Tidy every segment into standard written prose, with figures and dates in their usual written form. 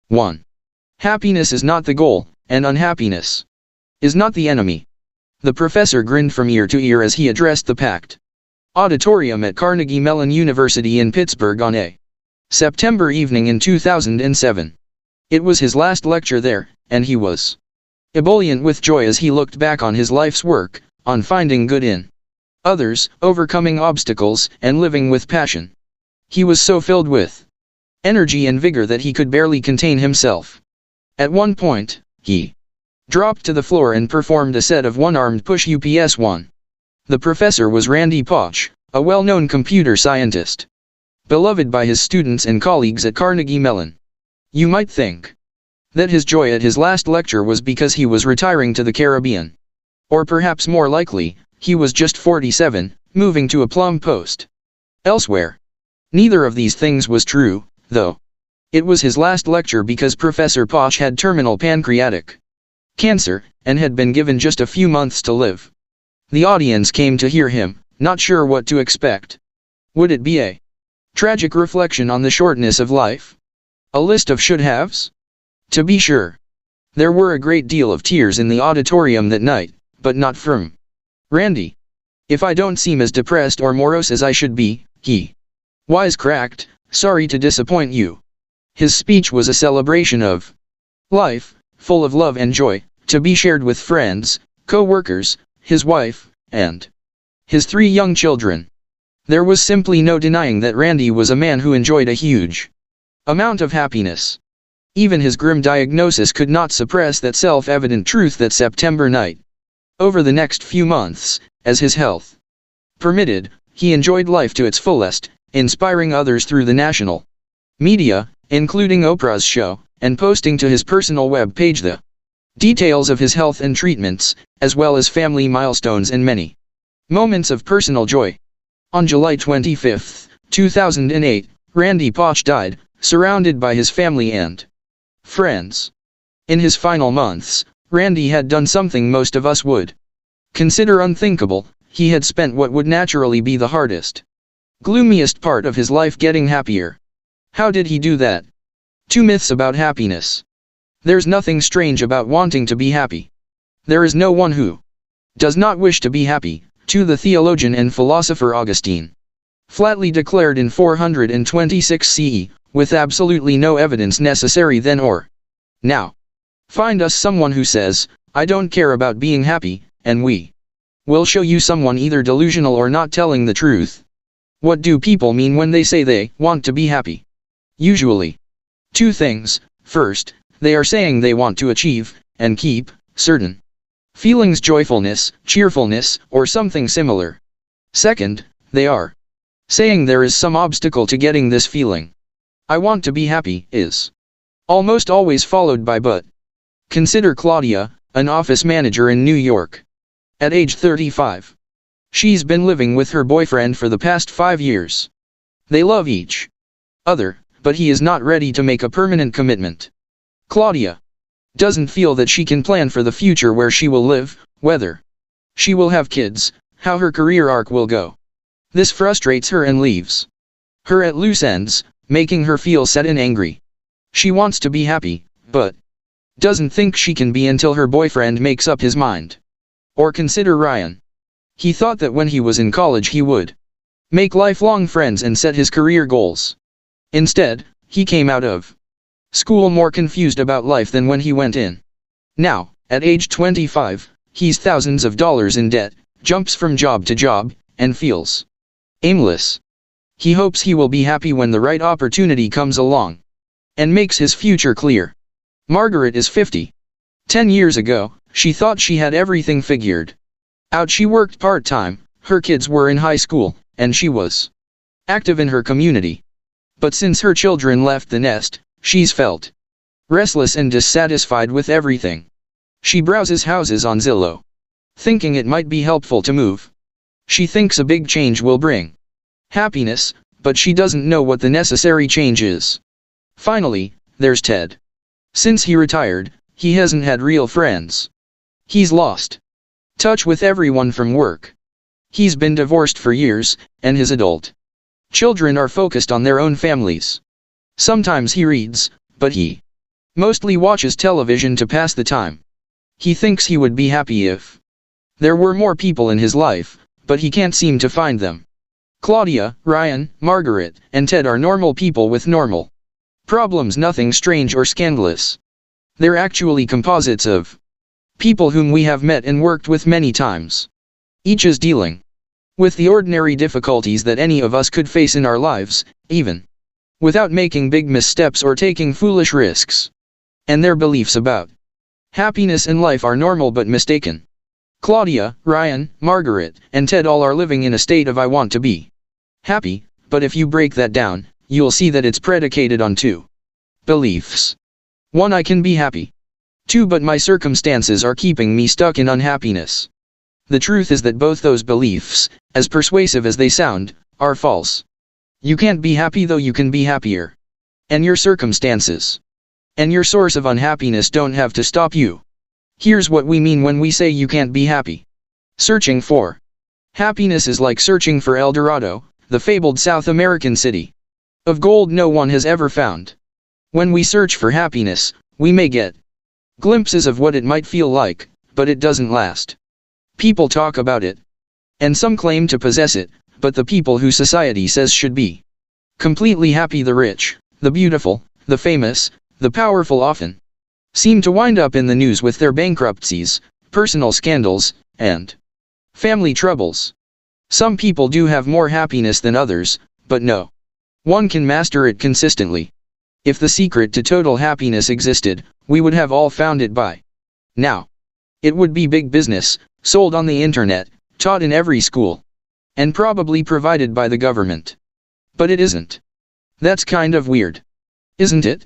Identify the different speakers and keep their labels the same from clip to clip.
Speaker 1: 1. Happiness is not the goal, and unhappiness is not the enemy. The professor grinned from ear to ear as he addressed the packed auditorium at Carnegie Mellon University in Pittsburgh on a September evening in 2007. It was his last lecture there, and he was ebullient with joy as he looked back on his life's work, on finding good in others, overcoming obstacles, and living with passion. He was so filled with energy and vigor that he could barely contain himself. At one point, he dropped to the floor and performed a set of one-armed push-ups. 1. The professor was Randy Pausch, a well-known computer scientist, beloved by his students and colleagues at Carnegie Mellon. You might think that his joy at his last lecture was because he was retiring to the Caribbean. Or perhaps more likely, he was just 47, moving to a plum post elsewhere. Neither of these things was true, though. It was his last lecture because Professor Pausch had terminal pancreatic cancer, and had been given just a few months to live. The audience came to hear him, not sure what to expect. Would it be a tragic reflection on the shortness of life? A list of should-haves? To be sure, there were a great deal of tears in the auditorium that night, but not from Randy. If I don't seem as depressed or morose as I should be, he wisecracked, sorry to disappoint you. His speech was a celebration of life, full of love and joy, to be shared with friends, co-workers, his wife, and his 3 young children. There was simply no denying that Randy was a man who enjoyed a huge amount of happiness. Even his grim diagnosis could not suppress that self-evident truth that September night. Over the next few months, as his health permitted, he enjoyed life to its fullest, inspiring others through the national media, including Oprah's show, and posting to his personal web page the details of his health and treatments, as well as family milestones and many moments of personal joy. On July 25, 2008, Randy Pausch died, surrounded by his family and friends. In his final months, Randy had done something most of us would consider unthinkable. He had spent what would naturally be the hardest, gloomiest part of his life getting happier. How did he do that? 2 myths about happiness. There's nothing strange about wanting to be happy. There is no one who does not wish to be happy. 2. The theologian and philosopher Augustine flatly declared in 426 CE, with absolutely no evidence necessary then or now. Find us someone who says, I don't care about being happy, and we will show you someone either delusional or not telling the truth. What do people mean when they say they want to be happy? Usually 2 things. First, they are saying they want to achieve and keep certain feelings, joyfulness, cheerfulness, or something similar. Second, they are saying there is some obstacle to getting this feeling. I want to be happy is almost always followed by but. Consider Claudia, an office manager in New York. At age 35. She's been living with her boyfriend for the past 5 years. They love each other, but he is not ready to make a permanent commitment. Claudia doesn't feel that she can plan for the future, where she will live, whether she will have kids, how her career arc will go. This frustrates her and leaves her at loose ends, making her feel sad and angry. She wants to be happy, but doesn't think she can be until her boyfriend makes up his mind. Or consider Ryan. He thought that when he was in college he would make lifelong friends and set his career goals. Instead, he came out of school more confused about life than when he went in. Now, at age 25, he's thousands of dollars in debt, jumps from job to job, and feels aimless. He hopes he will be happy when the right opportunity comes along and makes his future clear. Margaret is 50. 10 years ago, she thought she had everything figured out. She worked part-time, her kids were in high school, and she was active in her community. But since her children left the nest, she's felt restless and dissatisfied with everything. She browses houses on Zillow, thinking it might be helpful to move. She thinks a big change will bring happiness, but she doesn't know what the necessary change is. Finally, there's Ted. Since he retired, he hasn't had real friends. He's lost touch with everyone from work. He's been divorced for years, and his adult children are focused on their own families. Sometimes he reads, but he Mostly watches television to pass the time. He thinks he would be happy if there were more people in his life, but he can't seem to find them. Claudia, Ryan, Margaret, and Ted are normal people with normal problems, nothing strange or scandalous. They're actually composites of people whom we have met and worked with many times. Each is dealing with the ordinary difficulties that any of us could face in our lives, even without making big missteps or taking foolish risks. And their beliefs about happiness in life are normal but mistaken. Claudia, Ryan, Margaret, and Ted all are living in a state of I want to be happy, but if you break that down, you'll see that it's predicated on two beliefs. 1. I can be happy. 2. But my circumstances are keeping me stuck in unhappiness. The truth is that both those beliefs, as persuasive as they sound, are false. You can't be happy though you can be happier. And your circumstances and your source of unhappiness don't have to stop you. Here's what we mean when we say you can't be happy. Searching for happiness is like searching for El Dorado, the fabled South American city of gold no one has ever found. When we search for happiness, we may get glimpses of what it might feel like, but it doesn't last. People talk about it, and some claim to possess it, but the people who society says should be completely happy, the rich, the beautiful, the famous, the powerful, often seem to wind up in the news with their bankruptcies, personal scandals, and family troubles. Some people do have more happiness than others, but no one can master it consistently. If the secret to total happiness existed, we would have all found it by now. It would be big business, sold on the internet, taught in every school, and probably provided by the government. But it isn't. That's kind of weird, isn't it?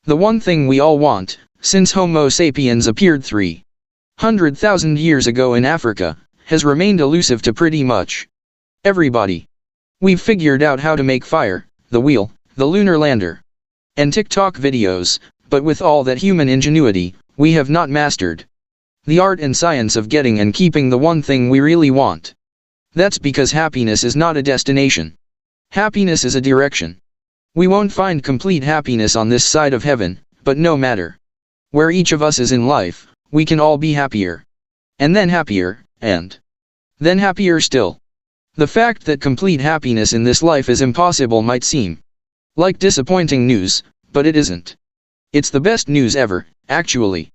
Speaker 1: The one thing we all want, since Homo sapiens appeared 300,000 years ago in Africa, has remained elusive to pretty much everybody. We've figured out how to make fire, the wheel, the lunar lander, and TikTok videos, but with all that human ingenuity, we have not mastered the art and science of getting and keeping the one thing we really want. That's because happiness is not a destination. Happiness is a direction. We won't find complete happiness on this side of heaven, but no matter where each of us is in life, we can all be happier. And then happier, and then happier still. The fact that complete happiness in this life is impossible might seem like disappointing news, but it isn't. It's the best news ever, actually.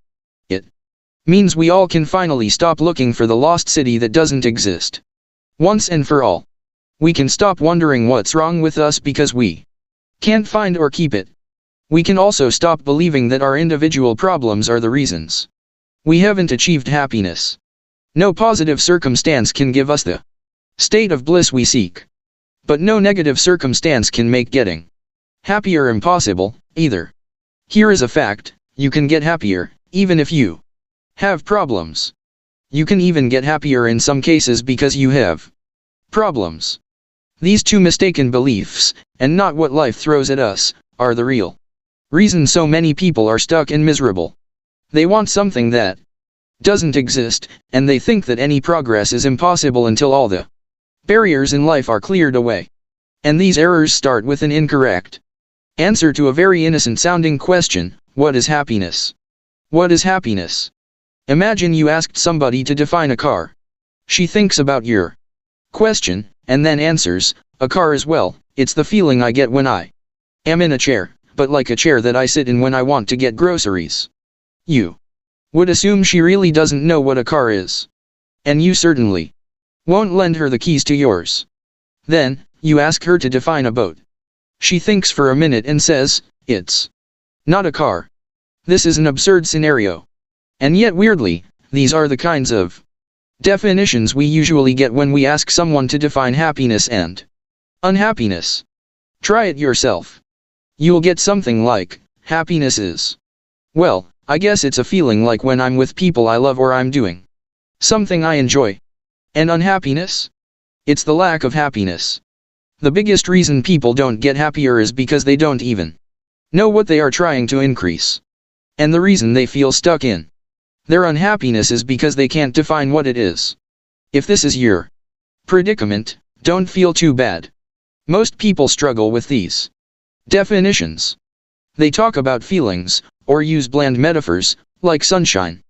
Speaker 1: It means we all can finally stop looking for the lost city that doesn't exist. Once and for all. We can stop wondering what's wrong with us because we can't find or keep it. We can also stop believing that our individual problems are the reasons we haven't achieved happiness. No positive circumstance can give us the state of bliss we seek. But no negative circumstance can make getting happier impossible, either. Here is a fact: you can get happier, even if you have problems. You can even get happier in some cases because you have problems. These two mistaken beliefs, and not what life throws at us, are the real reason so many people are stuck and miserable. They want something that doesn't exist, and they think that any progress is impossible until all the barriers in life are cleared away. And these errors start with an incorrect answer to a very innocent-sounding question: what is happiness? What is happiness? Imagine you asked somebody to define a car. She thinks about your question, and then answers, a car is, well, it's the feeling I get when I am in a chair, but like a chair that I sit in when I want to get groceries. You would assume she really doesn't know what a car is. And you certainly won't lend her the keys to yours. Then, you ask her to define a boat. She thinks for a minute and says, it's not a car. This is an absurd scenario. And yet weirdly, these are the kinds of definitions we usually get when we ask someone to define happiness and unhappiness. Try it yourself. You'll get something like, happiness is, well, I guess it's a feeling like when I'm with people I love or I'm doing something I enjoy. And unhappiness? It's the lack of happiness. The biggest reason people don't get happier is because they don't even know what they are trying to increase. And the reason they feel stuck in their unhappiness is because they can't define what it is. If this is your predicament, don't feel too bad. Most people struggle with these definitions. They talk about feelings, or use bland metaphors, like sunshine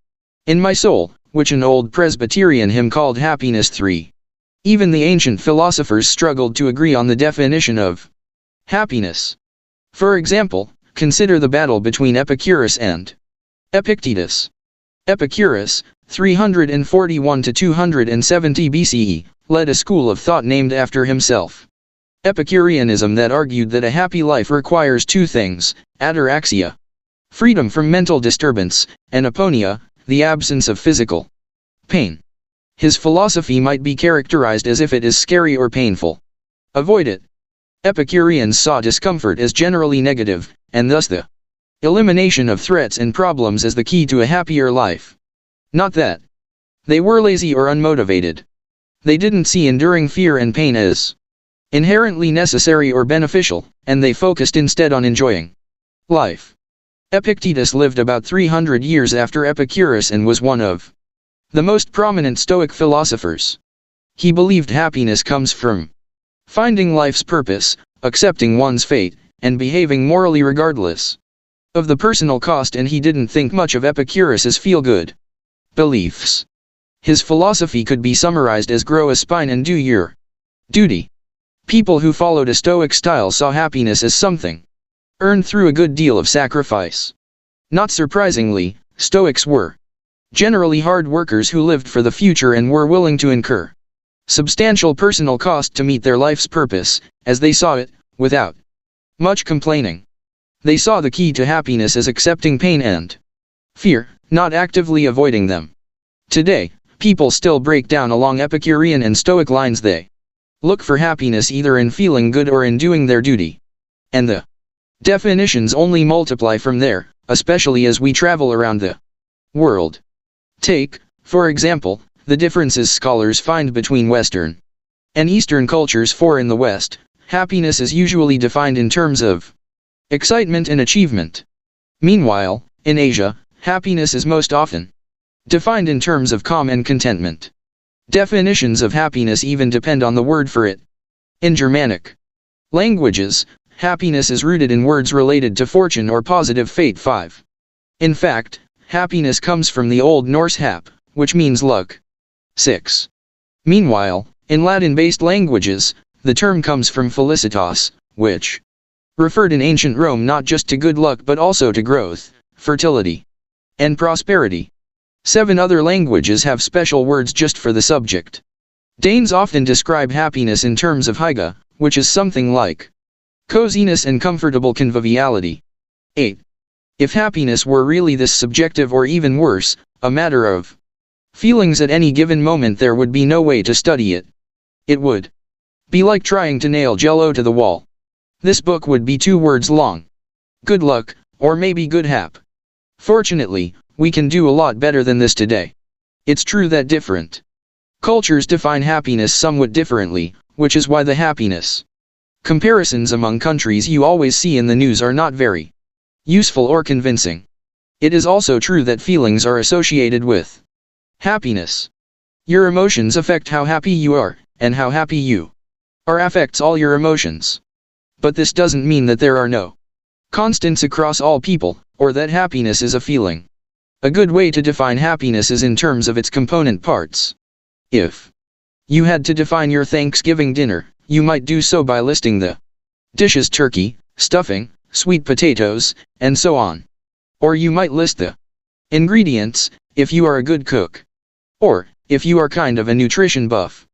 Speaker 1: in my soul, which an old Presbyterian hymn called happiness 3. Even the ancient philosophers struggled to agree on the definition of happiness. For example, consider the battle between Epicurus and Epictetus. Epicurus, 341 to 270 BCE, led a school of thought named after himself. Epicureanism that argued that a happy life requires two things: ataraxia, freedom from mental disturbance, and aponia, the absence of physical pain. His philosophy might be characterized as if it is scary or painful, avoid it. Epicureans saw discomfort as generally negative, and thus the elimination of threats and problems as the key to a happier life. Not that they were lazy or unmotivated. They didn't see enduring fear and pain as inherently necessary or beneficial, and they focused instead on enjoying life. Epictetus lived about 300 years after Epicurus and was one of the most prominent Stoic philosophers. He believed happiness comes from finding life's purpose, accepting one's fate, and behaving morally regardless of the personal cost, and he didn't think much of Epicurus's feel-good beliefs. His philosophy could be summarized as grow a spine and do your duty. People who followed a Stoic style saw happiness as something earned through a good deal of sacrifice. Not surprisingly, Stoics were generally hard workers who lived for the future and were willing to incur substantial personal cost to meet their life's purpose, as they saw it, without much complaining. They saw the key to happiness as accepting pain and fear, not actively avoiding them. Today, people still break down along Epicurean and Stoic lines. They look for happiness either in feeling good or in doing their duty. And the definitions only multiply from there, especially as we travel around the world. Take, for example, the differences scholars find between Western and Eastern cultures. For in the West, happiness is usually defined in terms of excitement and achievement. Meanwhile, in Asia, happiness is most often defined in terms of calm and contentment. Definitions of happiness even depend on the word for it. In Germanic languages, happiness is rooted in words related to fortune or positive fate. 5. In fact, happiness comes from the Old Norse hap, which means luck. 6. Meanwhile, in Latin-based languages, the term comes from felicitas, which referred in ancient Rome not just to good luck but also to growth, fertility, and prosperity. 7 other languages have special words just for the subject. Danes often describe happiness in terms of hygge, which is something like coziness and comfortable conviviality. 8. If happiness were really this subjective, or even worse, a matter of feelings at any given moment, there would be no way to study it. It would be like trying to nail Jell-O to the wall. This book would be 2 words long. Good luck, or maybe good hap. Fortunately, we can do a lot better than this today. It's true that different cultures define happiness somewhat differently, which is why the happiness comparisons among countries you always see in the news are not very useful or convincing. It is also true that feelings are associated with happiness. Your emotions affect how happy you are, and how happy you are affects all your emotions. But this doesn't mean that there are no constants across all people, or that happiness is a feeling. A good way to define happiness is in terms of its component parts. If you had to define your Thanksgiving dinner, you might do so by listing the dishes: turkey, stuffing, sweet potatoes, and so on. Or you might list the ingredients, if you are a good cook. Or, if you are kind of a nutrition buff,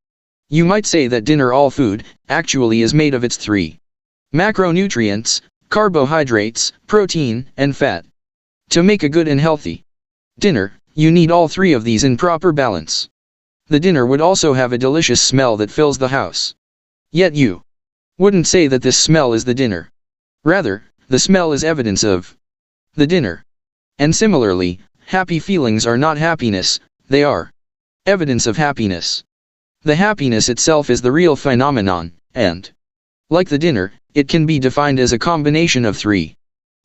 Speaker 1: you might say that dinner, all food, actually is made of its 3 macronutrients: carbohydrates, protein, and fat. To make a good and healthy dinner, you need all 3 of these in proper balance. The dinner would also have a delicious smell that fills the house. Yet you wouldn't say that this smell is the dinner. Rather, the smell is evidence of the dinner. And similarly, happy feelings are not happiness, they are evidence of happiness. The happiness itself is the real phenomenon, and like the dinner, it can be defined as a combination of 3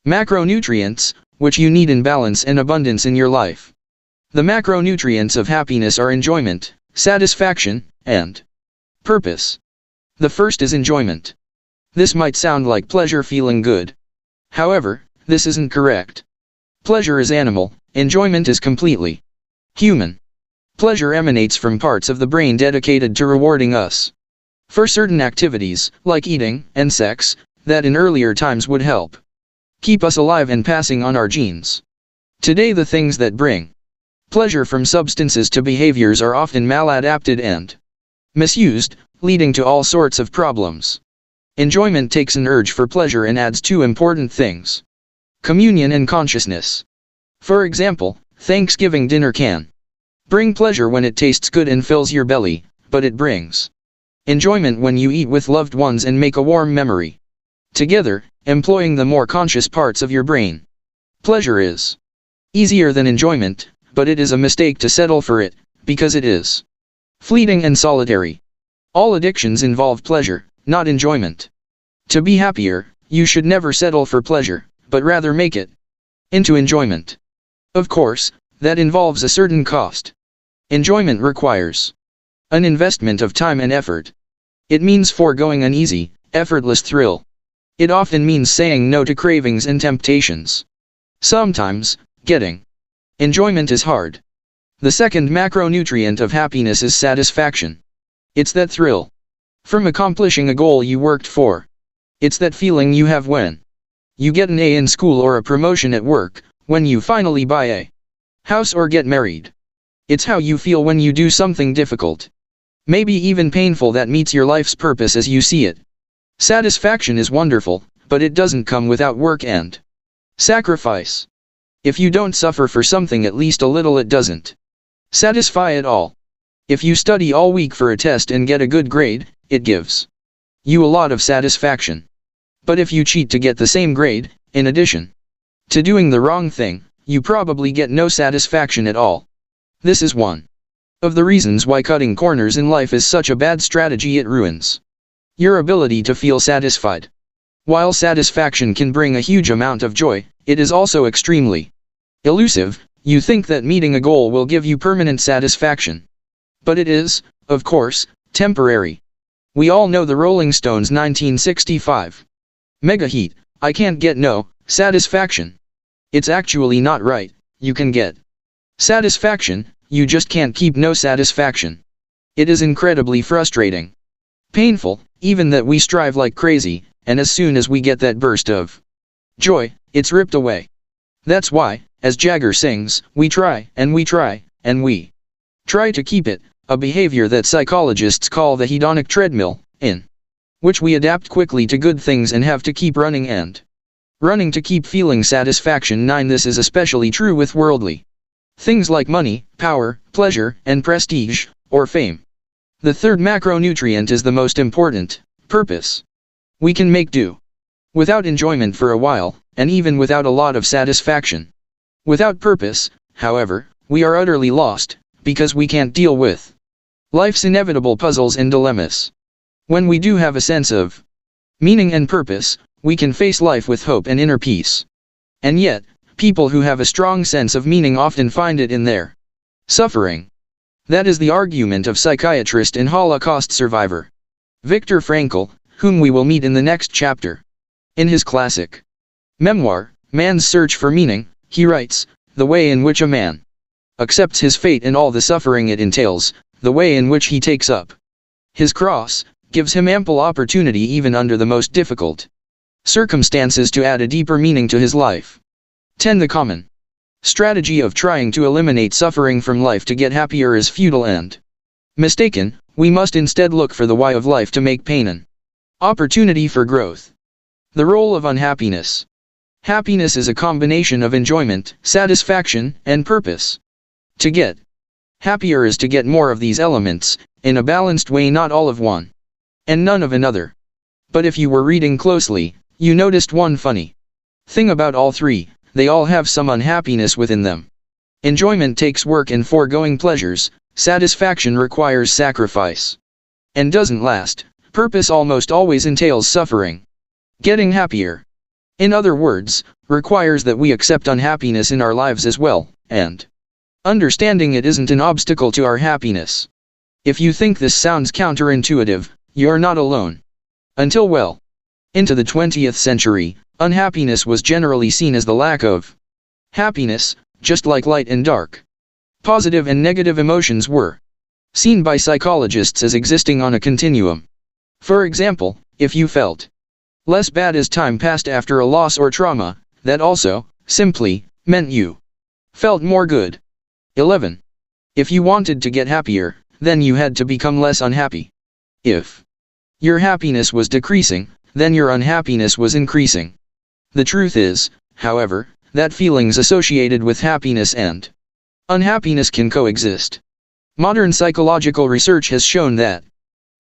Speaker 1: macronutrients, which you need in balance and abundance in your life. The macronutrients of happiness are enjoyment, satisfaction, and purpose. The first is enjoyment. This might sound like pleasure, feeling good. However, this isn't correct. Pleasure is animal, enjoyment is completely human. Pleasure emanates from parts of the brain dedicated to rewarding us for certain activities, like eating and sex, that in earlier times would help keep us alive and passing on our genes. Today the things that bring pleasure, from substances to behaviors, are often maladapted and misused, leading to all sorts of problems. Enjoyment takes an urge for pleasure and adds two important things: communion and consciousness. For example, Thanksgiving dinner can bring pleasure when it tastes good and fills your belly, but it brings enjoyment when you eat with loved ones and make a warm memory together, employing the more conscious parts of your brain. Pleasure is easier than enjoyment, but it is a mistake to settle for it, because it is fleeting and solitary. All addictions involve pleasure, not enjoyment. To be happier, you should never settle for pleasure, but rather make it into enjoyment. Of course, that involves a certain cost. Enjoyment requires an investment of time and effort. It means foregoing an easy, effortless thrill. It often means saying no to cravings and temptations. Sometimes, getting enjoyment is hard. The second macronutrient of happiness is satisfaction. It's that thrill from accomplishing a goal you worked for. It's that feeling you have when you get an A in school or a promotion at work, when you finally buy a house or get married. It's how you feel when you do something difficult, maybe even painful, that meets your life's purpose as you see it. Satisfaction is wonderful, but it doesn't come without work and sacrifice. If you don't suffer for something at least a little, it doesn't satisfy at all. If you study all week for a test and get a good grade, it gives you a lot of satisfaction. But if you cheat to get the same grade, in addition to doing the wrong thing, you probably get no satisfaction at all. This is one of the reasons why cutting corners in life is such a bad strategy. It ruins your ability to feel satisfied. While satisfaction can bring a huge amount of joy, it is also extremely elusive. You think that meeting a goal will give you permanent satisfaction. But it is, of course, temporary. We all know the Rolling Stones' 1965 mega hit, "I Can't Get No Satisfaction." It's actually not right. You can get satisfaction, you just can't keep no satisfaction. It is incredibly frustrating, painful, even that we strive like crazy, and as soon as we get that burst of joy, it's ripped away. That's why, as Jagger sings, we try, and we try, and we try to keep it, a behavior that psychologists call the hedonic treadmill, in which we adapt quickly to good things and have to keep running and running to keep feeling satisfaction. 9. This is especially true with worldly things like money, power, pleasure, and prestige, or fame. The third macronutrient is the most important: purpose. We can make do without enjoyment for a while, and even without a lot of satisfaction. Without purpose, however, we are utterly lost, because we can't deal with life's inevitable puzzles and dilemmas. When we do have a sense of meaning and purpose, we can face life with hope and inner peace. And yet, people who have a strong sense of meaning often find it in their suffering. That is the argument of psychiatrist and Holocaust survivor Viktor Frankl, whom we will meet in the next chapter. In his classic memoir, Man's Search for Meaning, he writes, "The way in which a man accepts his fate and all the suffering it entails, the way in which he takes up his cross, gives him ample opportunity even under the most difficult circumstances to add a deeper meaning to his life." 10. The common strategy of trying to eliminate suffering from life to get happier is futile and mistaken. We must instead look for the why of life to make pain an opportunity for growth. The role of unhappiness. Happiness is a combination of enjoyment, satisfaction, and purpose. To get happier is to get more of these elements, in a balanced way, not all of one and none of another. But if you were reading closely, you noticed one funny thing about all three: they all have some unhappiness within them. Enjoyment takes work and foregoing pleasures, satisfaction requires sacrifice and doesn't last, purpose almost always entails suffering. Getting happier, in other words, requires that we accept unhappiness in our lives as well, and understanding it isn't an obstacle to our happiness. If you think this sounds counterintuitive, you're not alone. Until well into the 20th century, unhappiness was generally seen as the lack of Happiness, just like light and dark. Positive and negative emotions were seen by psychologists as existing on a continuum. For example, if you felt less bad as time passed after a loss or trauma, that also, simply, meant you felt more good. 11. If you wanted to get happier, then you had to become less unhappy. If your happiness was decreasing, then your unhappiness was increasing. The truth is, however, that feelings associated with happiness and unhappiness can coexist. Modern psychological research has shown that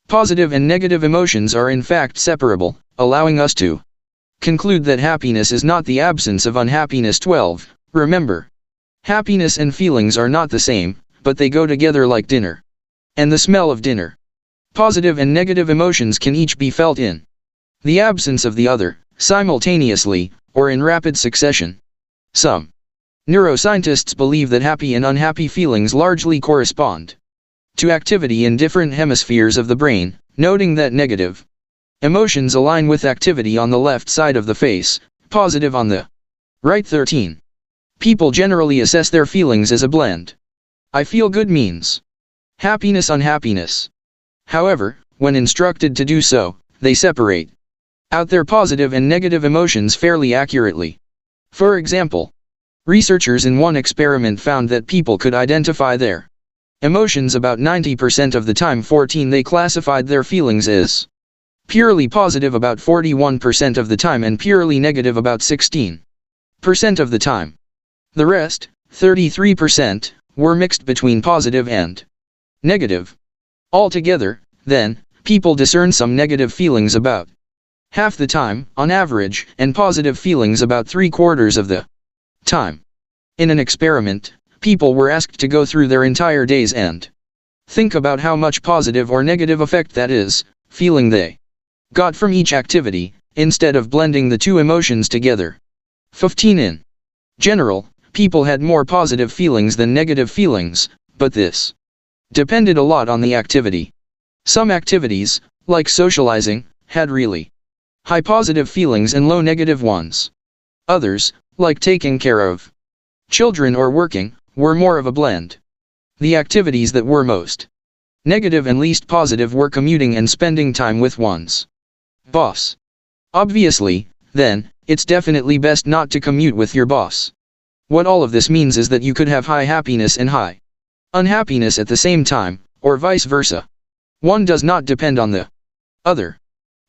Speaker 1: positive and negative emotions are in fact separable, allowing us to conclude that happiness is not the absence of unhappiness. 12. Remember, happiness and feelings are not the same, but they go together like dinner and the smell of dinner. Positive and negative emotions can each be felt in the absence of the other, simultaneously, or in rapid succession. Some neuroscientists believe that happy and unhappy feelings largely correspond to activity in different hemispheres of the brain, noting that negative emotions align with activity on the left side of the face, positive on the right. 13. People generally assess their feelings as a blend. I feel good means happiness, unhappiness. However, when instructed to do so, they separate out their positive and negative emotions fairly accurately. For example, researchers in one experiment found that people could identify their emotions about 90% of the time. 14. They classified their feelings as purely positive about 41% of the time and purely negative about 16% of the time. The rest, 33%, were mixed between positive and negative. Altogether, then, people discern some negative feelings about half the time, on average, and positive feelings about 3/4 of the time. In an experiment, people were asked to go through their entire days and think about how much positive or negative effect, that is, feeling, they got from each activity, instead of blending the two emotions together. 15. In general, people had more positive feelings than negative feelings, but this depended a lot on the activity. Some activities, like socializing, had really high positive feelings and low negative ones. Others, like taking care of children or working, were more of a blend. The activities that were most negative and least positive were commuting and spending time with one's boss. Obviously, then, it's definitely best not to commute with your boss. What all of this means is that you could have high happiness and high unhappiness at the same time, or vice versa. One does not depend on the other.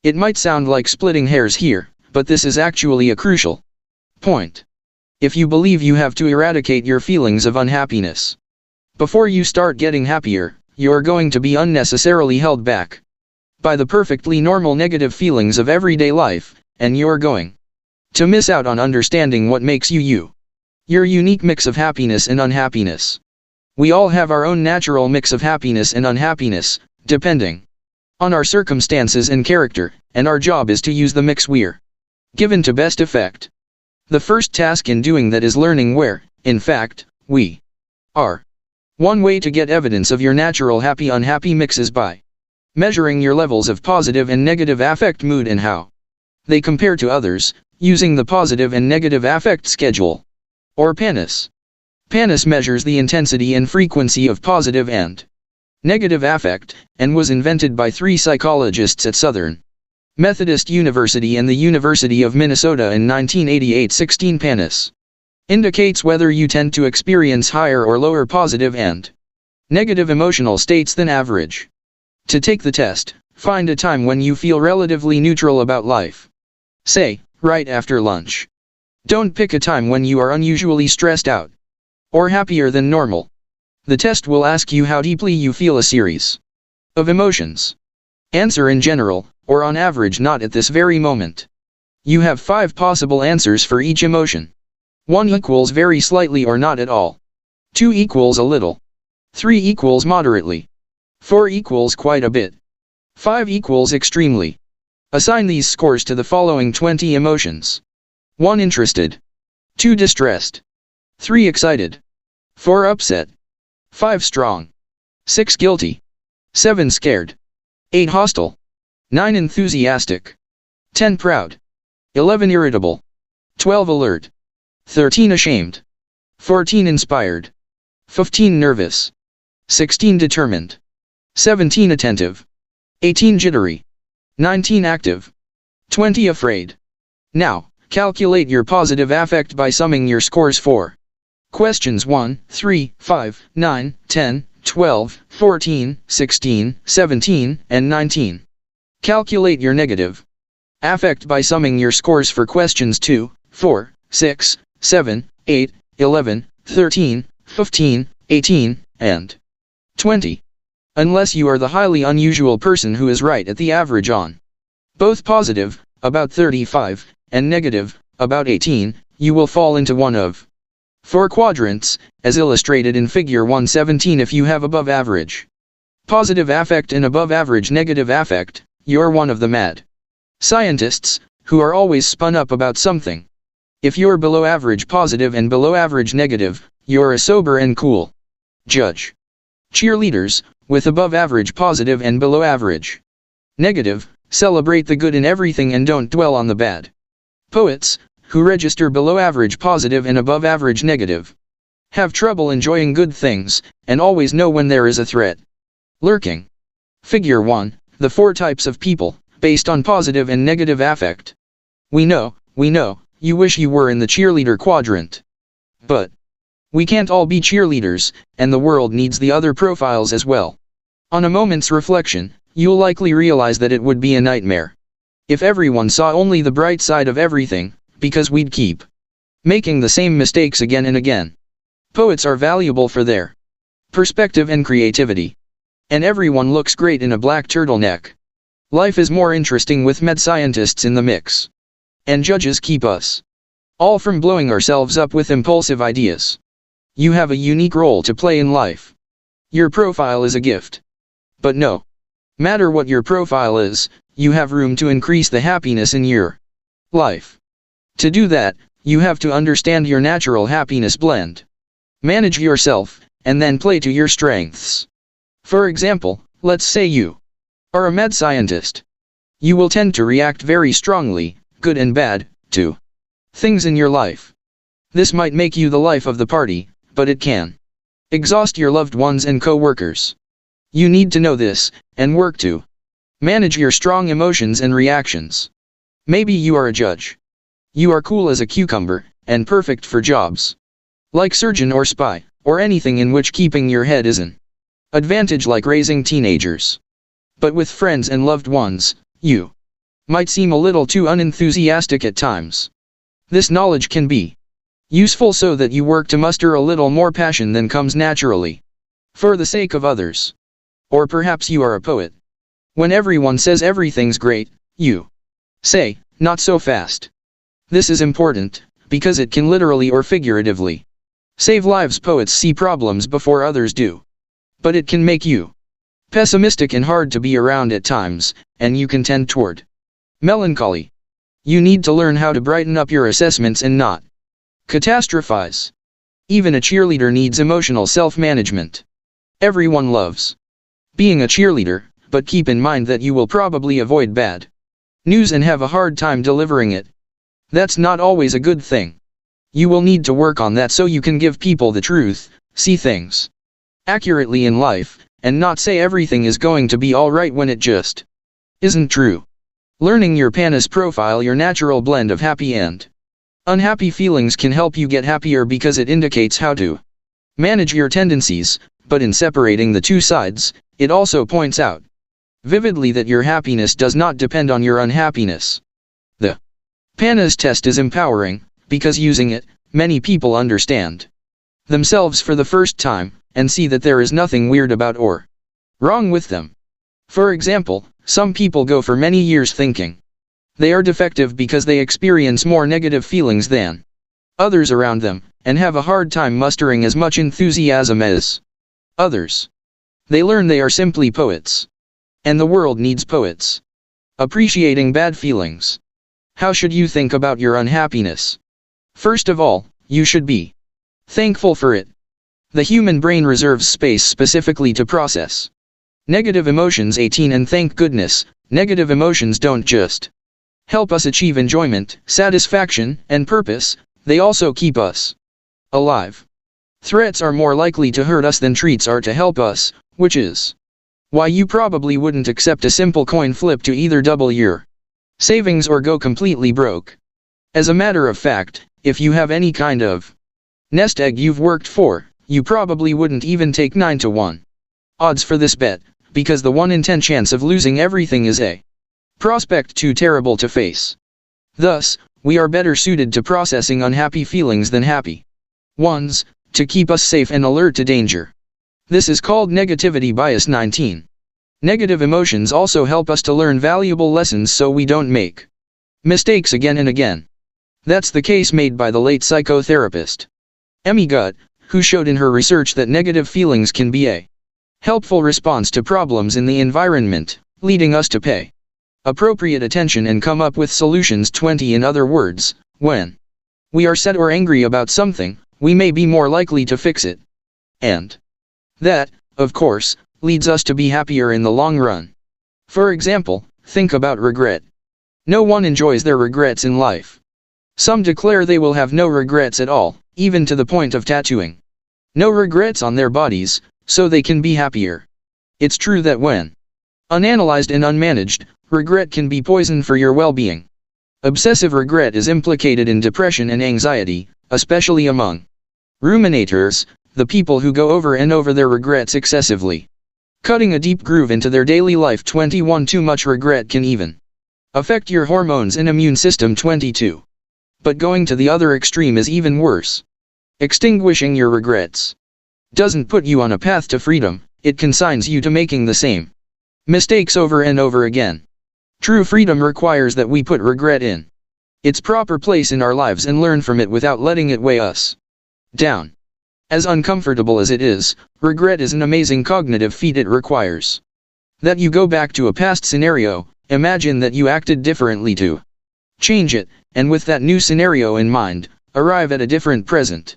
Speaker 1: It might sound like splitting hairs here, but this is actually a crucial point. If you believe you have to eradicate your feelings of unhappiness before you start getting happier, you're going to be unnecessarily held back by the perfectly normal negative feelings of everyday life, and you're going to miss out on understanding what makes you you. Your unique mix of happiness and unhappiness. We all have our own natural mix of happiness and unhappiness, depending on our circumstances and character, and our job is to use the mix we're given to best effect. The first task in doing that is learning where, in fact, we are. One way to get evidence of your natural happy-unhappy mix is by measuring your levels of positive and negative affect mood and how they compare to others, using the positive and negative affect schedule, or PANAS. PANAS measures the intensity and frequency of positive and negative affect, and was invented by 3 psychologists at Southern Methodist University and the University of Minnesota in 1988. 16. PANAS indicates whether you tend to experience higher or lower positive and negative emotional states than average. To take the test, find a time when you feel relatively neutral about life. Say, right after lunch. Don't pick a time when you are unusually stressed out or happier than normal. The test will ask you how deeply you feel a series of emotions. Answer in general, or on average not at this very moment. You have 5 possible answers for each emotion. 1 equals very slightly or not at all. 2 equals a little. 3 equals moderately. 4 equals quite a bit. 5 equals extremely. Assign these scores to the following 20 emotions. 1 interested. 2 distressed. 3 excited. 4 upset. 5 strong. 6 guilty. 7 scared. 8 hostile. 9 enthusiastic. 10 proud. 11 irritable. 12 alert. 13 ashamed. 14 inspired, 15 nervous, 16 determined, 17 attentive, 18 jittery, 19 active, 20 afraid. Now, calculate your positive affect by summing your scores for questions 1, 3, 5, 9, 10, 12, 14, 16, 17, and 19. Calculate your negative affect by summing your scores for questions 2, 4, 6, 7, 8, 11, 13, 15, 18, and 20. Unless you are the highly unusual person who is right at the average on both positive, about 35, and negative, about 18, you will fall into one of 4 quadrants, as illustrated in figure 117. If you have above average positive affect and above average negative affect, you're one of the mad scientists, who are always spun up about something. If you're below average positive and below average negative, you're a sober and cool judge. Cheerleaders, with above average positive and below average negative, celebrate the good in everything and don't dwell on the bad. Poets, who register below average positive and above average negative, have trouble enjoying good things, and always know when there is a threat lurking. Figure 1, the 4 types of people, based on positive and negative affect. We know, you wish you were in the cheerleader quadrant. But we can't all be cheerleaders, and the world needs the other profiles as well. On a moment's reflection, you'll likely realize that it would be a nightmare if everyone saw only the bright side of everything, because we'd keep making the same mistakes again and again. Poets are valuable for their perspective and creativity. And everyone looks great in a black turtleneck. Life is more interesting with mad scientists in the mix. And judges keep us all from blowing ourselves up with impulsive ideas. You have a unique role to play in life. Your profile is a gift. But no matter what your profile is, you have room to increase the happiness in your life. To do that, you have to understand your natural happiness blend. Manage yourself, and then play to your strengths. For example, let's say you are a mad scientist. You will tend to react very strongly, good and bad, to things in your life. This might make you the life of the party, but it can exhaust your loved ones and co-workers. You need to know this, and work to manage your strong emotions and reactions. Maybe you are a judge. You are cool as a cucumber, and perfect for jobs like surgeon or spy, or anything in which keeping your head is an advantage, like raising teenagers. But with friends and loved ones, you might seem a little too unenthusiastic at times. This knowledge can be useful so that you work to muster a little more passion than comes naturally, for the sake of others. Or perhaps you are a poet. When everyone says everything's great, you say, not so fast. This is important, because it can literally or figuratively save lives. Poets see problems before others do. But it can make you pessimistic and hard to be around at times, and you can tend toward melancholy. You need to learn how to brighten up your assessments and not catastrophize. Even a cheerleader needs emotional self-management. Everyone loves being a cheerleader, but keep in mind that you will probably avoid bad news and have a hard time delivering it. That's not always a good thing. You will need to work on that so you can give people the truth, see things accurately in life, and not say everything is going to be alright when it just isn't true. Learning your PANAS profile, your natural blend of happy and unhappy feelings, can help you get happier because it indicates how to manage your tendencies, but in separating the two sides, it also points out vividly that your happiness does not depend on your unhappiness. The PANAS test is empowering, because using it, many people understand themselves for the first time, and see that there is nothing weird about or wrong with them. For example, some people go for many years thinking they are defective because they experience more negative feelings than others around them, and have a hard time mustering as much enthusiasm as others. They learn they are simply poets. And the world needs poets. Appreciating bad feelings. How should you think about your unhappiness? First of all, you should be thankful for it. The human brain reserves space specifically to process negative emotions. 18 And thank goodness, negative emotions don't just help us achieve enjoyment, satisfaction, and purpose, they also keep us alive. Threats are more likely to hurt us than treats are to help us, which is why you probably wouldn't accept a simple coin flip to either double your savings or go completely broke. As a matter of fact, if you have any kind of nest egg you've worked for, you probably wouldn't even take 9 to 1 odds for this bet, because the 1 in 10 chance of losing everything is a prospect too terrible to face. Thus, we are better suited to processing unhappy feelings than happy ones, to keep us safe and alert to danger. This is called negativity bias 19. Negative emotions also help us to learn valuable lessons so we don't make mistakes again and again. That's the case made by the late psychotherapist Emmy Gutt, who showed in her research that negative feelings can be a helpful response to problems in the environment, leading us to pay appropriate attention and come up with solutions. 20 In other words, when we are sad or angry about something, we may be more likely to fix it. And that, of course, leads us to be happier in the long run. For example, think about regret. No one enjoys their regrets in life. Some declare they will have no regrets at all, even to the point of tattooing no regrets on their bodies, so they can be happier. It's true that when unanalyzed and unmanaged, regret can be poison for your well-being. Obsessive regret is implicated in depression and anxiety, especially among ruminators, the people who go over and over their regrets excessively, cutting a deep groove into their daily life. 21 Too much regret can even affect your hormones and immune system. 22. But going to the other extreme is even worse. Extinguishing your regrets doesn't put you on a path to freedom, it consigns you to making the same mistakes over and over again. True freedom requires that we put regret in its proper place in our lives and learn from it without letting it weigh us down. As uncomfortable as it is, regret is an amazing cognitive feat. It requires that you go back to a past scenario, imagine that you acted differently to change it, and with that new scenario in mind, arrive at a different present.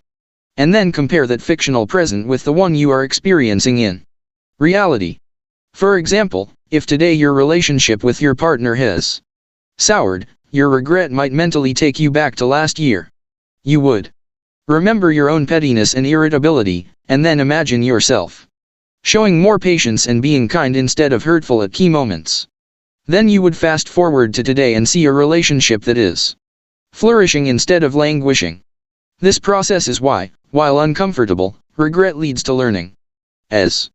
Speaker 1: And then compare that fictional present with the one you are experiencing in reality. For example, if today your relationship with your partner has soured, your regret might mentally take you back to last year. You would remember your own pettiness and irritability, and then imagine yourself showing more patience and being kind instead of hurtful at key moments. Then you would fast forward to today and see a relationship that is flourishing instead of languishing. This process is why, while uncomfortable, regret leads to learning. As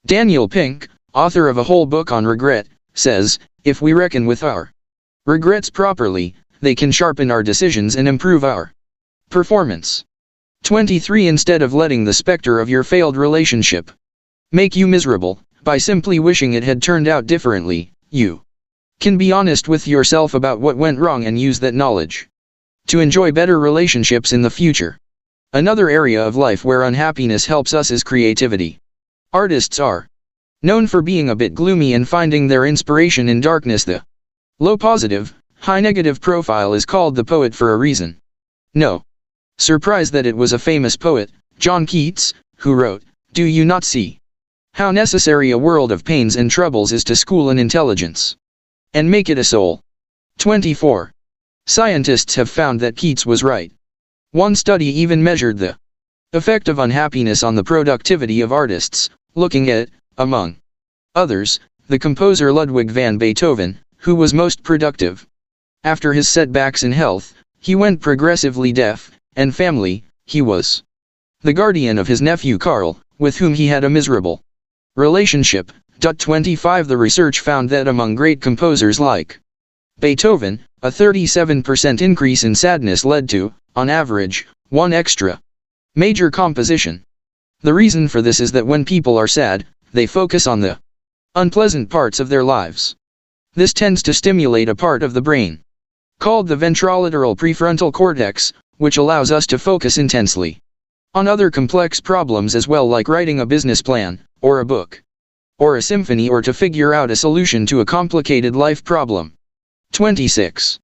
Speaker 1: Daniel Pink, author of a whole book on regret, says, if we reckon with our regrets properly, they can sharpen our decisions and improve our performance. 23 Instead of letting the specter of your failed relationship make you miserable, by simply wishing it had turned out differently, you can be honest with yourself about what went wrong and use that knowledge to enjoy better relationships in the future. Another area of life where unhappiness helps us is creativity. Artists are known for being a bit gloomy and finding their inspiration in darkness. The low positive, high negative profile is called the poet for a reason. No surprise that it was a famous poet, John Keats, who wrote, "Do you not see how necessary a world of pains and troubles is to school an intelligence and make it a soul?" 24. Scientists have found that Keats was right. One study even measured the effect of unhappiness on the productivity of artists, looking at, among others, the composer Ludwig van Beethoven, who was most productive. After his setbacks in health, he went progressively deaf, and family, he was the guardian of his nephew Karl, with whom he had a miserable relationship. 25 The research found that among great composers like Beethoven, a 37% increase in sadness led to, on average, one extra major composition. The reason for this is that when people are sad, they focus on the unpleasant parts of their lives. This tends to stimulate a part of the brain called the ventrolateral prefrontal cortex, which allows us to focus intensely on other complex problems as well, like writing a business plan, or a book, or a symphony, or to figure out a solution to a complicated life problem. 26.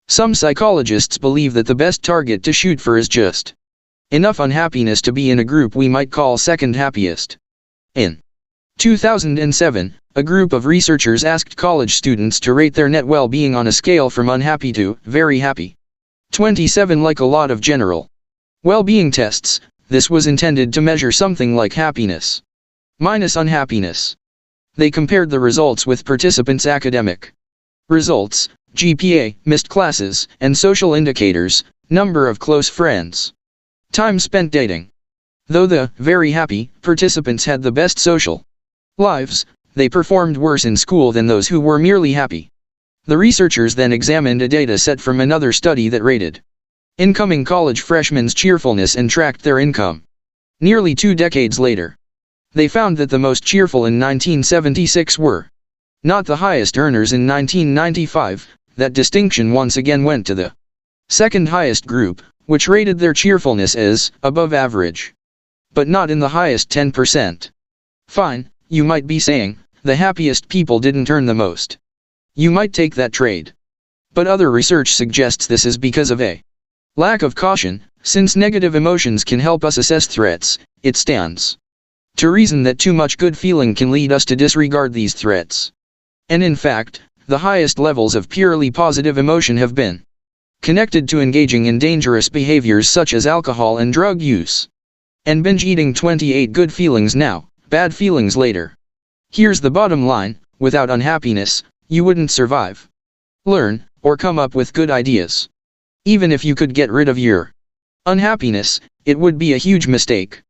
Speaker 1: Some psychologists believe that the best target to shoot for is just enough unhappiness to be in a group we might call second happiest. In 2007, a group of researchers asked college students to rate their net well-being on a scale from unhappy to very happy. 27 Like a lot of general well-being tests, This was intended to measure something like happiness minus unhappiness. They compared the results with participants' academic results, GPA, missed classes, and social indicators, number of close friends, time spent dating. Though the very happy participants had the best social lives, they performed worse in school than those who were merely happy. The researchers then examined a data set from another study that rated incoming college freshmen's cheerfulness and tracked their income. Nearly 2 decades later, they found that the most cheerful in 1976 were not the highest earners in 1995. That distinction once again went to the second highest group, which rated their cheerfulness as above average, but not in the highest 10%. Fine, you might be saying, the happiest people didn't earn the most. You might take that trade. But other research suggests this is because of a lack of caution. Since negative emotions can help us assess threats, it stands to reason that too much good feeling can lead us to disregard these threats. And in fact, the highest levels of purely positive emotion have been connected to engaging in dangerous behaviors such as alcohol and drug use. And binge eating 28 good feelings now, bad feelings later. Here's the bottom line: without unhappiness, you wouldn't survive, learn, or come up with good ideas. Even if you could get rid of your unhappiness, it would be a huge mistake.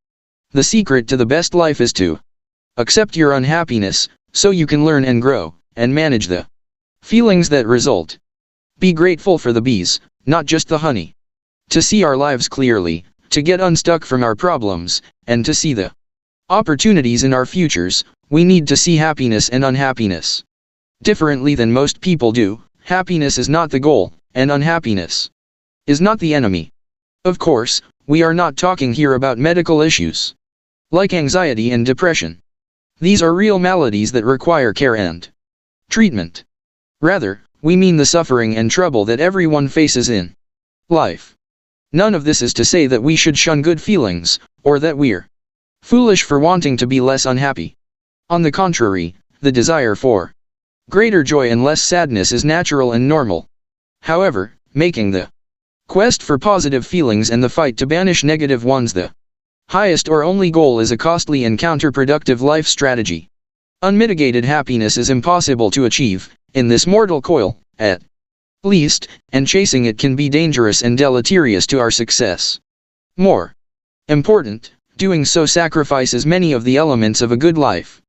Speaker 1: The secret to the best life is to accept your unhappiness, so you can learn and grow, and manage the feelings that result. Be grateful for the bees, not just the honey. To see our lives clearly, to get unstuck from our problems, and to see the opportunities in our futures, we need to see happiness and unhappiness differently than most people do. Happiness is not the goal, and unhappiness is not the enemy. Of course, we are not talking here about medical issues like anxiety and depression. These are real maladies that require care and treatment. Rather, we mean the suffering and trouble that everyone faces in life. None of this is to say that we should shun good feelings, or that we're foolish for wanting to be less unhappy. On the contrary, the desire for greater joy and less sadness is natural and normal. However, making the quest for positive feelings and the fight to banish negative ones the highest or only goal is a costly and counterproductive life strategy. Unmitigated happiness is impossible to achieve, in this mortal coil, at least, and chasing it can be dangerous and deleterious to our success. More important, doing so sacrifices many of the elements of a good life.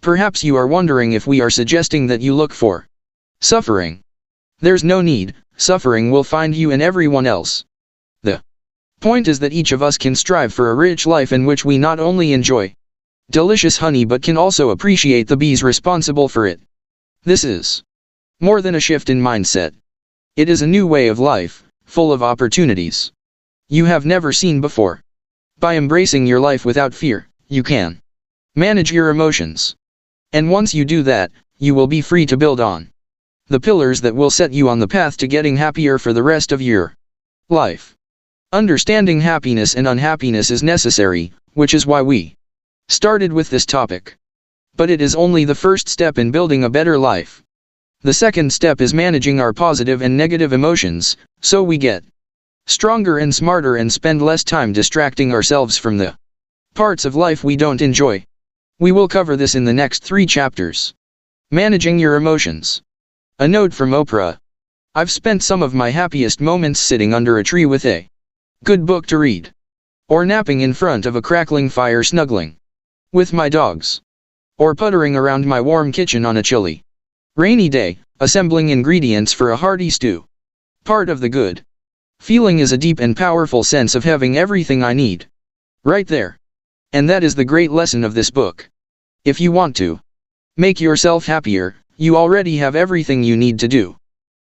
Speaker 1: Perhaps you are wondering if we are suggesting that you look for suffering. There's no need, suffering will find you and everyone else. The point is that each of us can strive for a rich life in which we not only enjoy delicious honey but can also appreciate the bees responsible for it. This is more than a shift in mindset. It is a new way of life, full of opportunities you have never seen before. By embracing your life without fear, you can manage your emotions. And once you do that, you will be free to build on the pillars that will set you on the path to getting happier for the rest of your life. Understanding happiness and unhappiness is necessary, which is why we started with this topic. But it is only the first step in building a better life. The second step is managing our positive and negative emotions, so we get stronger and smarter and spend less time distracting ourselves from the parts of life we don't enjoy. We will cover this in the next 3 chapters. Managing your emotions. A note from Oprah. I've spent some of my happiest moments sitting under a tree with a good book to read, or napping in front of a crackling fire snuggling with my dogs, or puttering around my warm kitchen on a chilly, rainy day, assembling ingredients for a hearty stew. Part of the good feeling is a deep and powerful sense of having everything I need right there. And that is the great lesson of this book. If you want to make yourself happier, you already have everything you need to do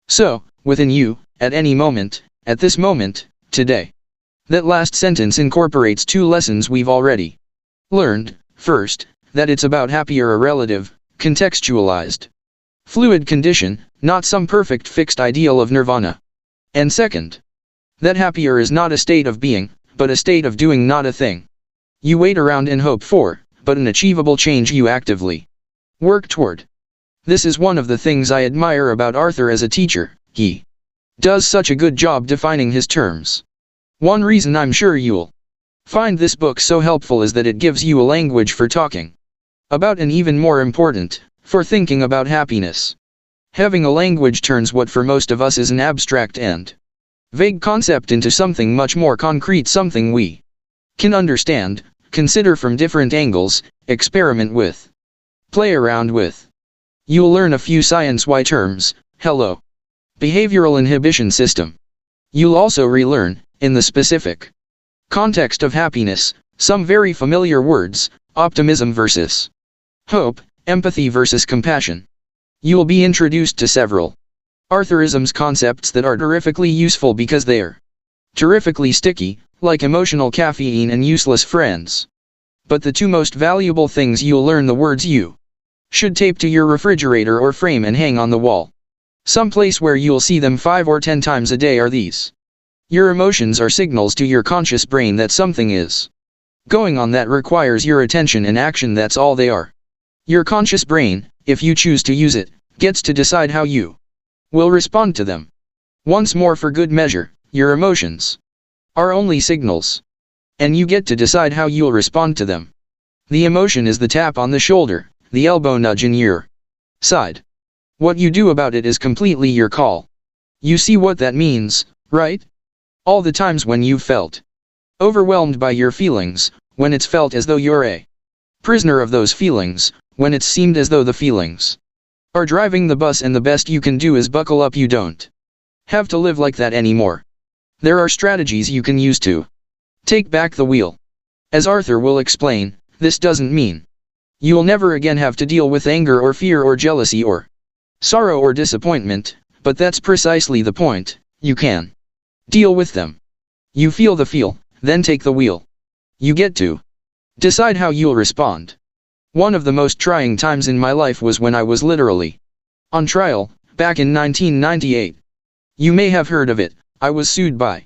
Speaker 1: so, within you, at any moment, at this moment, today. That last sentence incorporates 2 lessons we've already learned. First, that it's about happier, a relative, contextualized, fluid condition, not some perfect fixed ideal of nirvana. And second, that happier is not a state of being, but a state of doing, not a thing you wait around and hope for, but an achievable change you actively work toward. This is one of the things I admire about Arthur as a teacher. He does such a good job defining his terms. One reason I'm sure you'll Find this book so helpful is that it gives you a language for talking about, and even more important, for thinking about happiness. Having a language turns what for most of us is an abstract and vague concept into something much more concrete, something we can understand, consider from different angles, experiment with, play around with. You'll learn a few science-y terms. Hello. Behavioral inhibition system. You'll also relearn, in the specific context of happiness, some very familiar words: optimism versus hope, empathy versus compassion. You'll be introduced to several Arthurisms, concepts that are terrifically useful because they're terrifically sticky, like emotional caffeine and useless friends. But the two most valuable things you'll learn: the words you should tape to your refrigerator or frame and hang on the wall, someplace where you'll see them 5 or 10 times a day, are these: your emotions are signals to your conscious brain that something is going on that requires your attention and action. That's all they are. Your conscious brain, if you choose to use it, gets to decide how you will respond to them. Once more, for good measure, your emotions are only signals, and you get to decide how you'll respond to them. The emotion is the tap on the shoulder, the elbow nudge in your side. What you do about it is completely your call. You see what that means, right? All the times when you've felt overwhelmed by your feelings, when it's felt as though you're a prisoner of those feelings, when it's seemed as though the feelings are driving the bus, and the best you can do is buckle up. You don't have to live like that anymore. There are strategies you can use to take back the wheel. As Arthur will explain, this doesn't mean you'll never again have to deal with anger or fear or jealousy or sorrow or disappointment, but that's precisely the point. You can deal with them. You feel the feel, then take the wheel. You get to decide how you'll respond. One of the most trying times in my life was when I was literally on trial, back in 1998. You may have heard of it. I was sued by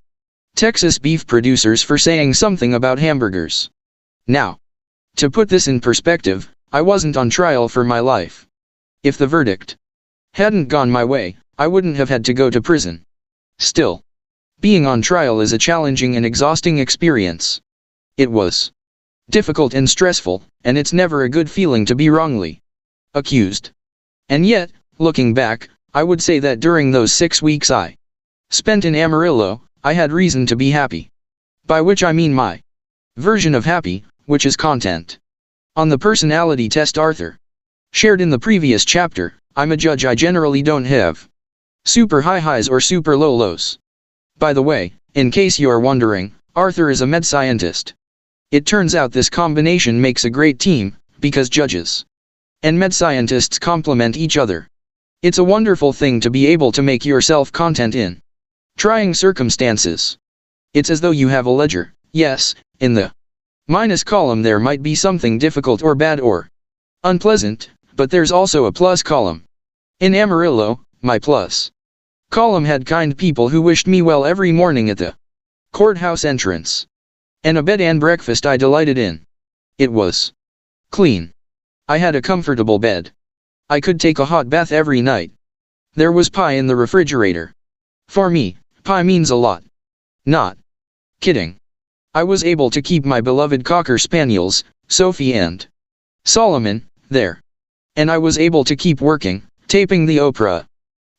Speaker 1: Texas beef producers for saying something about hamburgers. Now, to put this in perspective, I wasn't on trial for my life. If the verdict hadn't gone my way, I wouldn't have had to go to prison. Still, being on trial is a challenging and exhausting experience. It was difficult and stressful, and it's never a good feeling to be wrongly accused. And yet, looking back, I would say that during those 6 weeks I spent in Amarillo, I had reason to be happy. By which I mean my version of happy, which is content. On the personality test Arthur shared in the previous chapter, I'm a judge. I generally don't have super high highs or super low lows. By the way, in case you are wondering, Arthur is a med scientist. It turns out this combination makes a great team, because judges and med scientists complement each other. It's a wonderful thing to be able to make yourself content in trying circumstances. It's as though you have a ledger. Yes, in the minus column there might be something difficult or bad or unpleasant, but there's also a plus column. In Amarillo, my plus column had kind people who wished me well every morning at the courthouse entrance, and a bed and breakfast I delighted in. It was clean. I had a comfortable bed. I could take a hot bath every night. There was pie in the refrigerator. For me, pie means a lot. Not kidding. I was able to keep my beloved Cocker Spaniels, Sophie and Solomon, there. And I was able to keep working, taping the Oprah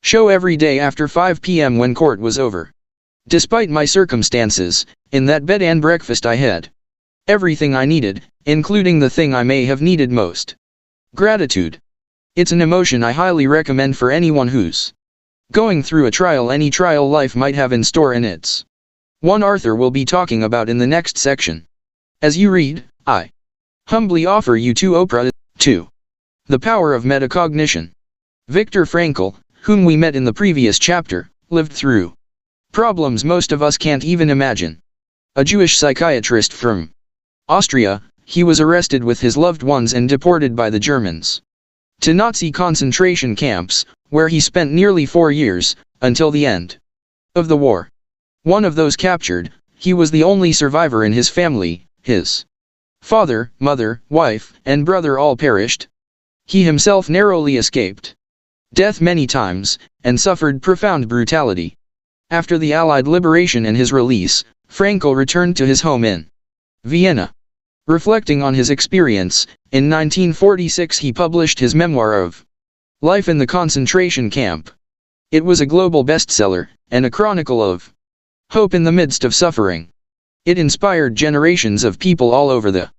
Speaker 1: show every day after 5 p.m. when court was over. Despite my circumstances, in that bed and breakfast I had everything I needed, including the thing I may have needed most: gratitude. It's an emotion I highly recommend for anyone who's going through a trial, any trial life might have in store, and it's one Arthur will be talking about in the next section. As you read, I humbly offer you to Oprah 2. The Power of Metacognition. Viktor Frankl, whom we met in the previous chapter, lived through problems most of us can't even imagine. A Jewish psychiatrist from Austria, he was arrested with his loved ones and deported by the Germans to Nazi concentration camps, where he spent nearly 4 years, until the end of the war. One of those captured, he was the only survivor in his family. His father, mother, wife, and brother all perished. He himself narrowly escaped death many times, and suffered profound brutality. After the Allied liberation and his release, Frankl returned to his home in Vienna. Reflecting on his experience, in 1946 he published his memoir of Life in the Concentration Camp. It was a global bestseller, and a chronicle of hope in the midst of suffering. It inspired generations of people all over the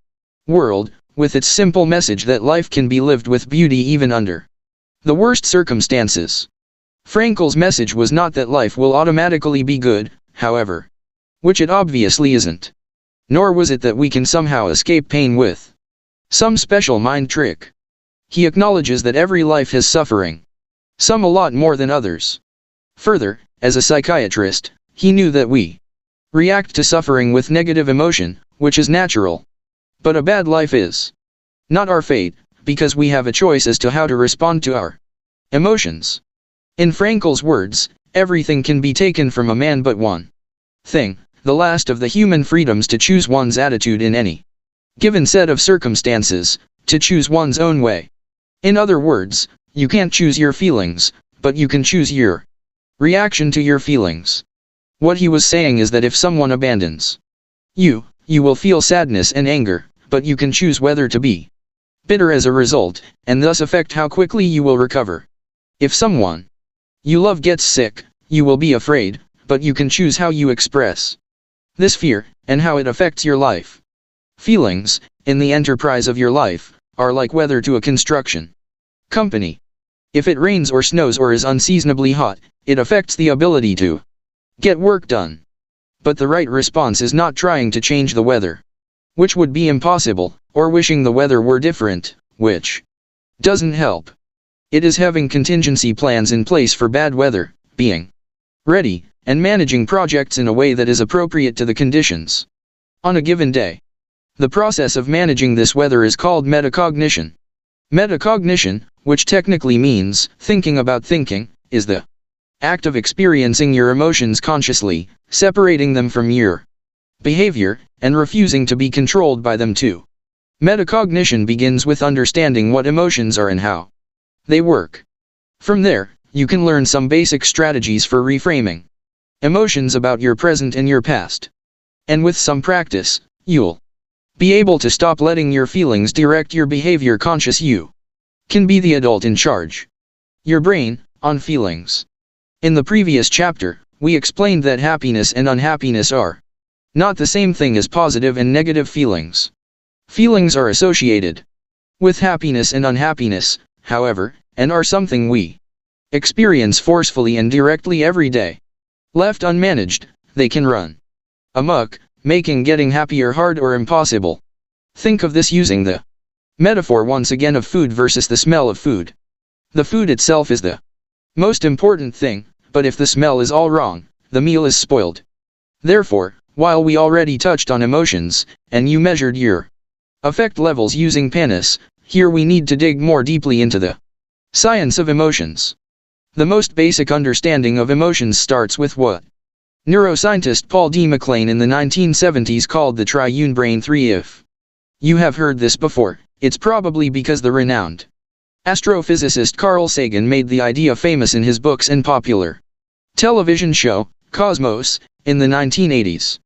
Speaker 1: world, with its simple message that life can be lived with beauty even under the worst circumstances. Frankl's message was not that life will automatically be good, however, which it obviously isn't. Nor was it that we can somehow escape pain with some special mind trick. He acknowledges that every life has suffering, some a lot more than others. Further, as a psychiatrist, he knew that we react to suffering with negative emotion, which is natural. But a bad life is not our fate, because we have a choice as to how to respond to our emotions. In Frankl's words, everything can be taken from a man but one thing, the last of the human freedoms to choose one's attitude in any given set of circumstances, to choose one's own way. In other words, you can't choose your feelings, but you can choose your reaction to your feelings. What he was saying is that if someone abandons you, you will feel sadness and anger, but you can choose whether to be bitter as a result, and thus affect how quickly you will recover. If someone you love gets sick, you will be afraid, but you can choose how you express this fear, and how it affects your life. Feelings, in the enterprise of your life, are like weather to a construction company. If it rains or snows or is unseasonably hot, it affects the ability to get work done. But the right response is not trying to change the weather, which would be impossible, or wishing the weather were different, which doesn't help. It is having contingency plans in place for bad weather, being ready, and managing projects in a way that is appropriate to the conditions on a given day. The process of managing this weather is called metacognition. Metacognition, which technically means thinking about thinking, is the act of experiencing your emotions consciously, separating them from your behavior, and refusing to be controlled by them too. Metacognition begins with understanding what emotions are and how they work. From there, you can learn some basic strategies for reframing emotions about your present and your past. And with some practice, you'll be able to stop letting your feelings direct your behavior. Conscious you can be the adult in charge. Your brain, on feelings. In the previous chapter, we explained that happiness and unhappiness are not the same thing as positive and negative feelings. Feelings are associated with happiness and unhappiness, however, and are something we experience forcefully and directly every day. Left unmanaged, they can run amok, making getting happier hard or impossible. Think of this using the metaphor once again of food versus the smell of food. The food itself is the most important thing, but if the smell is all wrong, the meal is spoiled. Therefore, while we already touched on emotions, and you measured your affect levels using PANAS, here we need to dig more deeply into the science of emotions. The most basic understanding of emotions starts with what neuroscientist Paul D. MacLean in the 1970s called the triune brain tree. If you have heard this before, it's probably because the renowned astrophysicist Carl Sagan made the idea famous in his books and popular television show, Cosmos, in the 1980s.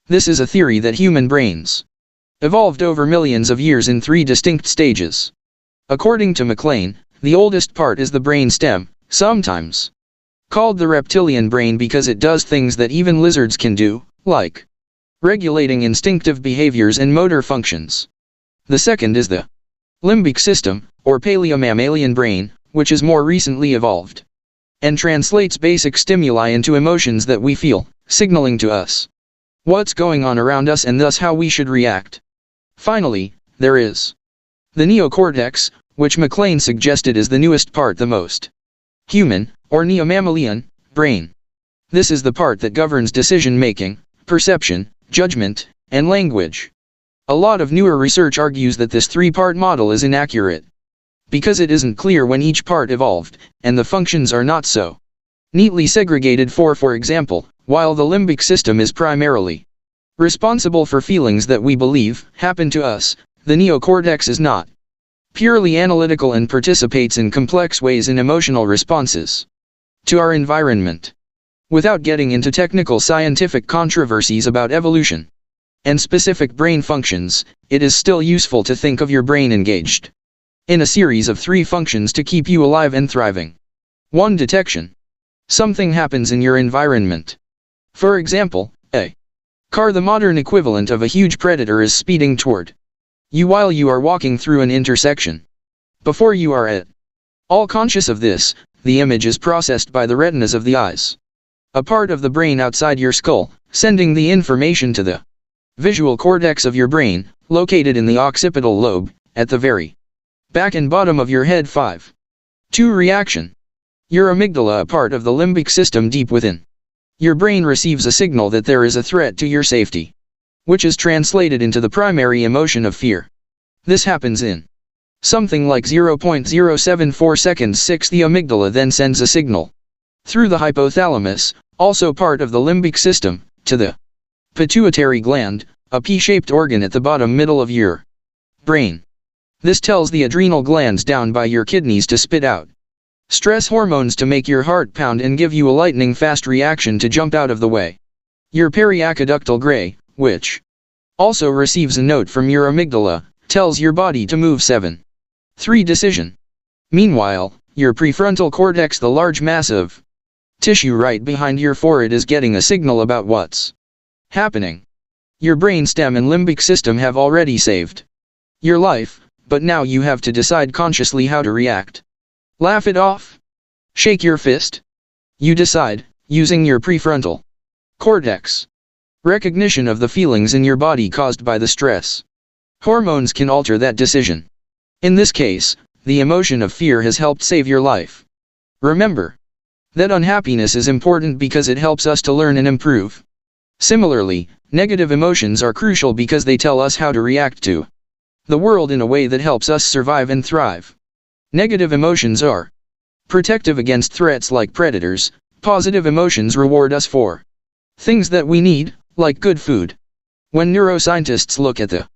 Speaker 1: This is a theory that human brains evolved over millions of years in three distinct stages. According to MacLean, the oldest part is the brain stem, sometimes called the reptilian brain because it does things that even lizards can do, like regulating instinctive behaviors and motor functions. The second is the limbic system, or paleomammalian brain, which is more recently evolved and translates basic stimuli into emotions that we feel, signaling to us what's going on around us and thus how we should react. Finally, there is the neocortex, which MacLean suggested is the newest part, the most human, or neomammalian, brain. This is the part that governs decision-making, perception, judgment, and language. A lot of newer research argues that this three-part model is inaccurate, because it isn't clear when each part evolved, and the functions are not so neatly segregated. For example, while the limbic system is primarily responsible for feelings that we believe happen to us, the neocortex is not purely analytical and participates in complex ways in emotional responses to our environment. Without getting into technical scientific controversies about evolution, and specific brain functions, it is still useful to think of your brain engaged in a series of 3 functions to keep you alive and thriving. 1. Detection. Something happens in your environment. For example, a car, the modern equivalent of a huge predator, is speeding toward you while you are walking through an intersection. Before you are at all conscious of this, the image is processed by the retinas of the eyes, a part of the brain outside your skull, sending the information to the visual cortex of your brain, located in the occipital lobe, at the very back and bottom of your head. 5. 2. Reaction. Your amygdala, a part of the limbic system deep within your brain, receives a signal that there is a threat to your safety, which is translated into the primary emotion of fear. This happens in something like 0.074 seconds. 6. The amygdala then sends a signal through the hypothalamus, also part of the limbic system, to the pituitary gland, a P-shaped organ at the bottom middle of your brain. This tells the adrenal glands down by your kidneys to spit out stress hormones to make your heart pound and give you a lightning-fast reaction to jump out of the way. Your periaqueductal gray, which also receives a note from your amygdala, tells your body to move. 7. 3. Decision. Meanwhile, your prefrontal cortex, the large mass of tissue right behind your forehead, is getting a signal about what's happening. Your brainstem and limbic system have already saved your life, but now you have to decide consciously how to react. Laugh it off? Shake your fist? You decide, using your prefrontal cortex. Recognition of the feelings in your body caused by the stress hormones can alter that decision. In this case, the emotion of fear has helped save your life. Remember that unhappiness is important because it helps us to learn and improve. Similarly, negative emotions are crucial because they tell us how to react to the world in a way that helps us survive and thrive. Negative emotions are protective against threats like predators. Positive emotions reward us for things that we need, like good food. When neuroscientists look at the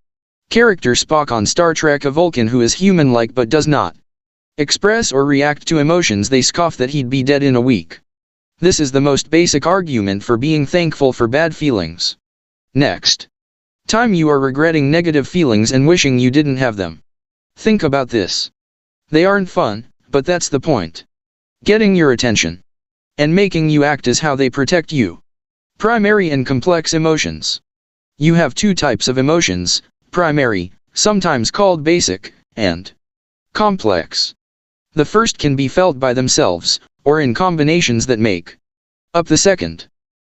Speaker 1: character Spock on Star Trek, a Vulcan who is human-like but does not express or react to emotions, they scoff that he'd be dead in a week. This is the most basic argument for being thankful for bad feelings. Next time you are regretting negative feelings and wishing you didn't have them, think about this. They aren't fun, but that's the point. Getting your attention and making you act is how they protect you. Primary and complex emotions. You have 2 types of emotions: primary, sometimes called basic, and complex. The first can be felt by themselves, or in combinations that make up the second.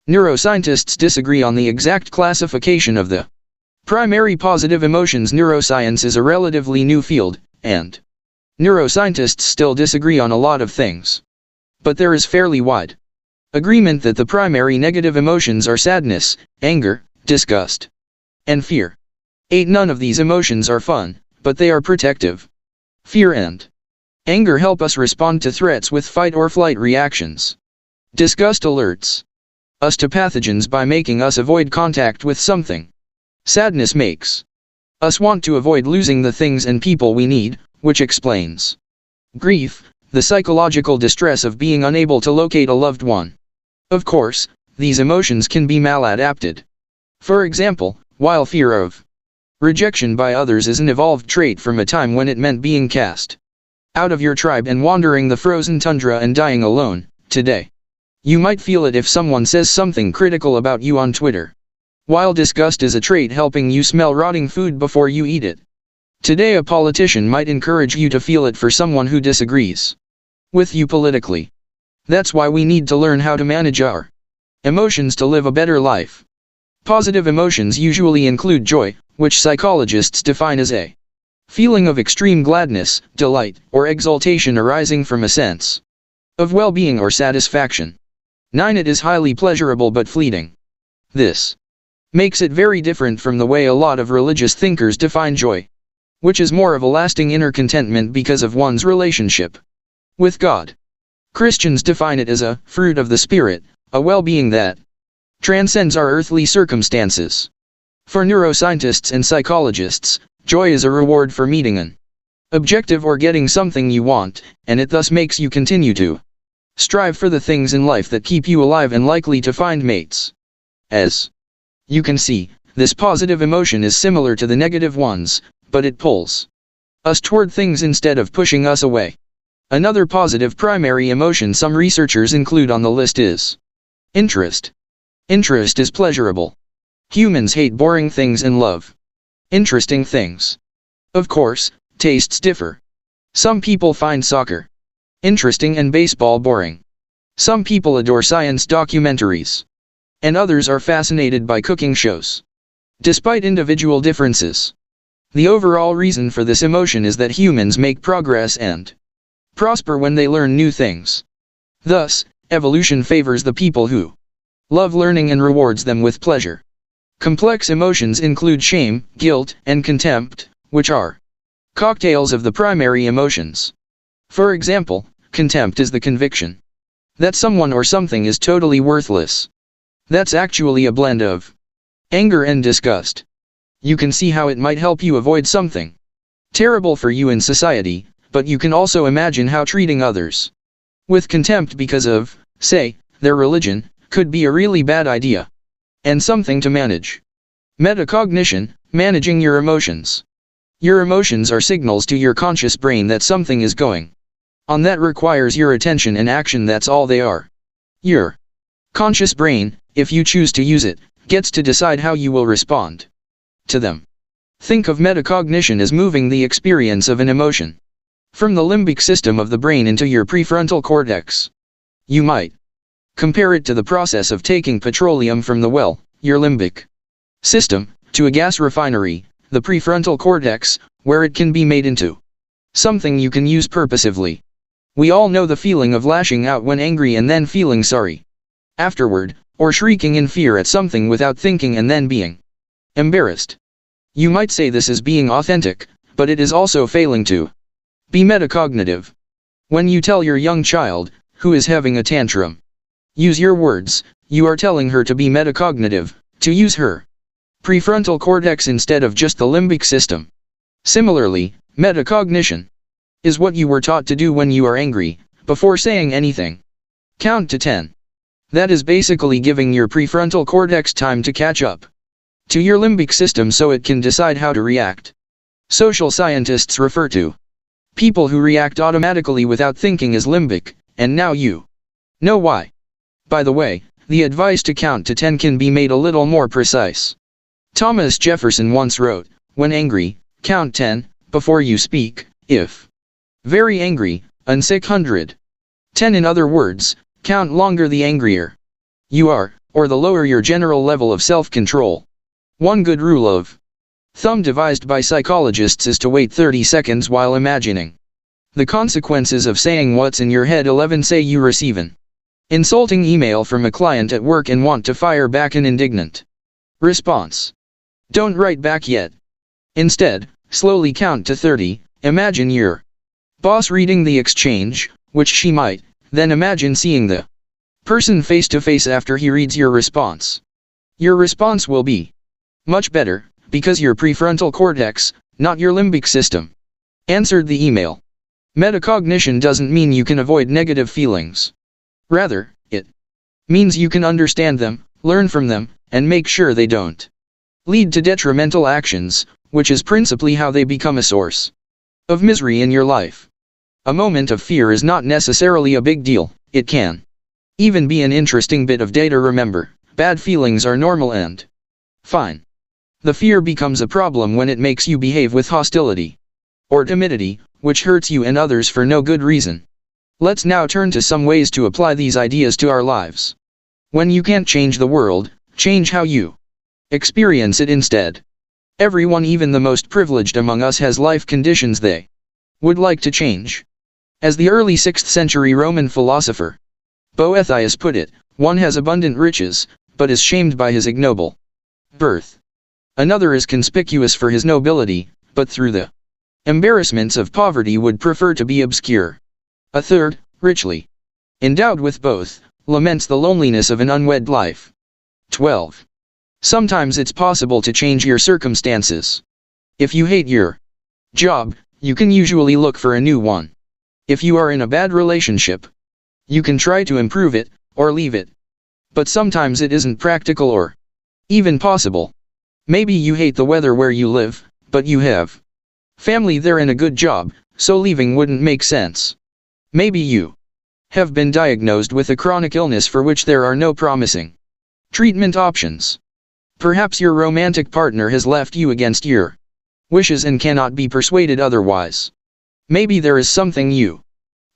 Speaker 1: Neuroscientists disagree on the exact classification of the primary positive emotions. Neuroscience is a relatively new field, and neuroscientists still disagree on a lot of things. But there is fairly wide agreement that the primary negative emotions are sadness, anger, disgust, and fear. 8. None of these emotions are fun, but they are protective. Fear and anger help us respond to threats with fight or flight reactions. Disgust alerts us to pathogens by making us avoid contact with something. Sadness makes us want to avoid losing the things and people we need, which explains grief, the psychological distress of being unable to locate a loved one. Of course, these emotions can be maladapted. For example, while fear of rejection by others is an evolved trait from a time when it meant being cast out of your tribe and wandering the frozen tundra and dying alone, today you might feel it if someone says something critical about you on Twitter. While disgust is a trait helping you smell rotting food before you eat it, today a politician might encourage you to feel it for someone who disagrees with you politically. That's why we need to learn how to manage our emotions to live a better life. Positive emotions usually include joy, which psychologists define as a feeling of extreme gladness, delight, or exultation arising from a sense of well-being or satisfaction. 9. It is highly pleasurable but fleeting. This makes it very different from the way a lot of religious thinkers define joy, which is more of a lasting inner contentment because of one's relationship with God. Christians define it as a fruit of the Spirit, a well-being that transcends our earthly circumstances. For neuroscientists and psychologists, joy is a reward for meeting an objective or getting something you want, and it thus makes you continue to strive for the things in life that keep you alive and likely to find mates. As you can see, this positive emotion is similar to the negative ones, but it pulls us toward things instead of pushing us away. Another positive primary emotion some researchers include on the list is interest. Interest is pleasurable. Humans hate boring things and love interesting things. Of course, tastes differ. Some people find soccer interesting and baseball boring. Some people adore science documentaries, and others are fascinated by cooking shows. Despite individual differences, the overall reason for this emotion is that humans make progress and prosper when they learn new things. Thus, evolution favors the people who love learning and rewards them with pleasure. Complex emotions include shame, guilt, and contempt, which are cocktails of the primary emotions. For example, contempt is the conviction that someone or something is totally worthless. That's actually a blend of anger and disgust. You can see how it might help you avoid something terrible for you in society, but you can also imagine how treating others with contempt because of, say, their religion, could be a really bad idea. And something to manage. Metacognition, managing your emotions. Your emotions are signals to your conscious brain that something is going on that requires your attention and action. That's all they are. Your conscious brain, if you choose to use it, gets to decide how you will respond to them. Think of metacognition as moving the experience of an emotion from the limbic system of the brain into your prefrontal cortex. You might compare it to the process of taking petroleum from the well, your limbic system, to a gas refinery, the prefrontal cortex, where it can be made into something you can use purposively. We all know the feeling of lashing out when angry and then feeling sorry afterward, or shrieking in fear at something without thinking and then being embarrassed. You might say this is being authentic, but it is also failing to be metacognitive. When you tell your young child, who is having a tantrum, use your words, you are telling her to be metacognitive, to use her prefrontal cortex instead of just the limbic system. Similarly, metacognition is what you were taught to do when you are angry, before saying anything. Count to 10. That is basically giving your prefrontal cortex time to catch up to your limbic system so it can decide how to react. Social scientists refer to people who react automatically without thinking as limbic, and now you know why. By the way, the advice to count to 10 can be made a little more precise. Thomas Jefferson once wrote, "When angry, count 10, before you speak, if very angry, 600. 10 in other words, count longer the angrier you are, or the lower your general level of self-control. One good rule of thumb devised by psychologists is to wait 30 seconds while imagining the consequences of saying what's in your head. 11. Say you receive an insulting email from a client at work and want to fire back an indignant response. Don't write back yet. Instead, slowly count to 30, imagine your boss reading the exchange, which she might, then imagine seeing the person face to face after he reads your response. Your response will be much better, because your prefrontal cortex, not your limbic system, answered the email. Metacognition doesn't mean you can avoid negative feelings. Rather, it means you can understand them, learn from them, and make sure they don't lead to detrimental actions, which is principally how they become a source of misery in your life. A moment of fear is not necessarily a big deal. It can even be an interesting bit of data. Remember, bad feelings are normal and fine. The fear becomes a problem when it makes you behave with hostility or timidity, which hurts you and others for no good reason. Let's now turn to some ways to apply these ideas to our lives. When you can't change the world, change how you experience it instead. Everyone, even the most privileged among us, has life conditions they would like to change. As the early 6th century Roman philosopher Boethius put it, one has abundant riches, but is shamed by his ignoble birth. Another is conspicuous for his nobility, but through the embarrassments of poverty would prefer to be obscure. A third, richly endowed with both, laments the loneliness of an unwed life. 12. Sometimes it's possible to change your circumstances. If you hate your job, you can usually look for a new one. If you are in a bad relationship, you can try to improve it, or leave it. But sometimes it isn't practical or even possible. Maybe you hate the weather where you live, but you have family there and a good job, so leaving wouldn't make sense. Maybe you have been diagnosed with a chronic illness for which there are no promising treatment options. Perhaps your romantic partner has left you against your wishes and cannot be persuaded otherwise. Maybe there is something you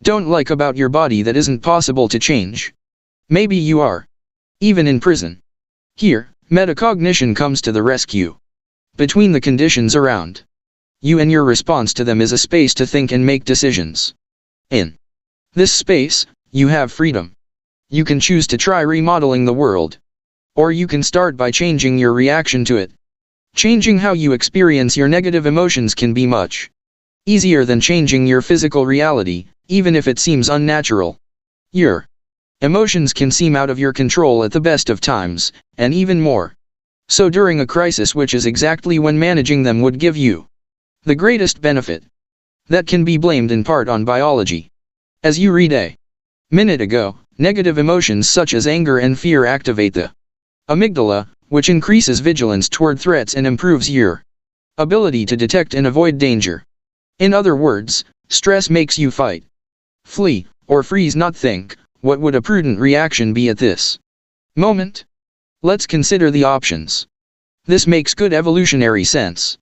Speaker 1: don't like about your body that isn't possible to change. Maybe you are even in prison. Here, metacognition comes to the rescue. Between the conditions around you and your response to them is a space to think and make decisions. In this space, you have freedom. You can choose to try remodeling the world. Or you can start by changing your reaction to it. Changing how you experience your negative emotions can be much easier than changing your physical reality, even if it seems unnatural. Your emotions can seem out of your control at the best of times, and even more so during a crisis, which is exactly when managing them would give you the greatest benefit. That can be blamed in part on biology. As you read a minute ago, negative emotions such as anger and fear activate the amygdala, which increases vigilance toward threats and improves your ability to detect and avoid danger. In other words, stress makes you fight, flee, or freeze, not think. What would a prudent reaction be at this moment? Let's consider the options. This makes good evolutionary sense.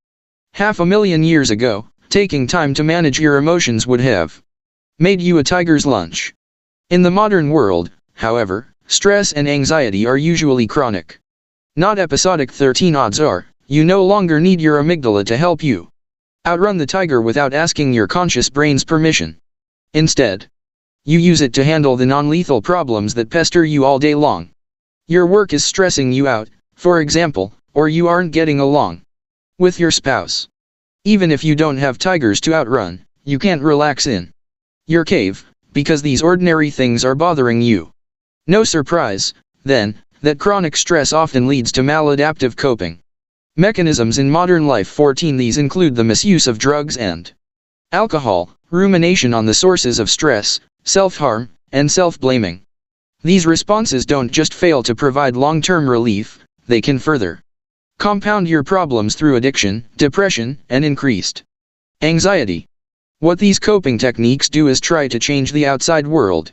Speaker 1: 500,000 years ago, taking time to manage your emotions would have made you a tiger's lunch. In the modern world, however, stress and anxiety are usually chronic, not episodic. 13 odds are, you no longer need your amygdala to help you outrun the tiger without asking your conscious brain's permission. Instead, you use it to handle the non-lethal problems that pester you all day long. Your work is stressing you out, for example, or you aren't getting along with your spouse. Even if you don't have tigers to outrun, you can't relax in your cave, because these ordinary things are bothering you. No surprise, then, that chronic stress often leads to maladaptive coping mechanisms in modern life. 14 These include the misuse of drugs and alcohol, rumination on the sources of stress, self-harm, and self-blaming. These responses don't just fail to provide long-term relief, they can further compound your problems through addiction, depression, and increased anxiety. What these coping techniques do is try to change the outside world,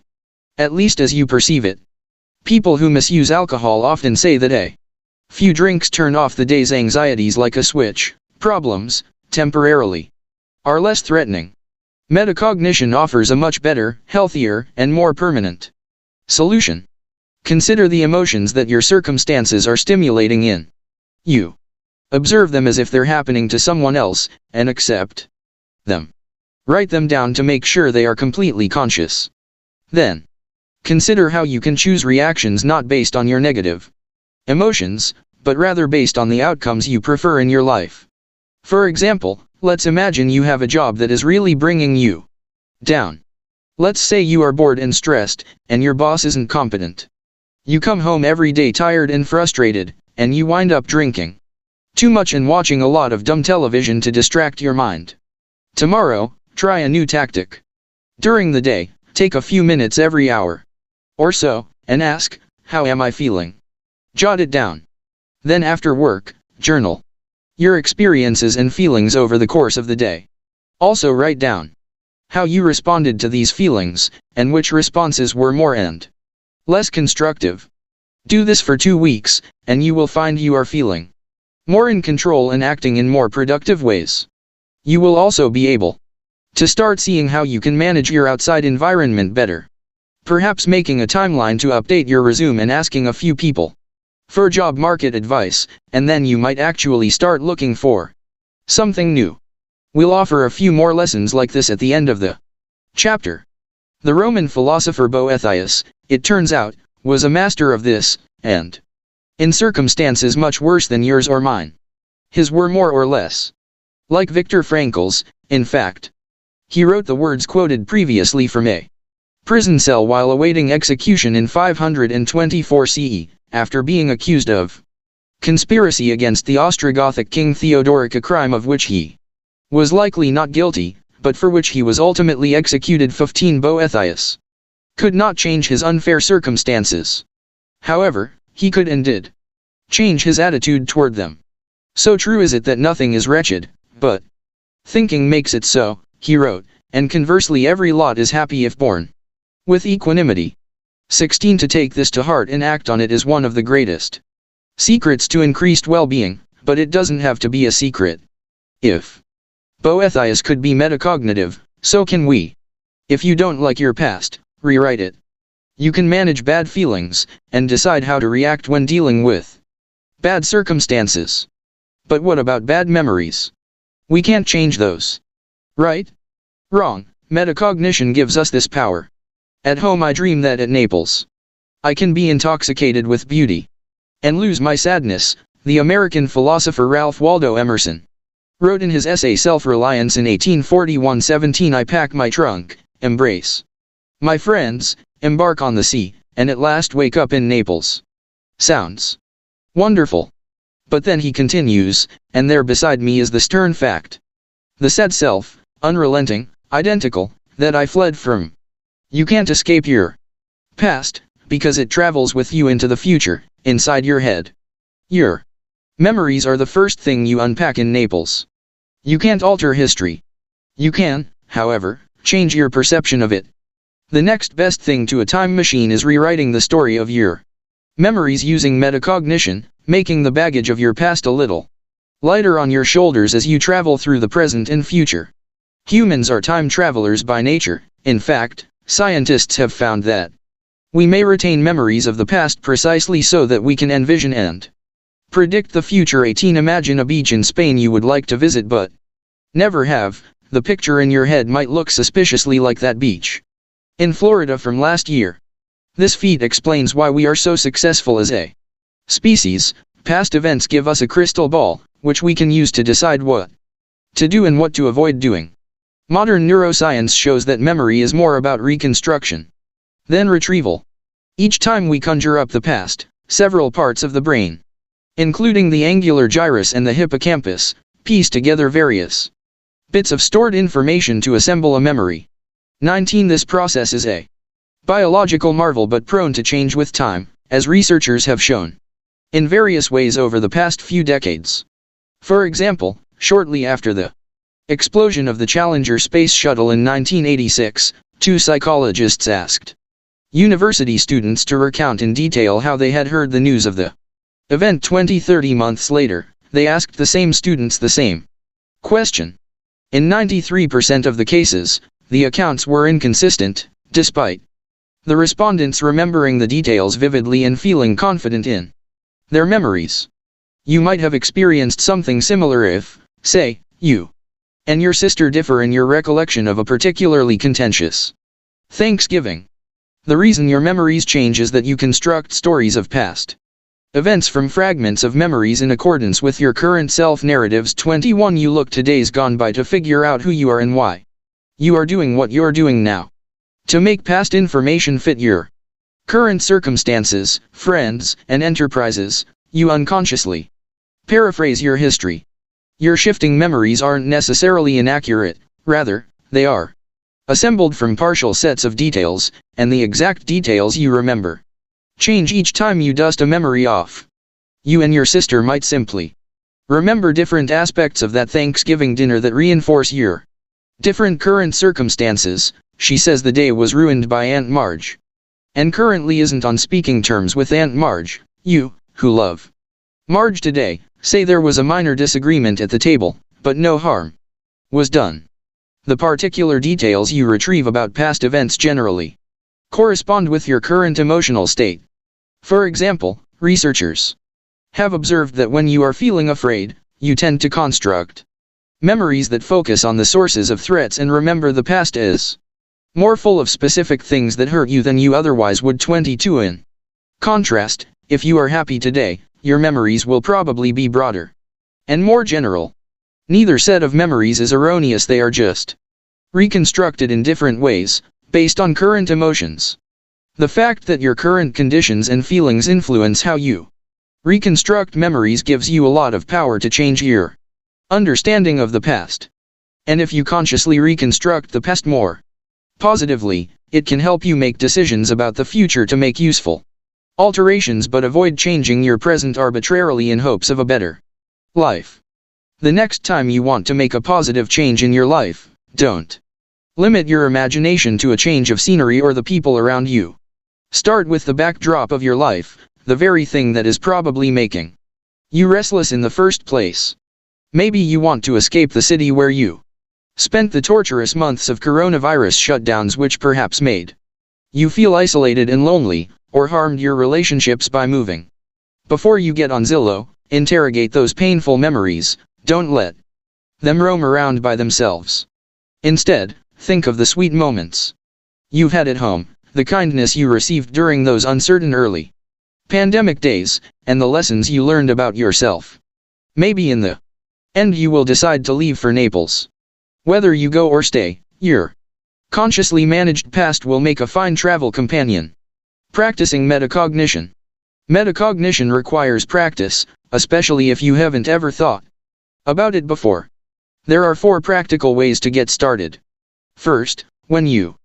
Speaker 1: at least as you perceive it. People who misuse alcohol often say that a few drinks turn off the day's anxieties like a switch. Problems, temporarily, are less threatening. Metacognition offers a much better, healthier, and more permanent solution. Consider the emotions that your circumstances are stimulating in you. Observe them as if they're happening to someone else, and accept them. Write them down to make sure they are completely conscious. Then, consider how you can choose reactions not based on your negative emotions, but rather based on the outcomes you prefer in your life. For example, let's imagine you have a job that is really bringing you down. Let's say you are bored and stressed, and your boss isn't competent. You come home every day tired and frustrated, and you wind up drinking too much and watching a lot of dumb television to distract your mind. Tomorrow, try a new tactic. During the day, take a few minutes every hour or so, and ask, how am I feeling? Jot it down. Then after work, journal your experiences and feelings over the course of the day. Also write down how you responded to these feelings, and which responses were more and less constructive. Do this for 2 weeks, and you will find you are feeling more in control and acting in more productive ways. You will also be able to start seeing how you can manage your outside environment better. Perhaps making a timeline to update your resume and asking a few people for job market advice, and then you might actually start looking for something new. We'll offer a few more lessons like this at the end of the chapter. The Roman philosopher Boethius, it turns out, was a master of this, and in circumstances much worse than yours or mine. His were more or less like Viktor Frankl's. In fact, he wrote the words quoted previously from a prison cell while awaiting execution in 524 CE, after being accused of conspiracy against the Ostrogothic king Theodoric, a crime of which he was likely not guilty, but for which he was ultimately executed. 15 Boethius could not change his unfair circumstances. However, he could and did change his attitude toward them. So true is it that nothing is wretched, but thinking makes it so, he wrote, and conversely every lot is happy if borne with equanimity. 16. To take this to heart and act on it is one of the greatest secrets to increased well-being, but it doesn't have to be a secret. If Boethius could be metacognitive, so can we. If you don't like your past, rewrite it. You can manage bad feelings, and decide how to react when dealing with bad circumstances. But what about bad memories? We can't change those. Right? Wrong. Metacognition gives us this power. At home I dream that at Naples I can be intoxicated with beauty and lose my sadness, the American philosopher Ralph Waldo Emerson wrote in his essay Self-Reliance in 1841. 17. I pack my trunk, embrace my friends, embark on the sea, and at last wake up in Naples. Sounds wonderful. But then he continues, and there beside me is the stern fact. The said self, unrelenting, identical, that I fled from. You can't escape your past, because it travels with you into the future, inside your head. Your memories are the first thing you unpack in Naples. You can't alter history. You can, however, change your perception of it. The next best thing to a time machine is rewriting the story of your memories using metacognition, making the baggage of your past a little lighter on your shoulders as you travel through the present and future. Humans are time travelers by nature. In fact, scientists have found that we may retain memories of the past precisely so that we can envision and predict the future. 18. Imagine a beach in Spain you would like to visit but never have. The picture in your head might look suspiciously like that beach in Florida from last year. This feat explains why we are so successful as a species. Past events give us a crystal ball, which we can use to decide what to do and what to avoid doing. Modern neuroscience shows that memory is more about reconstruction than retrieval. Each time we conjure up the past, several parts of the brain, including the angular gyrus and the hippocampus, piece together various bits of stored information to assemble a memory. 19. This process is a biological marvel but prone to change with time, as researchers have shown in various ways over the past few decades. For example, shortly after the explosion of the Challenger space shuttle in 1986, two psychologists asked university students to recount in detail how they had heard the news of the event 20-30 months later. They asked the same students the same question. In 93% of the cases, the accounts were inconsistent, despite the respondents remembering the details vividly and feeling confident in their memories. You might have experienced something similar if, say, you and your sister differ in your recollection of a particularly contentious Thanksgiving. The reason your memories change is that you construct stories of past events from fragments of memories in accordance with your current self-narratives. 21. You look to days gone by to figure out who you are and why you are doing what you're doing now. To make past information fit your current circumstances, friends, and enterprises, you unconsciously paraphrase your history. Your shifting memories aren't necessarily inaccurate, rather, they are assembled from partial sets of details, and the exact details you remember change each time you dust a memory off. You and your sister might simply remember different aspects of that Thanksgiving dinner that reinforce your different current circumstances. She says the day was ruined by Aunt Marge, and currently isn't on speaking terms with Aunt Marge. You, who love Marge today, say there was a minor disagreement at the table, but no harm was done. The particular details you retrieve about past events generally correspond with your current emotional state. For example, researchers have observed that when you are feeling afraid, you tend to construct memories that focus on the sources of threats and remember the past as more full of specific things that hurt you than you otherwise would. 22. In contrast, if you are happy today, your memories will probably be broader and more general. Neither set of memories is erroneous, they are just reconstructed in different ways, based on current emotions. The fact that your current conditions and feelings influence how you reconstruct memories gives you a lot of power to change your understanding of the past. And if you consciously reconstruct the past more positively, it can help you make decisions about the future to make useful alterations but avoid changing your present arbitrarily in hopes of a better Life. The next time you want to make a positive change in your life, don't limit your imagination to a change of scenery or the people around you. Start with the backdrop of your life, the very thing that is probably making you restless in the first place. Maybe you want to escape the city where you spent the torturous months of coronavirus shutdowns, which perhaps made you feel isolated and lonely, or harmed your relationships by moving. Before you get on Zillow, interrogate those painful memories. Don't let them roam around by themselves. Instead, think of the sweet moments you've had at home, the kindness you received during those uncertain early pandemic days, and the lessons you learned about yourself. Maybe in the end you will decide to leave for Naples. Whether you go or stay, your consciously managed past will make a fine travel companion. Practicing metacognition. Metacognition requires practice, especially if you haven't ever thought about it before. There are 4 practical ways to get started. First, when you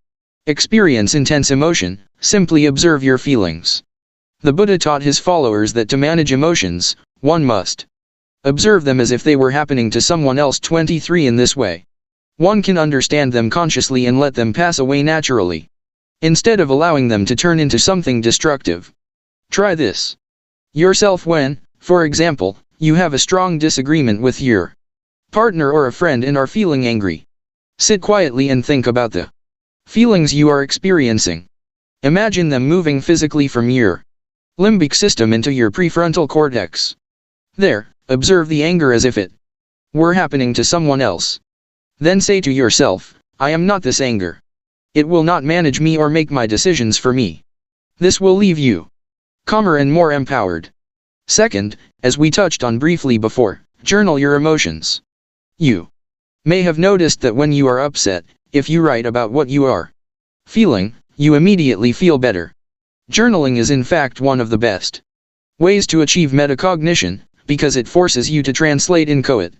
Speaker 1: experience intense emotion, simply observe your feelings. The Buddha taught his followers that to manage emotions, one must observe them as if they were happening to someone else. 23 In this way, one can understand them consciously and let them pass away naturally, instead of allowing them to turn into something destructive. Try this yourself when, for example, you have a strong disagreement with your partner or a friend and are feeling angry. Sit quietly and think about the feelings you are experiencing. Imagine them moving physically from your limbic system into your prefrontal cortex. There, observe the anger as if it were happening to someone else. Then say to yourself, I am not this anger. It will not manage me or make my decisions for me. This will leave you calmer and more empowered. Second, as we touched on briefly before, journal your emotions. You may have noticed that when you are upset, if you write about what you are feeling, you immediately feel better. Journaling is in fact one of the best ways to achieve metacognition, because it forces you to translate inchoate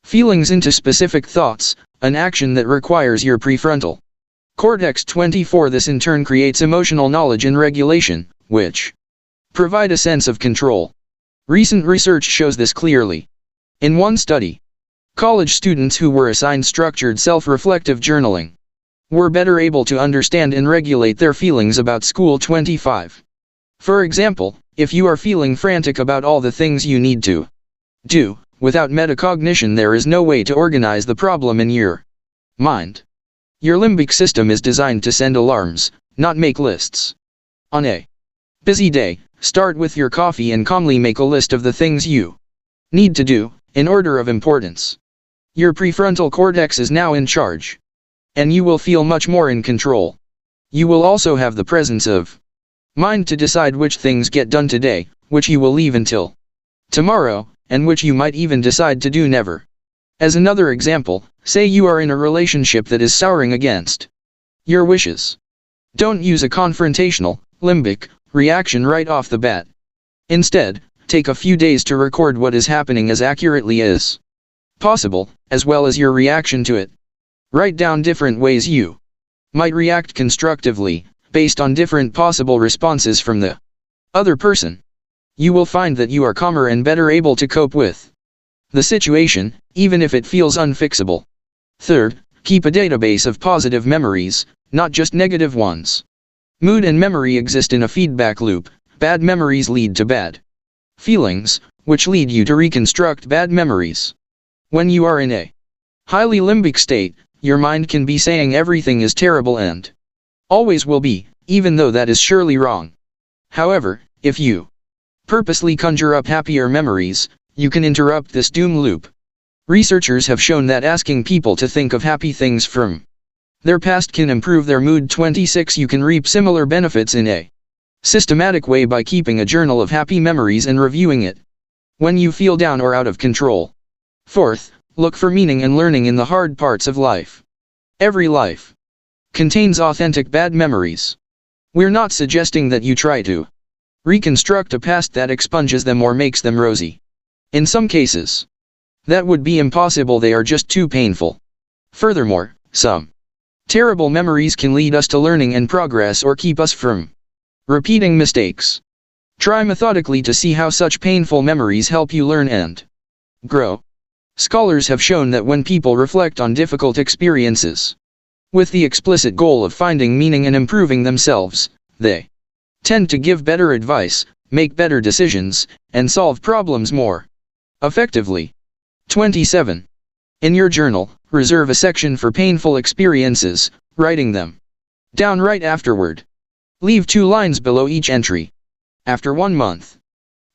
Speaker 1: feelings into specific thoughts, an action that requires your prefrontal cortex. 24 This in turn creates emotional knowledge and regulation, which provide a sense of control. Recent research shows this clearly. In one study, college students who were assigned structured self-reflective journaling were better able to understand and regulate their feelings about school. 25 For example, if you are feeling frantic about all the things you need to do, without metacognition there is no way to organize the problem in your mind. Your limbic system is designed to send alarms, not make lists. On a busy day, start with your coffee and calmly make a list of the things you need to do, in order of importance. Your prefrontal cortex is now in charge, and you will feel much more in control. You will also have the presence of mind to decide which things get done today, which you will leave until tomorrow, and which you might even decide to do never. As another example, say you are in a relationship that is souring against your wishes. Don't use a confrontational, limbic reaction right off the bat. Instead, take a few days to record what is happening as accurately as possible, as well as your reaction to it. Write down different ways you might react constructively, based on different possible responses from the other person. You will find that you are calmer and better able to cope with the situation, even if it feels unfixable. Third, keep a database of positive memories, not just negative ones. Mood and memory exist in a feedback loop. Bad memories lead to bad feelings, which lead you to reconstruct bad memories. When you are in a highly limbic state, your mind can be saying everything is terrible and always will be, even though that is surely wrong. However, if you purposely conjure up happier memories, you can interrupt this doom loop. Researchers have shown that asking people to think of happy things from their past can improve their mood. 26 You can reap similar benefits in a systematic way by keeping a journal of happy memories and reviewing it when you feel down or out of control. Fourth, look for meaning and learning in the hard parts of life. Every life contains authentic bad memories. We're not suggesting that you try to reconstruct a past that expunges them or makes them rosy. In some cases, that would be impossible. They are just too painful. Furthermore, some terrible memories can lead us to learning and progress or keep us from repeating mistakes. Try methodically to see how such painful memories help you learn and grow. Scholars have shown that when people reflect on difficult experiences, with the explicit goal of finding meaning and improving themselves, they tend to give better advice, make better decisions, and solve problems more effectively. 27. In your journal, reserve a section for painful experiences, writing them down right afterward. Leave 2 lines below each entry. After 1 month,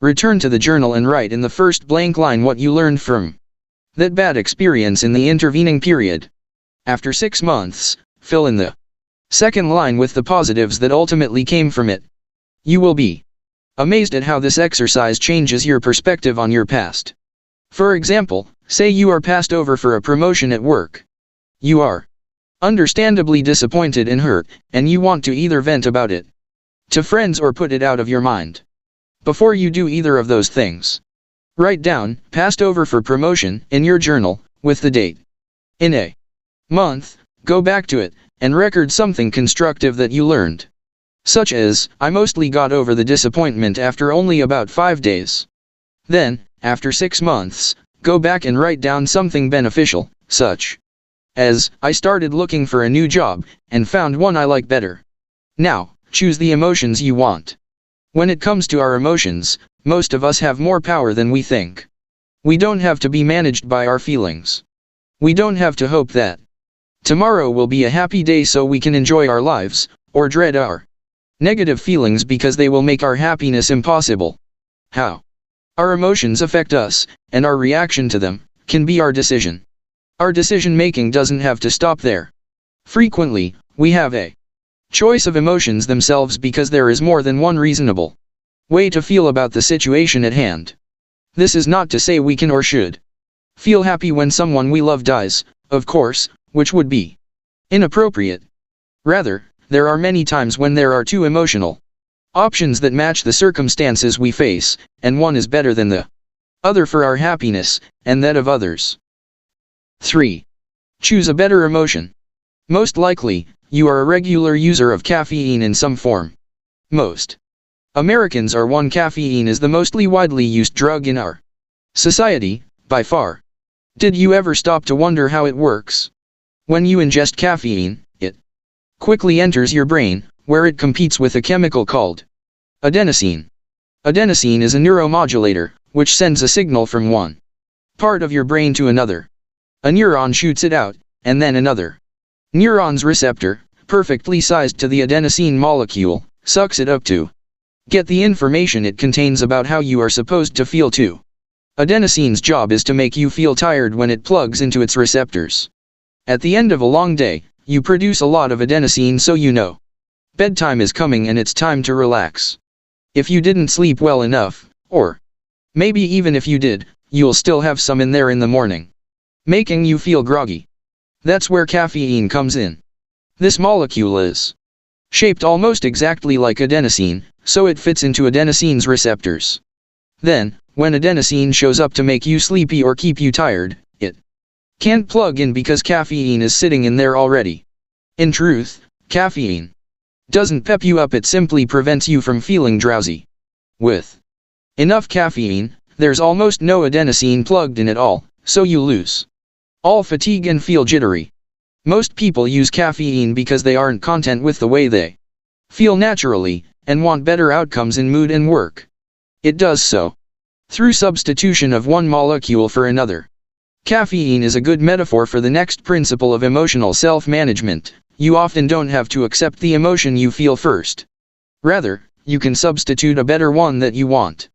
Speaker 1: return to the journal and write in the first blank line what you learned from that bad experience in the intervening period. After 6 months, fill in the second line with the positives that ultimately came from it. You will be amazed at how this exercise changes your perspective on your past. For example, say you are passed over for a promotion at work. You are understandably disappointed and hurt, and you want to either vent about it to friends or put it out of your mind. Before you do either of those things, write down "passed over for promotion" in your journal, with the date. In a month, go back to it, and record something constructive that you learned. Such as, "I mostly got over the disappointment after only about 5 days." Then, after 6 months, go back and write down something beneficial, such as, "I started looking for a new job, and found one I like better." Now, choose the emotions you want. When it comes to our emotions, most of us have more power than we think. We don't have to be managed by our feelings. We don't have to hope that tomorrow will be a happy day so we can enjoy our lives, or dread our negative feelings because they will make our happiness impossible. How our emotions affect us, and our reaction to them, can be our decision. Our decision-making doesn't have to stop there. Frequently, we have a choice of emotions themselves because there is more than one reasonable way to feel about the situation at hand. This is not to say we can or should feel happy when someone we love dies, of course, which would be inappropriate. Rather, there are many times when there are 2 emotional options that match the circumstances we face, and one is better than the other for our happiness, and that of others. 3. Choose a better emotion. Most likely, you are a regular user of caffeine in some form. Most Americans are. Caffeine is the mostly widely used drug in our society, by far. Did you ever stop to wonder how it works? When you ingest caffeine, it quickly enters your brain, where it competes with a chemical called adenosine. Adenosine is a neuromodulator, which sends a signal from one part of your brain to another. A neuron shoots it out, and then another neuron's receptor, perfectly sized to the adenosine molecule, sucks it up to get the information it contains about how you are supposed to feel too. Adenosine's job is to make you feel tired when it plugs into its receptors. At the end of a long day, you produce a lot of adenosine, so you know bedtime is coming and it's time to relax. If you didn't sleep well enough, or maybe even if you did, you'll still have some in there in the morning, making you feel groggy. That's where caffeine comes in. This molecule is shaped almost exactly like adenosine, so it fits into adenosine's receptors. Then, when adenosine shows up to make you sleepy or keep you tired, it can't plug in because caffeine is sitting in there already. In truth, caffeine doesn't pep you up, it simply prevents you from feeling drowsy. With enough caffeine, there's almost no adenosine plugged in at all, so you lose all fatigue and feel jittery. Most people use caffeine because they aren't content with the way they feel naturally, and want better outcomes in mood and work. It does so through substitution of one molecule for another. Caffeine is a good metaphor for the next principle of emotional self-management. You often don't have to accept the emotion you feel first. Rather, you can substitute a better one that you want.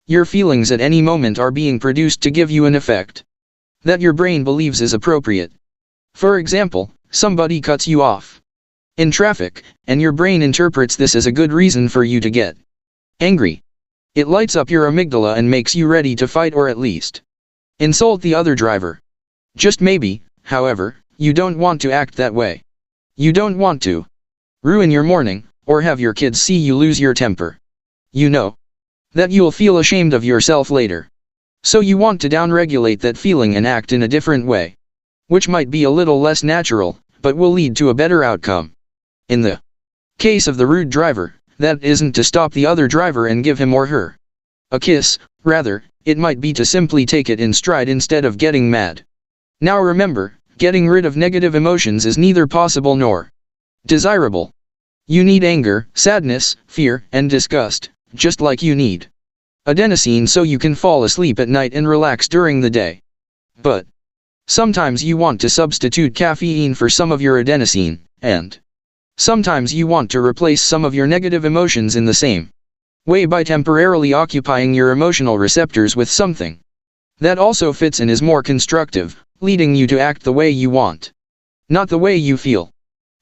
Speaker 1: Your feelings at any moment are being produced to give you an effect that your brain believes is appropriate. For example, somebody cuts you off in traffic, and your brain interprets this as a good reason for you to get angry. It lights up your amygdala and makes you ready to fight or at least insult the other driver. Just maybe, however, you don't want to act that way. You don't want to ruin your morning, or have your kids see you lose your temper. You know that you'll feel ashamed of yourself later. So you want to downregulate that feeling and act in a different way, which might be a little less natural, but will lead to a better outcome. In the case of the rude driver, that isn't to stop the other driver and give him or her A kiss, rather, it might be to simply take it in stride instead of getting mad. Now remember, getting rid of negative emotions is neither possible nor desirable. You need anger, sadness, fear, and disgust, just like you need adenosine so you can fall asleep at night and relax during the day. But sometimes you want to substitute caffeine for some of your adenosine, and sometimes you want to replace some of your negative emotions in the same way by temporarily occupying your emotional receptors with something that also fits and is more constructive, leading you to act the way you want, not the way you feel.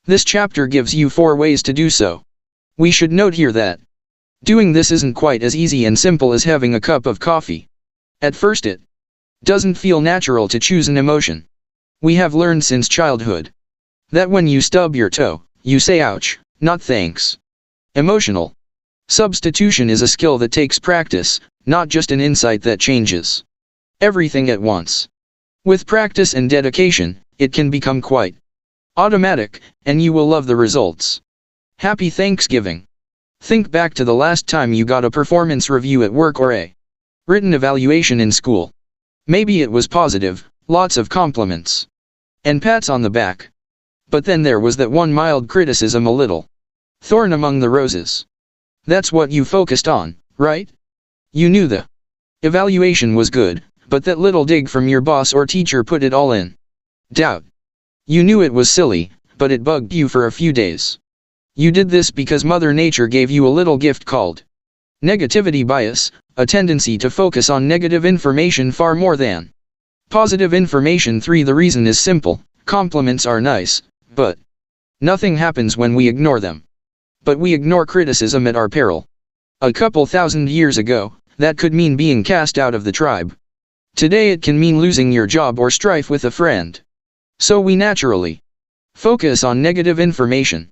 Speaker 1: This chapter gives you 4 ways to do so. We should note here that doing this isn't quite as easy and simple as having a cup of coffee. At first it doesn't feel natural to choose an emotion. We have learned since childhood that when you stub your toe, you say ouch, not thanks. Emotional substitution is a skill that takes practice, not just an insight that changes everything at once. With practice and dedication, it can become quite automatic, and you will love the results. Happy Thanksgiving. Think back to the last time you got a performance review at work or a written evaluation in school. Maybe it was positive, lots of compliments and pats on the back. But then there was that one mild criticism, a little thorn among the roses. That's what you focused on, right? You knew the evaluation was good, but that little dig from your boss or teacher put it all in doubt. You knew it was silly, but it bugged you for a few days. You did this because Mother Nature gave you a little gift called negativity bias, a tendency to focus on negative information far more than positive information. 3. The reason is simple: compliments are nice, but nothing happens when we ignore them. But we ignore criticism at our peril. A couple thousand years ago, that could mean being cast out of the tribe. Today it can mean losing your job or strife with a friend. So we naturally focus on negative information.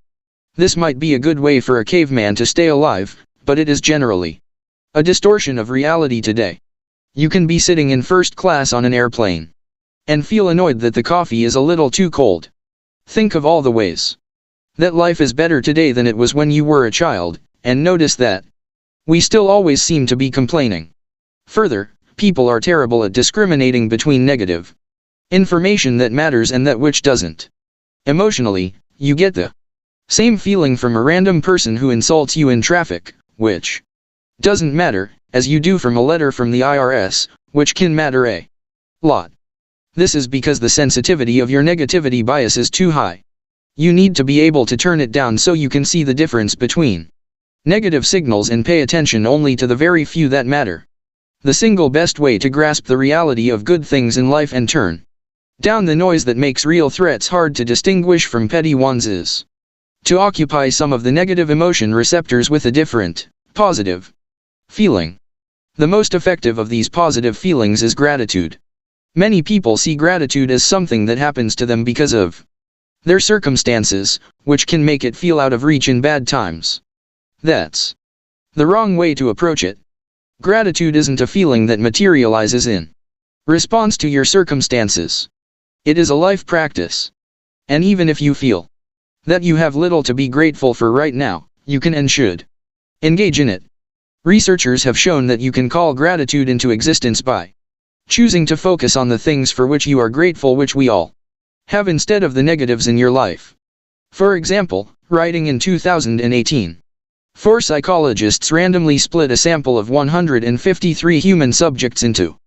Speaker 1: This might be a good way for a caveman to stay alive, but it is generally a distortion of reality today. You can be sitting in first class on an airplane and feel annoyed that the coffee is a little too cold. Think of all the ways that life is better today than it was when you were a child, and notice that we still always seem to be complaining. Further, people are terrible at discriminating between negative information that matters and that which doesn't. Emotionally, you get the same feeling from a random person who insults you in traffic, which doesn't matter, as you do from a letter from the IRS, which can matter a lot. This is because the sensitivity of your negativity bias is too high. You need to be able to turn it down so you can see the difference between negative signals and pay attention only to the very few that matter. The single best way to grasp the reality of good things in life and turn down the noise that makes real threats hard to distinguish from petty ones is to occupy some of the negative emotion receptors with a different, positive feeling. The most effective of these positive feelings is gratitude. Many people see gratitude as something that happens to them because of their circumstances, which can make it feel out of reach in bad times. That's the wrong way to approach it. Gratitude isn't a feeling that materializes in response to your circumstances. It is a life practice. And even if you feel that you have little to be grateful for right now, you can and should engage in it. Researchers have shown that you can call gratitude into existence by choosing to focus on the things for which you are grateful, which we all have, instead of the negatives in your life. For example, writing in 2018, 4 psychologists randomly split a sample of 153 human subjects into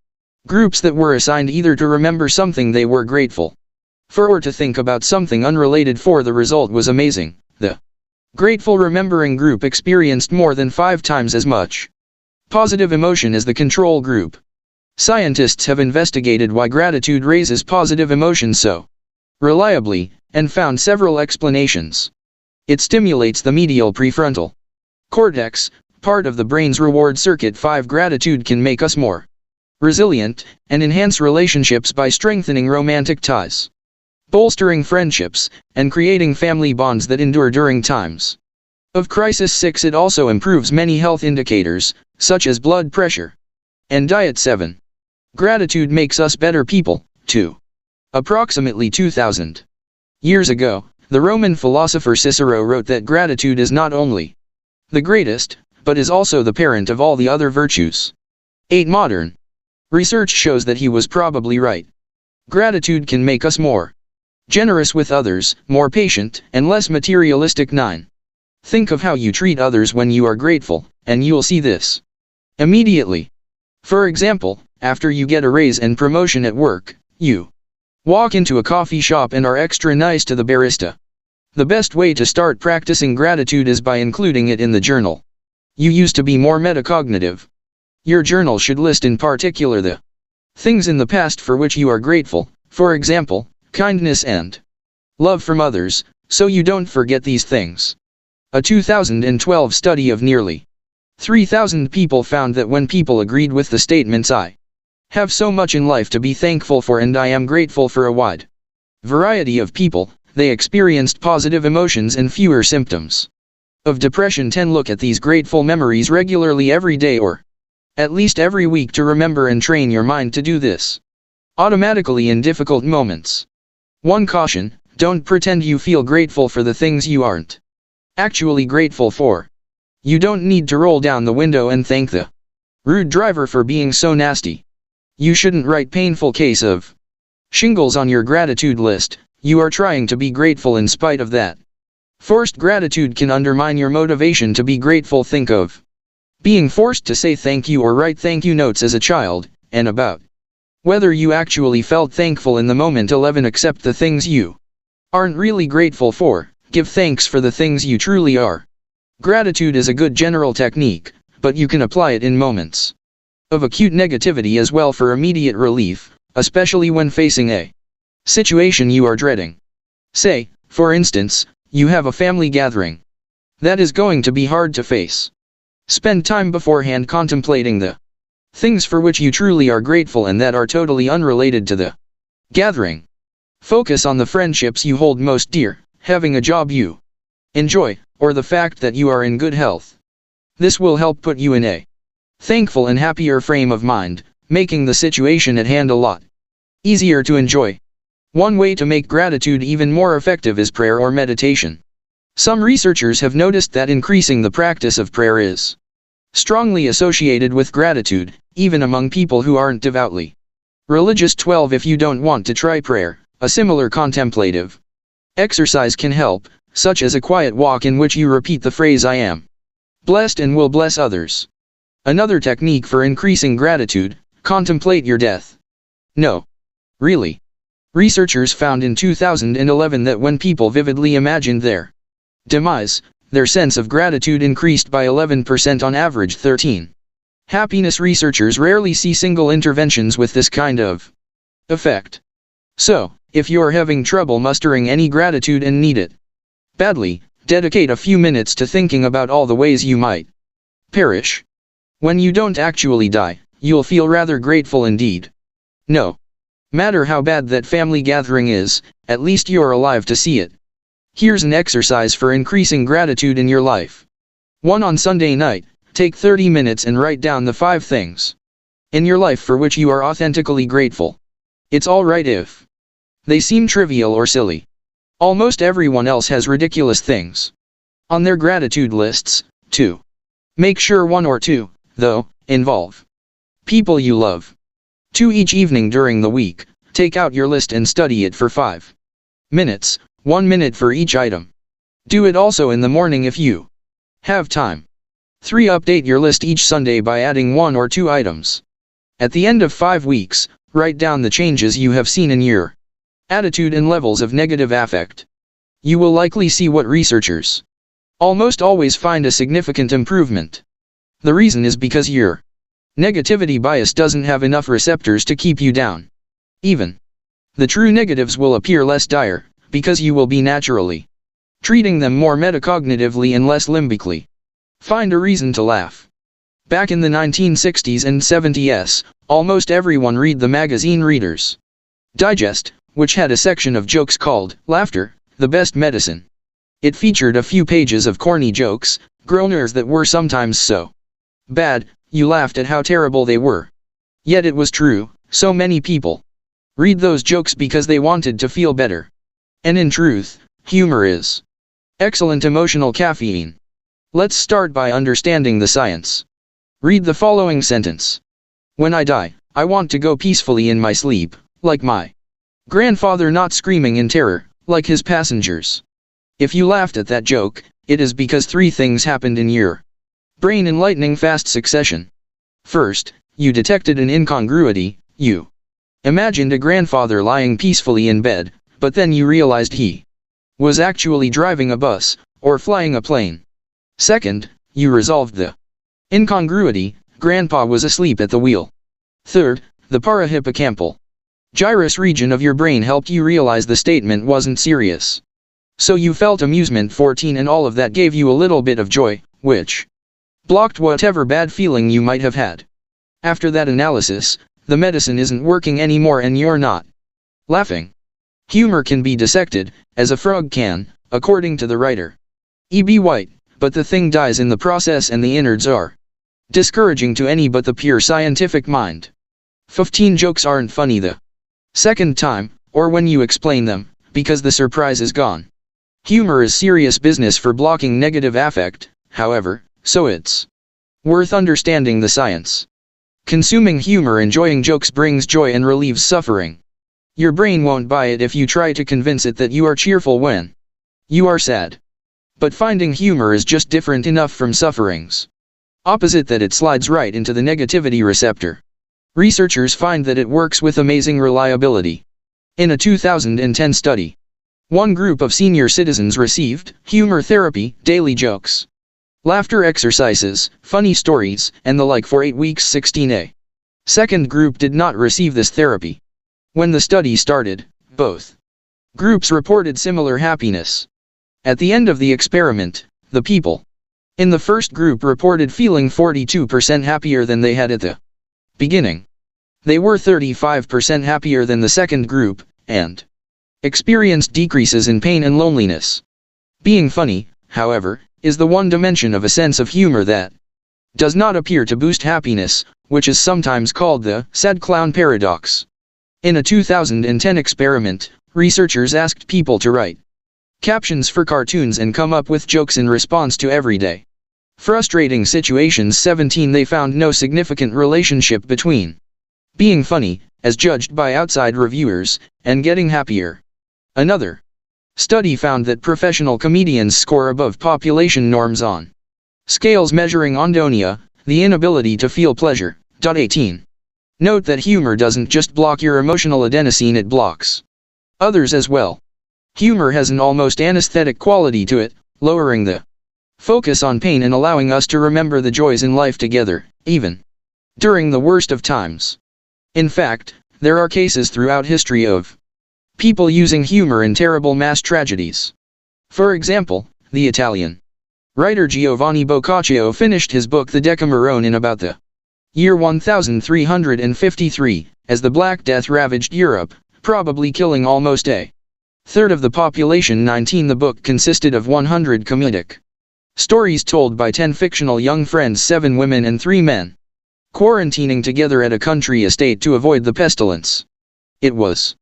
Speaker 1: groups that were assigned either to remember something they were grateful for or to think about something unrelated. For the result was amazing. The grateful remembering group experienced more than 5 times as much positive emotion as the control group. Scientists have investigated why gratitude raises positive emotion so reliably, and found several explanations. It stimulates the medial prefrontal cortex, part of the brain's reward circuit. 5. Gratitude can make us more resilient, and enhance relationships by strengthening romantic ties, bolstering friendships, and creating family bonds that endure during times of crisis. 6. It also improves many health indicators, such as blood pressure and diet. 7. Gratitude makes us better people, too. Approximately 2,000 years ago, the Roman philosopher Cicero wrote that gratitude is not only the greatest, but is also the parent of all the other virtues. 8 Modern research shows that he was probably right. Gratitude can make us more generous with others, more patient, and less materialistic. 9. Think of how you treat others when you are grateful, and you'll see this immediately. For example, after you get a raise and promotion at work, you walk into a coffee shop and are extra nice to the barista. The best way to start practicing gratitude is by including it in the journal. You used to be more metacognitive. Your journal should list in particular the things in the past for which you are grateful, for example, kindness and love from others, so you don't forget these things. A 2012 study of nearly 3,000 people found that when people agreed with the statements "I have so much in life to be thankful for and I am grateful for" a wide variety of people, they experienced positive emotions and fewer symptoms of depression. 10 Look at these grateful memories regularly every day or at least every week to remember and train your mind to do this automatically in difficult moments. 1 Caution: don't pretend you feel grateful for the things you aren't actually grateful for. You don't need to roll down the window and thank the rude driver for being so nasty. You shouldn't write painful case of shingles on your gratitude list. You are trying to be grateful in spite of that. Forced gratitude can undermine your motivation to be grateful. Think of being forced to say thank you or write thank you notes as a child, and about whether you actually felt thankful in the moment. 11 Accept the things you aren't really grateful for. Give thanks for the things you truly are. Gratitude is a good general technique, but you can apply it in moments of acute negativity as well for immediate relief, especially when facing a situation you are dreading. Say, for instance, you have a family gathering that is going to be hard to face. Spend time beforehand contemplating the things for which you truly are grateful and that are totally unrelated to the gathering. Focus on the friendships you hold most dear, having a job you enjoy, or the fact that you are in good health. This will help put you in a thankful and happier frame of mind, making the situation at hand a lot easier to enjoy. One way to make gratitude even more effective is prayer or meditation. Some researchers have noticed that increasing the practice of prayer is strongly associated with gratitude, even among people who aren't devoutly religious. 12 If you don't want to try prayer, a similar contemplative exercise can help, such as a quiet walk in which you repeat the phrase "I am blessed and will bless others." Another technique for increasing gratitude: contemplate your death. No. Really. Researchers found in 2011 that when people vividly imagined their demise, their sense of gratitude increased by 11% on average. 13. Happiness researchers rarely see single interventions with this kind of effect. So, if you're having trouble mustering any gratitude and need it badly, dedicate a few minutes to thinking about all the ways you might perish. When you don't actually die, you'll feel rather grateful indeed. No matter how bad that family gathering is, at least you're alive to see it. Here's an exercise for increasing gratitude in your life. 1 On Sunday night, take 30 minutes and write down the 5 things in your life for which you are authentically grateful. It's alright if they seem trivial or silly. Almost everyone else has ridiculous things on their gratitude lists, too. Make sure 1 or 2, though, involve people you love. 2 Each evening during the week, take out your list and study it for 5 minutes, 1 minute for each item. Do it also in the morning if you have time. 3 Update your list each Sunday by adding 1 or 2 items. At the end of 5 weeks, write down the changes you have seen in your attitude and levels of negative affect. You will likely see what researchers almost always find a significant improvement. The reason is because your negativity bias doesn't have enough receptors to keep you down. Even the true negatives will appear less dire, because you will be naturally treating them more metacognitively and less limbically. Find a reason to laugh. Back in the 1960s and 70s, almost everyone read the magazine Reader's Digest, which had a section of jokes called "Laughter, the Best Medicine." It featured a few pages of corny jokes, groaners that were sometimes so bad, you laughed at how terrible they were. Yet it was true, so many people read those jokes because they wanted to feel better. And in truth, humor is excellent emotional caffeine. Let's start by understanding the science. Read the following sentence. When I die, I want to go peacefully in my sleep, like my grandfather, not screaming in terror, like his passengers. If you laughed at that joke, it is because three things happened in your brain in lightning fast succession. First, you detected an incongruity. You imagined a grandfather lying peacefully in bed, but then you realized he was actually driving a bus, or flying a plane. Second, you resolved the incongruity. Grandpa was asleep at the wheel. Third, the parahippocampal gyrus region of your brain helped you realize the statement wasn't serious. So you felt amusement. 14, and all of that gave you a little bit of joy, which blocked whatever bad feeling you might have had. After that analysis, the medicine isn't working anymore and you're not laughing. Humor can be dissected, as a frog can, according to the writer E.B. White, but the thing dies in the process and the innards are discouraging to any but the pure scientific mind. 15 jokes aren't funny the second time, or when you explain them, because the surprise is gone. Humor is serious business for blocking negative affect, however, so it's worth understanding the science. Consuming humor, enjoying jokes brings joy and relieves suffering. Your brain won't buy it if you try to convince it that you are cheerful when you are sad. But finding humor is just different enough from sufferings opposite that it slides right into the negativity receptor. Researchers find that it works with amazing reliability. In a 2010 study, one group of senior citizens received humor therapy, daily jokes, laughter exercises, funny stories, and the like for 8 weeks. 16a. Second group did not receive this therapy. When the study started, both groups reported similar happiness. At the end of the experiment, the people in the first group reported feeling 42% happier than they had at the beginning. They were 35% happier than the second group, and experienced decreases in pain and loneliness. Being funny, however, is the one dimension of a sense of humor that does not appear to boost happiness, which is sometimes called the sad clown paradox. In a 2010 experiment, researchers asked people to write captions for cartoons and come up with jokes in response to everyday frustrating situations. 17. They found no significant relationship between being funny, as judged by outside reviewers, and getting happier. Another study found that professional comedians score above population norms on scales measuring anhedonia, the inability to feel pleasure. 18. Note that humor doesn't just block your emotional adenosine, it blocks others as well. Humor has an almost anesthetic quality to it, lowering the focus on pain and allowing us to remember the joys in life together, even during the worst of times. In fact, there are cases throughout history of people using humor in terrible mass tragedies. For example, the Italian writer Giovanni Boccaccio finished his book The Decameron in about the year 1353, as the Black Death ravaged Europe, probably killing almost a third of the population. 19. The book consisted of 100 comedic stories told by 10 fictional young friends, 7 women and 3 men, quarantining together at a country estate to avoid the pestilence. It was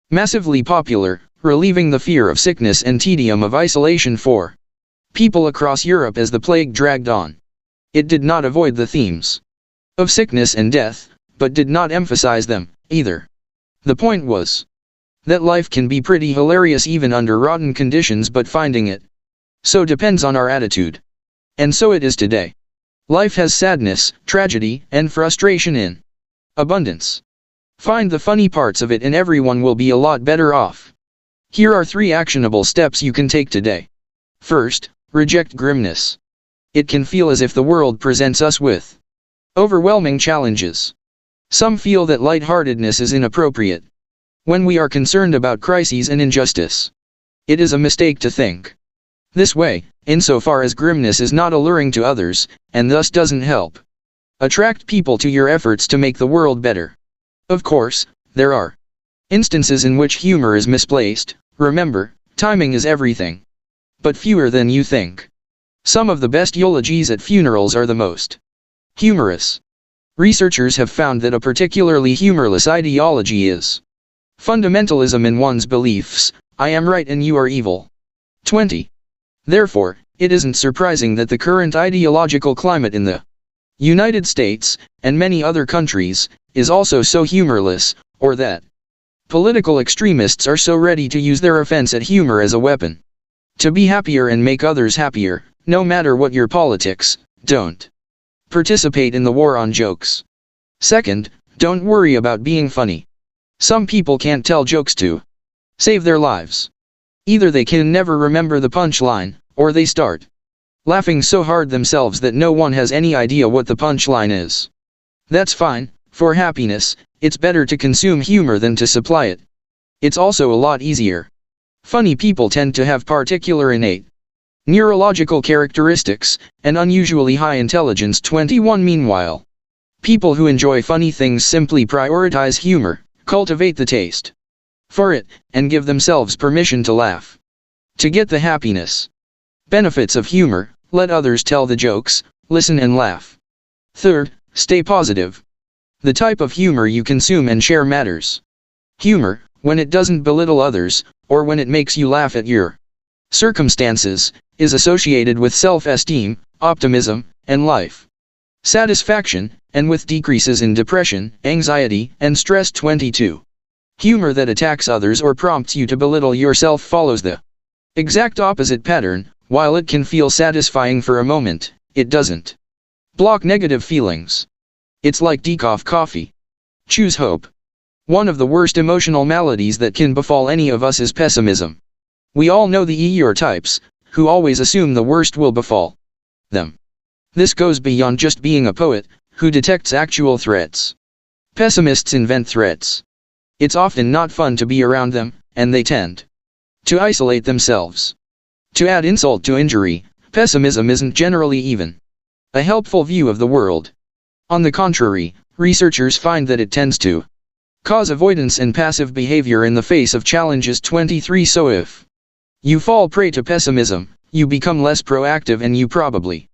Speaker 1: massively popular, relieving the fear of sickness and tedium of isolation for people across Europe as the plague dragged on. It did not avoid the themes of sickness and death, but did not emphasize them, either. The point was that life can be pretty hilarious even under rotten conditions, but finding it so depends on our attitude. And so it is today. Life has sadness, tragedy, and frustration in abundance. Find the funny parts of it and everyone will be a lot better off. Here are 3 actionable steps you can take today. First, reject grimness. It can feel as if the world presents us with overwhelming challenges. Some feel that lightheartedness is inappropriate when we are concerned about crises and injustice. It is a mistake to think this way, insofar as grimness is not alluring to others, and thus doesn't help attract people to your efforts to make the world better. Of course, there are instances in which humor is misplaced. Remember, timing is everything. But fewer than you think. Some of the best eulogies at funerals are the most humorous. Researchers have found that a particularly humorless ideology is fundamentalism in one's beliefs: I am right and you are evil. 20. Therefore, it isn't surprising that the current ideological climate in the United States, and many other countries, is also so humorless, or that political extremists are so ready to use their offense at humor as a weapon. To be happier and make others happier, no matter what your politics, don't participate in the war on jokes. Second, don't worry about being funny. Some people can't tell jokes to save their lives. Either they can never remember the punchline, or they start laughing so hard themselves that no one has any idea what the punchline is. That's fine. For happiness, it's better to consume humor than to supply it. It's also a lot easier. Funny people tend to have particular innate neurological characteristics, and unusually high intelligence. 21 Meanwhile, people who enjoy funny things simply prioritize humor, cultivate the taste for it, and give themselves permission to laugh. To get the happiness benefits of humor, let others tell the jokes, listen and laugh. Third, stay positive. The type of humor you consume and share matters. Humor, when it doesn't belittle others, or when it makes you laugh at your circumstances, is associated with self-esteem, optimism, and life satisfaction, and with decreases in depression, anxiety, and stress. 22. Humor that attacks others or prompts you to belittle yourself follows the exact opposite pattern. While it can feel satisfying for a moment, it doesn't block negative feelings. It's like decaf coffee. Choose hope. One of the worst emotional maladies that can befall any of us is pessimism. We all know the Eeyore types, who always assume the worst will befall them. This goes beyond just being a poet, who detects actual threats. Pessimists invent threats. It's often not fun to be around them, and they tend to isolate themselves. To add insult to injury, pessimism isn't generally even a helpful view of the world. On the contrary, researchers find that it tends to cause avoidance and passive behavior in the face of challenges. 23 So if you fall prey to pessimism, you become less proactive and you probably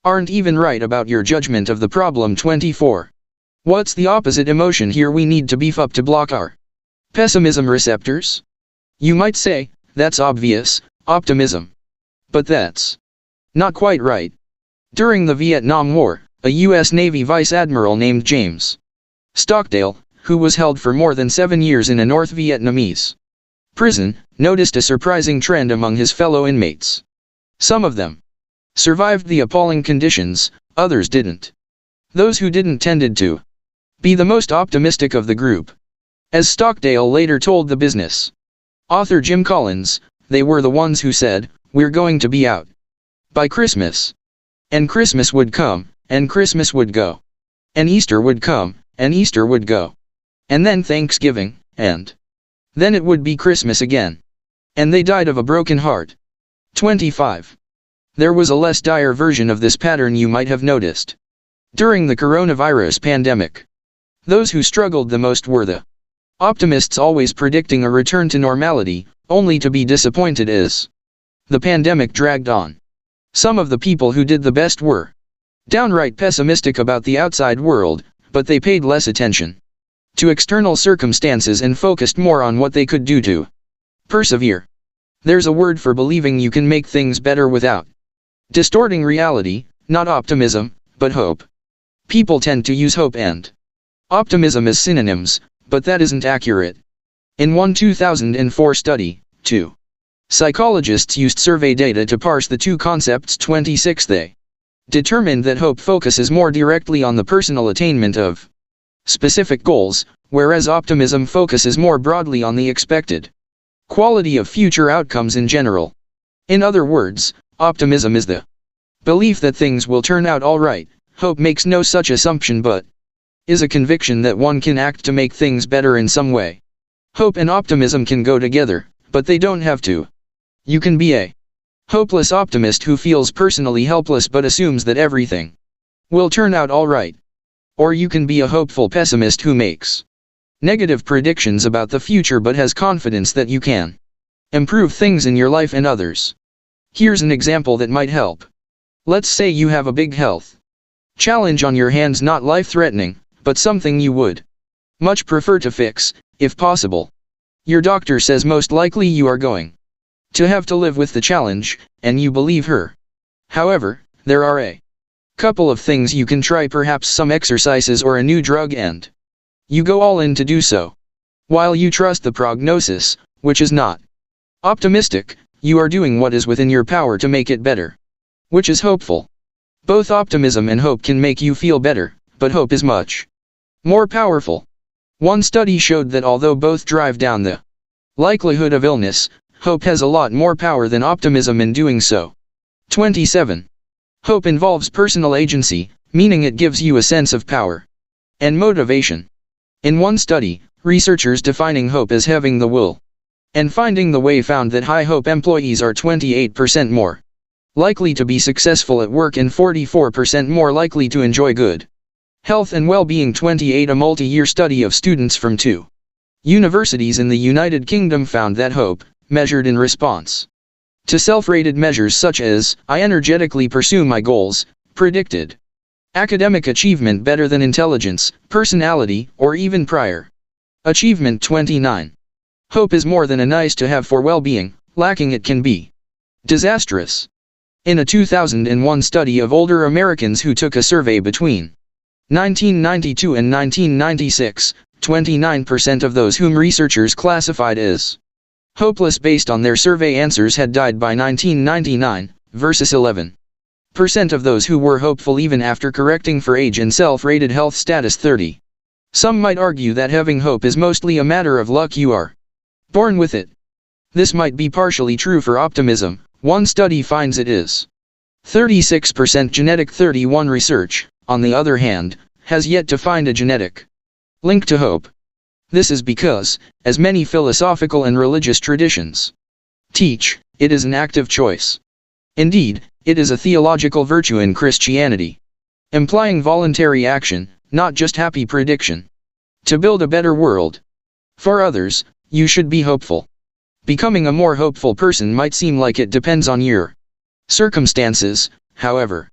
Speaker 1: aren't even right about your judgment of the problem. 24. What's the opposite emotion here we need to beef up to block our pessimism receptors? You might say, that's obvious, optimism. But that's not quite right. During the Vietnam War, a U.S. Navy Vice Admiral named James Stockdale, who was held for more than 7 years in a North Vietnamese prison, noticed a surprising trend among his fellow inmates. Some of them survived the appalling conditions, others didn't. Those who didn't tended to be the most optimistic of the group. As Stockdale later told the business author Jim Collins, they were the ones who said, "We're going to be out by Christmas." And Christmas would come, and Christmas would go. And Easter would come, and Easter would go. And then Thanksgiving, and then it would be Christmas again. And they died of a broken heart. 25. There was a less dire version of this pattern you might have noticed. During the coronavirus pandemic, those who struggled the most were the optimists, always predicting a return to normality, only to be disappointed as the pandemic dragged on. Some of the people who did the best were downright pessimistic about the outside world, but they paid less attention to external circumstances and focused more on what they could do to persevere. There's a word for believing you can make things better without distorting reality, not optimism, but hope. People tend to use hope and optimism as synonyms, but that isn't accurate. In one 2004 study, 2 psychologists used survey data to parse the two concepts. 26. They determined that hope focuses more directly on the personal attainment of specific goals, whereas optimism focuses more broadly on the expected quality of future outcomes in general. In other words, optimism is the belief that things will turn out all right. Hope makes no such assumption but is a conviction that one can act to make things better in some way. Hope and optimism can go together, but they don't have to. You can be a hopeless optimist who feels personally helpless but assumes that everything will turn out all right. Or you can be a hopeful pessimist who makes negative predictions about the future but has confidence that you can improve things in your life and others. Here's an example that might help. Let's say you have a big health challenge on your hands, not life-threatening, but something you would much prefer to fix, if possible. Your doctor says most likely you are going to have to live with the challenge, and you believe her. However, there are a Couple of things you can try, perhaps some exercises or a new drug, and you go all in to do so. While you trust the prognosis, which is not optimistic, you are doing what is within your power to make it better, which is hopeful. Both optimism and hope can make you feel better, but hope is much more powerful. One study showed that although both drive down the likelihood of illness, hope has a lot more power than optimism in doing so. 27. Hope involves personal agency, meaning it gives you a sense of power and motivation. In one study, researchers defining hope as having the will and finding the way found that high hope employees are 28% more likely to be successful at work and 44% more likely to enjoy good health and well-being. 28. A multi-year study of students from 2 universities in the United Kingdom found that hope, measured in response to self-rated measures such as, I energetically pursue my goals, predicted academic achievement better than intelligence, personality, or even prior achievement. 29. Hope is more than a nice to have for well-being, lacking it can be disastrous. In a 2001 study of older Americans who took a survey between 1992 and 1996, 29% of those whom researchers classified as hopeless based on their survey answers had died by 1999, versus 11% of those who were hopeful even after correcting for age and self-rated health status. 30. Some might argue that having hope is mostly a matter of luck, you are born with it. This might be partially true for optimism. One study finds it is 36% genetic. 31. Research, on the other hand, has yet to find a genetic link to hope. This is because, as many philosophical and religious traditions teach, it is an active choice. Indeed, it is a theological virtue in Christianity, implying voluntary action, not just happy prediction. To build a better world for others, you should be hopeful. Becoming a more hopeful person might seem like it depends on your circumstances, however.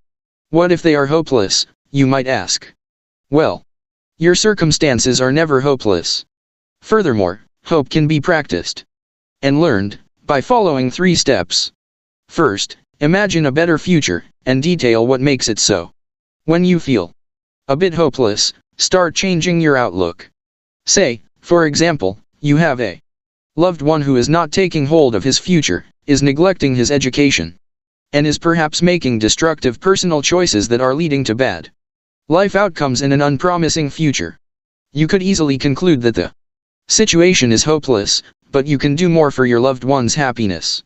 Speaker 1: What if they are hopeless, you might ask? Well, your circumstances are never hopeless. Furthermore, hope can be practiced and learned by following 3 steps. First, imagine a better future, and detail what makes it so. When you feel a bit hopeless, start changing your outlook. Say, for example, you have a loved one who is not taking hold of his future, is neglecting his education, and is perhaps making destructive personal choices that are leading to bad life outcomes in an unpromising future. You could easily conclude that the situation is hopeless, but you can do more for your loved one's happiness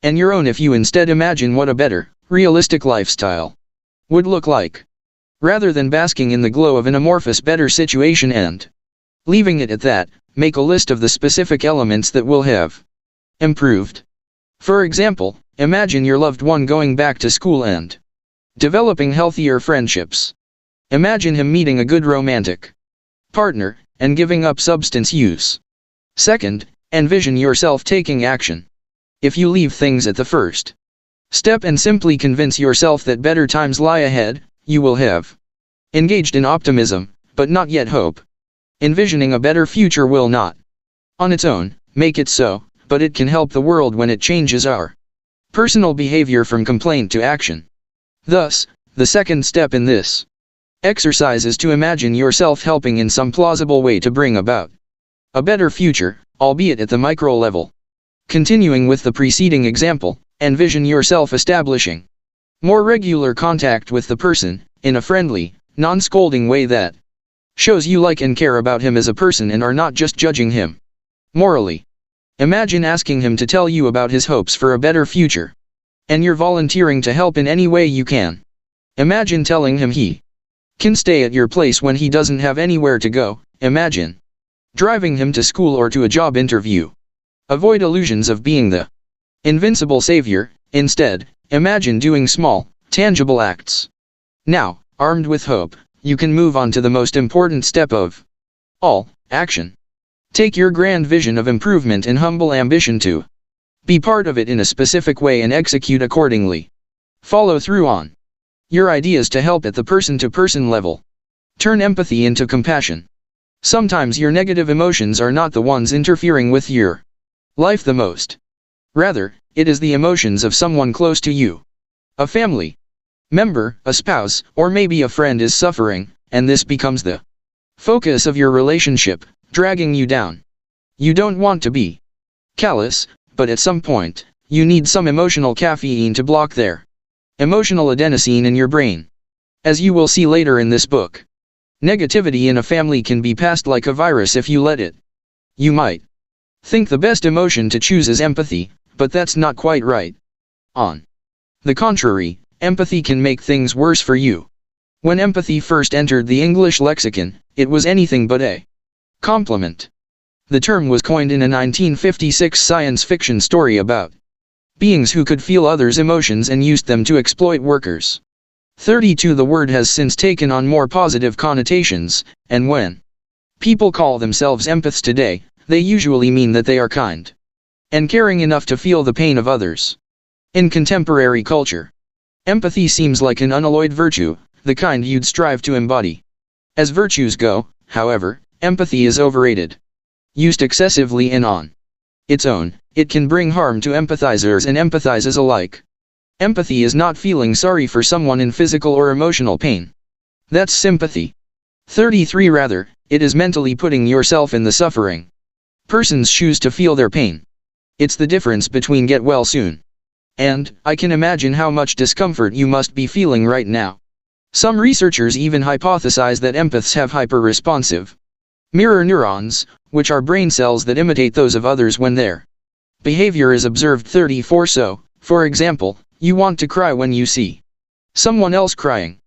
Speaker 1: and your own if you instead imagine what a better, realistic lifestyle would look like, rather than basking in the glow of an amorphous better situation and leaving it at that. Make a list of the specific elements that will have improved. For example, imagine your loved one going back to school and developing healthier friendships. Imagine him meeting a good romantic partner and giving up substance use. Second, envision yourself taking action. If you leave things at the first step and simply convince yourself that better times lie ahead, you will have engaged in optimism, but not yet hope. Envisioning a better future will not, on its own, make it so, but it can help the world when it changes our personal behavior from complaint to action. Thus, the second step in this exercise is to imagine yourself helping in some plausible way to bring about a better future, albeit at the micro level. Continuing with the preceding example, envision yourself establishing more regular contact with the person, in a friendly, non-scolding way that shows you like and care about him as a person and are not just judging him morally. Imagine asking him to tell you about his hopes for a better future, and you're volunteering to help in any way you can. Imagine telling him he can stay at your place when he doesn't have anywhere to go. Imagine driving him to school or to a job interview. Avoid illusions of being the invincible savior. Instead, imagine doing small, tangible acts. Now, armed with hope, you can move on to the most important step of all, action. Take your grand vision of improvement and humble ambition to be part of it in a specific way and execute accordingly. Follow through on your ideas to help at the person-to-person level. Turn empathy into compassion. Sometimes your negative emotions are not the ones interfering with your life the most. Rather, it is the emotions of someone close to you. A family member, a spouse, or maybe a friend is suffering, and this becomes the focus of your relationship, dragging you down. You don't want to be callous, but at some point, you need some emotional caffeine to block their emotional adenosine in your brain. As you will see later in this book, negativity in a family can be passed like a virus if you let it. You might think the best emotion to choose is empathy, but that's not quite right. On the contrary, empathy can make things worse for you. When empathy first entered the English lexicon, it was anything but a compliment. The term was coined in a 1956 science fiction story about beings who could feel others' emotions and used them to exploit workers. 32 The word has since taken on more positive connotations, and when people call themselves empaths today, they usually mean that they are kind and caring enough to feel the pain of others. In contemporary culture, empathy seems like an unalloyed virtue, the kind you'd strive to embody. As virtues go, however, empathy is overrated. Used excessively and on its own, it can bring harm to empathizers and empathizers alike. Empathy is not feeling sorry for someone in physical or emotional pain. That's sympathy. 33 Rather, it is mentally putting yourself in the suffering person's shoes to feel their pain. It's the difference between get well soon and I can imagine how much discomfort you must be feeling right now. Some researchers even hypothesize that empaths have hyper-responsive mirror neurons, which are brain cells that imitate those of others when their behavior is observed. 34 So, for example, you want to cry when you see someone else crying.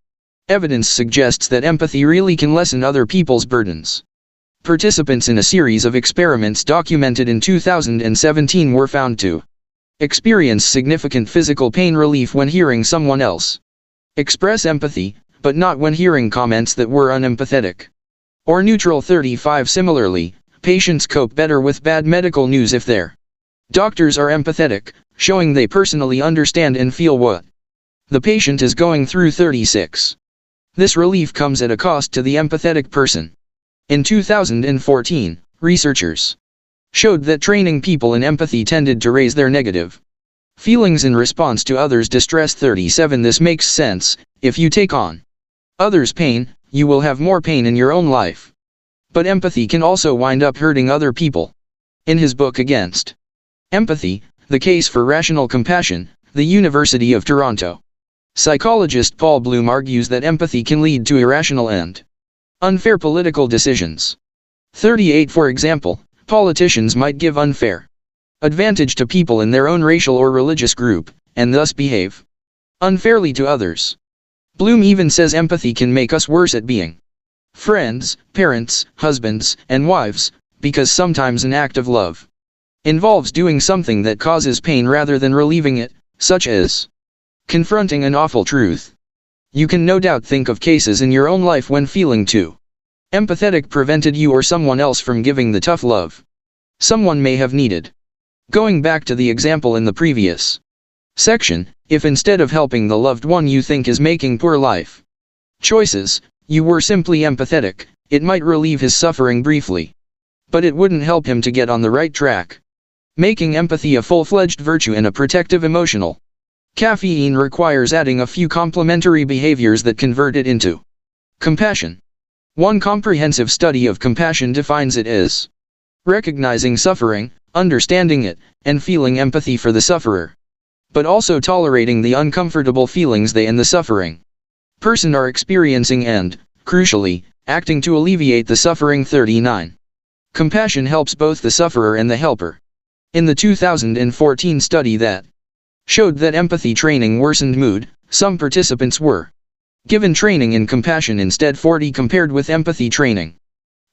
Speaker 1: Evidence suggests that empathy really can lessen other people's burdens. Participants in a series of experiments documented in 2017 were found to experience significant physical pain relief when hearing someone else express empathy, but not when hearing comments that were unempathetic or neutral. 35 Similarly, patients cope better with bad medical news if their doctors are empathetic, showing they personally understand and feel what the patient is going through. 36 This relief comes at a cost to the empathetic person. In 2014, researchers showed that training people in empathy tended to raise their negative feelings in response to others' distress. 37 This makes sense. If you take on others' pain, you will have more pain in your own life. But empathy can also wind up hurting other people. In his book Against Empathy, The Case for Rational Compassion, the University of Toronto psychologist Paul Bloom argues that empathy can lead to irrational and unfair political decisions. 38 For example, politicians might give unfair advantage to people in their own racial or religious group, and thus behave unfairly to others. Bloom even says empathy can make us worse at being friends, parents, husbands, and wives, because sometimes an act of love involves doing something that causes pain rather than relieving it, such as confronting an awful truth. You can no doubt think of cases in your own life when feeling too empathetic prevented you or someone else from giving the tough love someone may have needed. Going back to the example in the previous section, if instead of helping the loved one you think is making poor life choices, you were simply empathetic, it might relieve his suffering briefly. But it wouldn't help him to get on the right track. Making empathy a full-fledged virtue and a protective emotional caffeine requires adding a few complementary behaviors that convert it into compassion. One comprehensive study of compassion defines it as recognizing suffering, understanding it, and feeling empathy for the sufferer, but also tolerating the uncomfortable feelings they and the suffering person are experiencing and, crucially, acting to alleviate the suffering. 39. Compassion helps both the sufferer and the helper. In the 2014 study that showed that empathy training worsened mood, some participants were given training in compassion instead. 40 Compared with empathy training,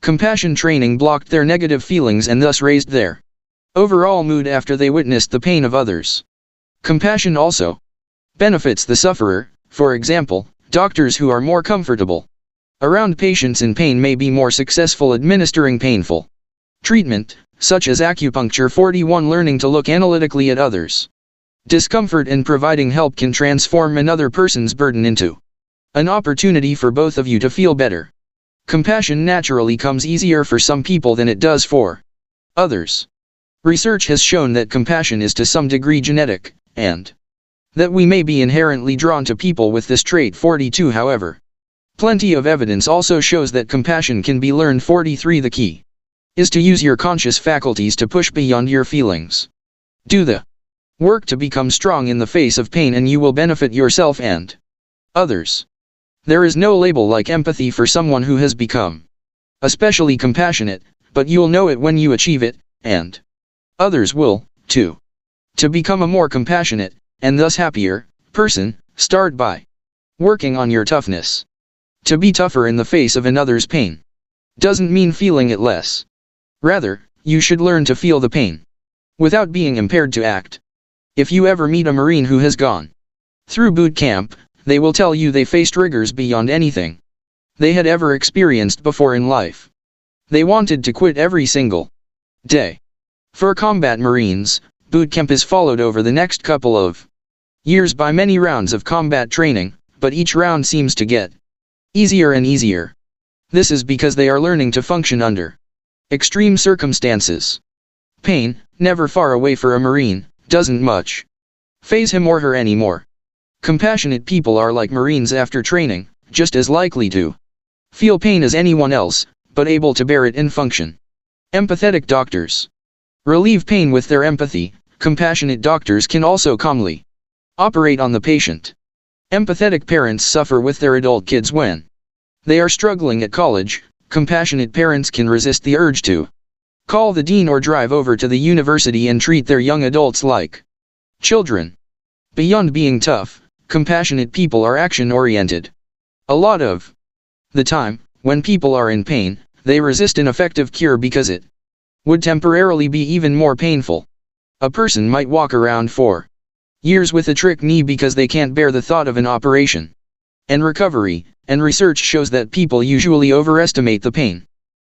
Speaker 1: compassion training blocked their negative feelings and thus raised their overall mood after they witnessed the pain of others. Compassion also benefits the sufferer. For example, doctors who are more comfortable around patients in pain may be more successful administering painful treatment, such as acupuncture. 41 Learning to look analytically at others' discomfort and providing help can transform another person's burden into an opportunity for both of you to feel better. Compassion naturally comes easier for some people than it does for others. Research has shown that compassion is to some degree genetic, and That we may be inherently drawn to people with this trait. 42. However, plenty of evidence also shows that compassion can be learned. 43. The key is to use your conscious faculties to push beyond your feelings. Do the work to become strong in the face of pain, and you will benefit yourself and others. There is no label like empathy for someone who has become especially compassionate, but you'll know it when you achieve it, and others will, too. To become a more compassionate, and thus happier, person, start by working on your toughness. To be tougher in the face of another's pain doesn't mean feeling it less. Rather, you should learn to feel the pain without being impaired to act. If you ever meet a Marine who has gone through boot camp, they will tell you they faced rigors beyond anything they had ever experienced before in life. They wanted to quit every single day. For combat Marines, boot camp is followed over the next couple of years by many rounds of combat training, but each round seems to get easier and easier. This is because they are learning to function under extreme circumstances. Pain, never far away for a Marine, doesn't much faze him or her anymore. Compassionate people are like Marines after training, just as likely to feel pain as anyone else, but able to bear it and function. Empathetic doctors relieve pain with their empathy. Compassionate doctors can also calmly operate on the patient. Empathetic parents suffer with their adult kids when they are struggling at college. Compassionate parents can resist the urge to call the dean or drive over to the university and treat their young adults like children. Beyond being tough, compassionate people are action-oriented. A lot of the time, when people are in pain, they resist an effective cure because it would temporarily be even more painful. A person might walk around for years with a trick knee because they can't bear the thought of an operation and recovery, and research shows that people usually overestimate the pain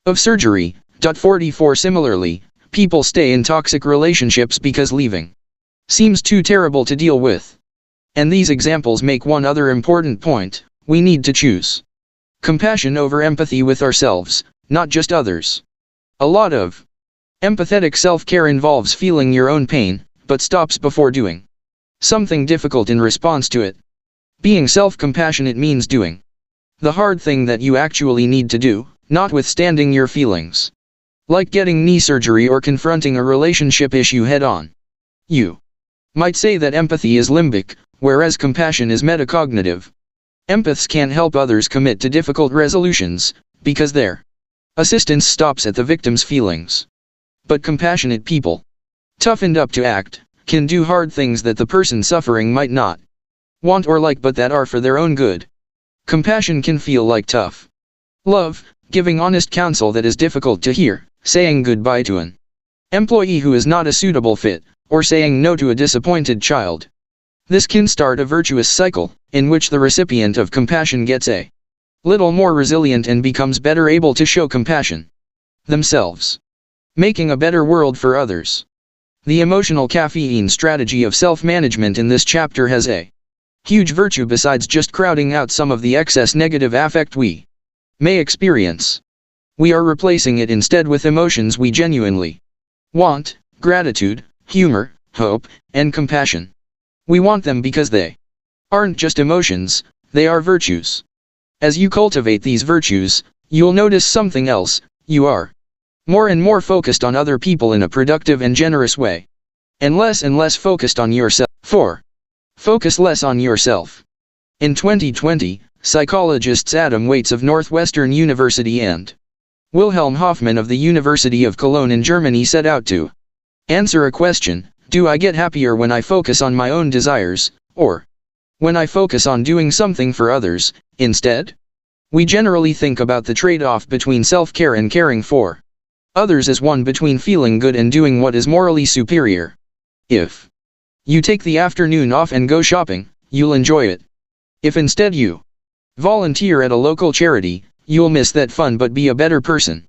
Speaker 1: of surgery. 44. Similarly, people stay in toxic relationships because leaving seems too terrible to deal with. And these examples make one other important point: we need to choose compassion over empathy with ourselves, not just others. A lot of empathetic self-care involves feeling your own pain, but stops before doing something difficult in response to it. Being self-compassionate means doing the hard thing that you actually need to do, notwithstanding your feelings. Like getting knee surgery or confronting a relationship issue head-on. You might say that empathy is limbic, whereas compassion is metacognitive. Empaths can't help others commit to difficult resolutions, because their assistance stops at the victim's feelings. But compassionate people, toughened up to act, can do hard things that the person suffering might not want or like, but that are for their own good. Compassion can feel like tough love, giving honest counsel that is difficult to hear, saying goodbye to an employee who is not a suitable fit, or saying no to a disappointed child. This can start a virtuous cycle, in which the recipient of compassion gets a little more resilient and becomes better able to show compassion themselves, making a better world for others. The emotional caffeine strategy of self-management in this chapter has a huge virtue besides just crowding out some of the excess negative affect we may experience. We are replacing it instead with emotions we genuinely want: gratitude, humor, hope, and compassion. We want them because they aren't just emotions, they are virtues. As you cultivate these virtues, you'll notice something else: you are more and more focused on other people in a productive and generous way, and less focused on yourself. 4. Focus less on yourself. In 2020, psychologists Adam Waits of Northwestern University and Wilhelm Hoffmann of the University of Cologne in Germany set out to answer a question: do I get happier when I focus on my own desires, or when I focus on doing something for others, instead? We generally think about the trade-off between self-care and caring for others as one between feeling good and doing what is morally superior. If you take the afternoon off and go shopping, you'll enjoy it. If instead you volunteer at a local charity, you'll miss that fun but be a better person.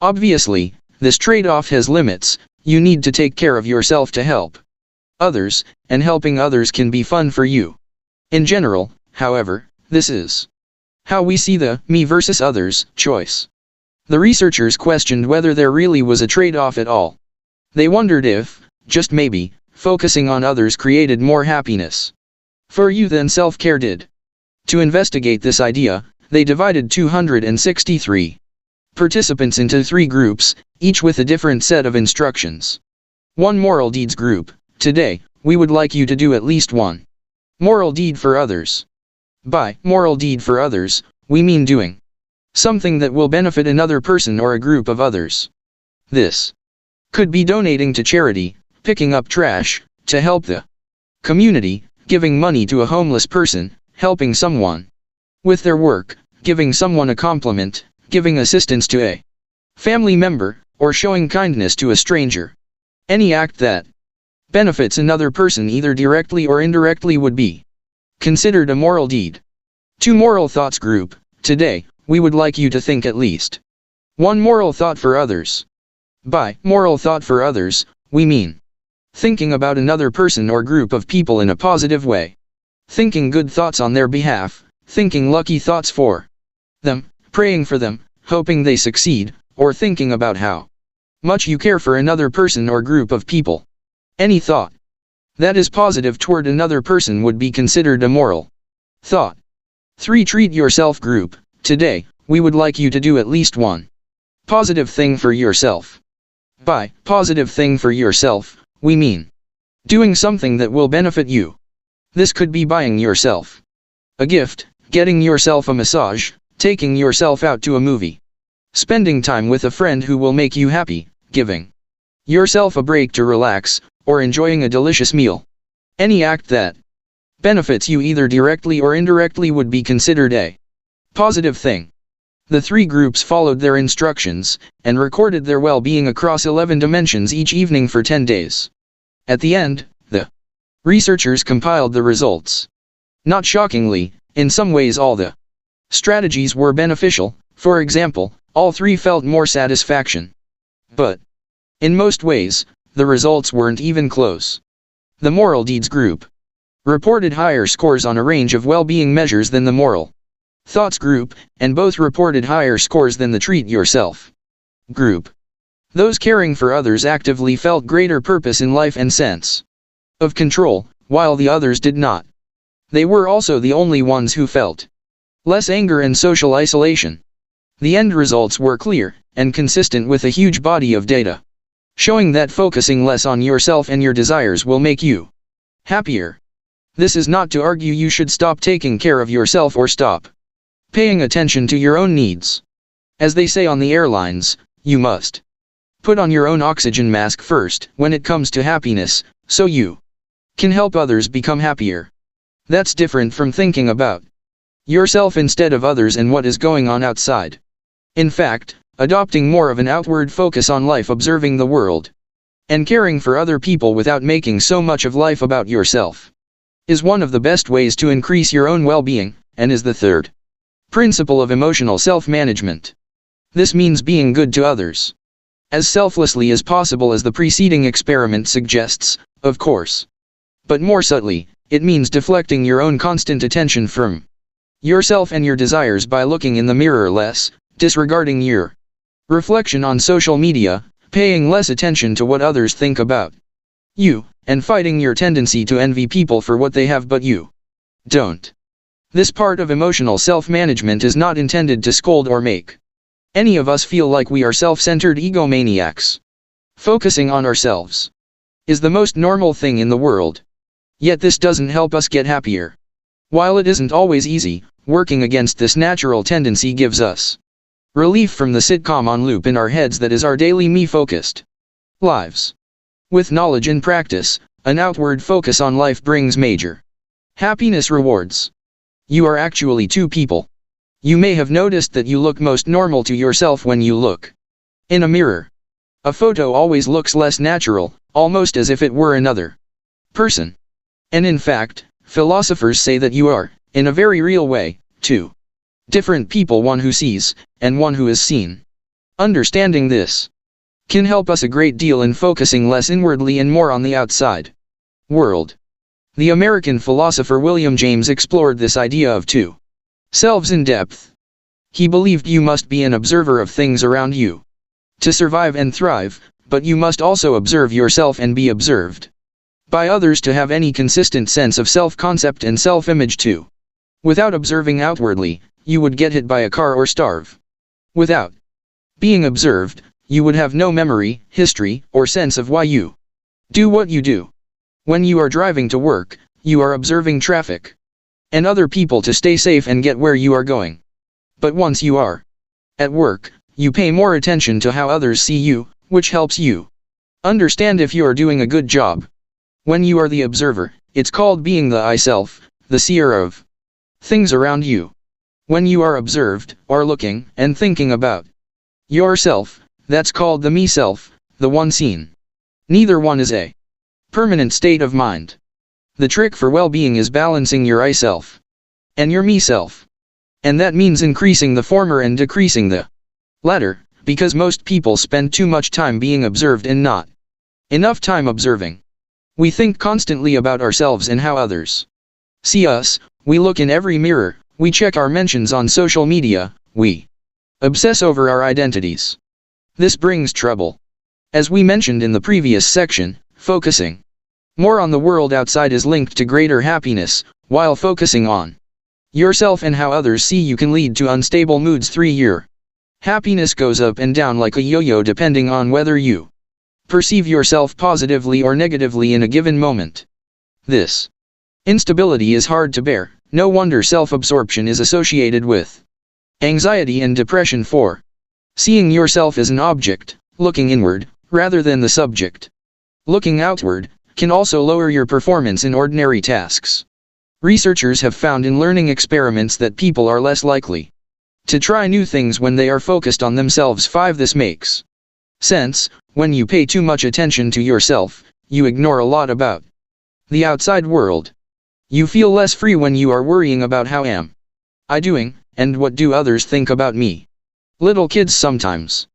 Speaker 1: Obviously, this trade-off has limits. You need to take care of yourself to help others, and helping others can be fun for you. In general, however, this is how we see the me versus others choice. The researchers questioned whether there really was a trade-off at all. They wondered if, just maybe, focusing on others created more happiness. For youth and self-care did. To investigate this idea, they divided 263 participants into 3 groups, each with a different set of instructions. 1 moral deeds group. Today, we would like you to do at least 1 moral deed for others. By moral deed for others, we mean doing something that will benefit another person or a group of others. This could be donating to charity, picking up trash, to help the community, giving money to a homeless person, helping someone with their work, giving someone a compliment, giving assistance to a family member, or showing kindness to a stranger. Any act that benefits another person either directly or indirectly would be considered a moral deed. 2 moral thoughts group. Today, we would like you to think at least 1 moral thought for others. By moral thought for others, we mean thinking about another person or group of people in a positive way. Thinking good thoughts on their behalf, thinking lucky thoughts for them, praying for them, hoping they succeed, or thinking about how much you care for another person or group of people. Any thought that is positive toward another person would be considered a moral thought. 3 treat yourself group. Today, we would like you to do at least 1 positive thing for yourself. By positive thing for yourself, we mean doing something that will benefit you. This could be buying yourself a gift, getting yourself a massage, taking yourself out to a movie, spending time with a friend who will make you happy, giving yourself a break to relax, or enjoying a delicious meal. Any act that benefits you either directly or indirectly would be considered a positive thing. The 3 groups followed their instructions, and recorded their well-being across 11 dimensions each evening for 10 days. At the end, the researchers compiled the results. Not shockingly, in some ways all the strategies were beneficial. For example, all 3 felt more satisfaction. But in most ways, the results weren't even close. The moral deeds group reported higher scores on a range of well-being measures than the moral thoughts group, and both reported higher scores than the treat yourself group. Those caring for others actively felt greater purpose in life and sense of control, while the others did not. They were also the only ones who felt less anger and social isolation. The end results were clear, and consistent with a huge body of data, showing that focusing less on yourself and your desires will make you happier. This is not to argue you should stop taking care of yourself or stop paying attention to your own needs. As they say on the airlines, you must put on your own oxygen mask first when it comes to happiness, so you can help others become happier. That's different from thinking about yourself instead of others and what is going on outside. In fact, adopting more of an outward focus on life, observing the world, and caring for other people without making so much of life about yourself, is one of the best ways to increase your own well-being, and is the 3rd principle of emotional self-management. This means being good to others as selflessly as possible, as the preceding experiment suggests, of course. But more subtly, it means deflecting your own constant attention from yourself and your desires by looking in the mirror less, disregarding your reflection on social media, paying less attention to what others think about you, and fighting your tendency to envy people for what they have but you don't. This part of emotional self-management is not intended to scold or make any of us feel like we are self-centered egomaniacs. Focusing on ourselves is the most normal thing in the world. Yet this doesn't help us get happier. While it isn't always easy, working against this natural tendency gives us relief from the sitcom on loop in our heads that is our daily me-focused lives. With knowledge and practice, an outward focus on life brings major happiness rewards. You are actually 2 people. You may have noticed that you look most normal to yourself when you look in a mirror. A photo always looks less natural, almost as if it were another person. And in fact, philosophers say that you are, in a very real way, 2 different people, one who sees, and one who is seen. Understanding this can help us a great deal in focusing less inwardly and more on the outside world. The American philosopher William James explored this idea of 2 selves in depth. He believed you must be an observer of things around you to survive and thrive, but you must also observe yourself and be observed by others to have any consistent sense of self-concept and self-image too. Without observing outwardly, you would get hit by a car or starve. Without being observed, you would have no memory, history, or sense of why you do what you do. When you are driving to work, you are observing traffic and other people to stay safe and get where you are going. But once you are at work, you pay more attention to how others see you, which helps you understand if you are doing a good job. When you are the observer, it's called being the I self, the seer of things around you. When you are observed, or looking, and thinking about yourself, that's called the me self, the one seen. Neither one is a permanent state of mind. The trick for well-being is balancing your I self and your me self. And that means increasing the former and decreasing the latter, because most people spend too much time being observed and not enough time observing. We think constantly about ourselves and how others see us, we look in every mirror, we check our mentions on social media, we obsess over our identities. This brings trouble. As we mentioned in the previous section, focusing more on the world outside is linked to greater happiness, while focusing on yourself and how others see you can lead to unstable moods. 3 year happiness goes up and down like a yo-yo depending on whether you perceive yourself positively or negatively in a given moment. This instability is hard to bear, no wonder self-absorption is associated with anxiety and depression. 4. Seeing yourself as an object, looking inward, rather than the subject. Looking outward can also lower your performance in ordinary tasks. Researchers have found in learning experiments that people are less likely to try new things when they are focused on themselves. 5. This makes sense. When you pay too much attention to yourself, you ignore a lot about the outside world. You feel less free when you are worrying about how am I doing, and what do others think about me. Little kids sometimes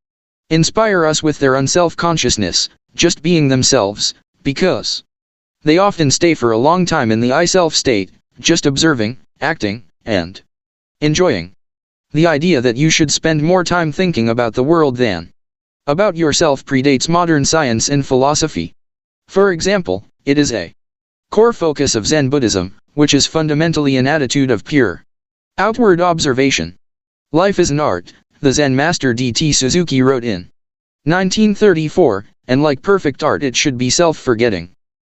Speaker 1: inspire us with their unself-consciousness, just being themselves, because they often stay for a long time in the I-self state, just observing, acting, and enjoying. The idea that you should spend more time thinking about the world than about yourself predates modern science and philosophy. For example, it is a core focus of Zen Buddhism, which is fundamentally an attitude of pure outward observation. Life is an art, the Zen master D.T. Suzuki wrote in 1934, and like perfect art it should be self-forgetting.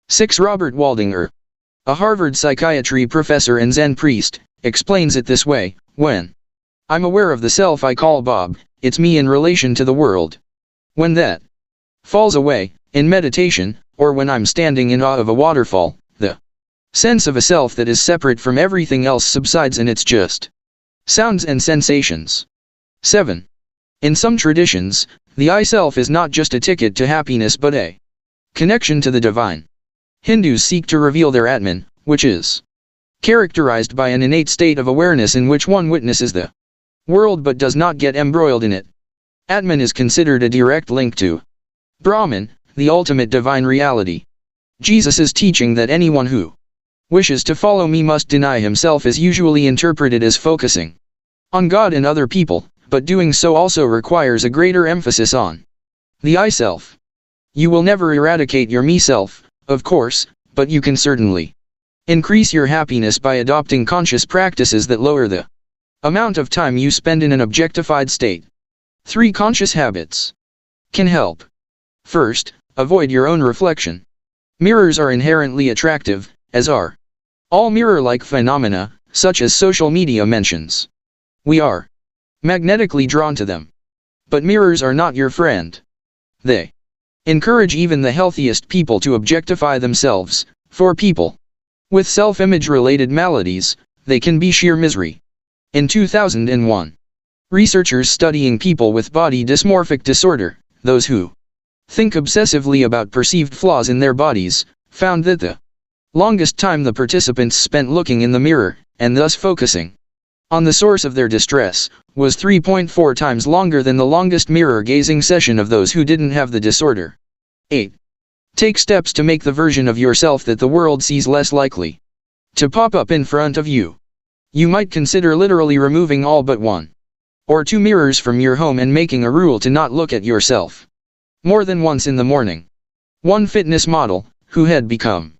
Speaker 1: 6. Robert Waldinger, a Harvard psychiatry professor and Zen priest, explains it this way: when I'm aware of the self I call Bob, it's me in relation to the world. When that falls away, in meditation, or when I'm standing in awe of a waterfall, the sense of a self that is separate from everything else subsides and it's just sounds and sensations. 7. In some traditions, the I-self is not just a ticket to happiness but a connection to the divine. Hindus seek to reveal their Atman, which is characterized by an innate state of awareness in which one witnesses the world but does not get embroiled in it. Atman is considered a direct link to Brahman, the ultimate divine reality. Jesus' teaching that anyone who wishes to follow me must deny himself is usually interpreted as focusing on God and other people, but doing so also requires a greater emphasis on the I-self. You will never eradicate your me-self, of course, but you can certainly increase your happiness by adopting conscious practices that lower the amount of time you spend in an objectified state. 3 conscious habits can help. First, avoid your own reflection. Mirrors are inherently attractive, as are all mirror-like phenomena, such as social media mentions. We are magnetically drawn to them. But mirrors are not your friend. They encourage even the healthiest people to objectify themselves. For people with self-image related maladies, they can be sheer misery. In 2001, researchers studying people with body dysmorphic disorder, those who think obsessively about perceived flaws in their bodies, found that the longest time the participants spent looking in the mirror, and thus focusing on the source of their distress, was 3.4 times longer than the longest mirror-gazing session of those who didn't have the disorder. 8. Take steps to make the version of yourself that the world sees less likely to pop up in front of you. You might consider literally removing all but 1 or 2 mirrors from your home and making a rule to not look at yourself more than once in the morning. One fitness model, who had become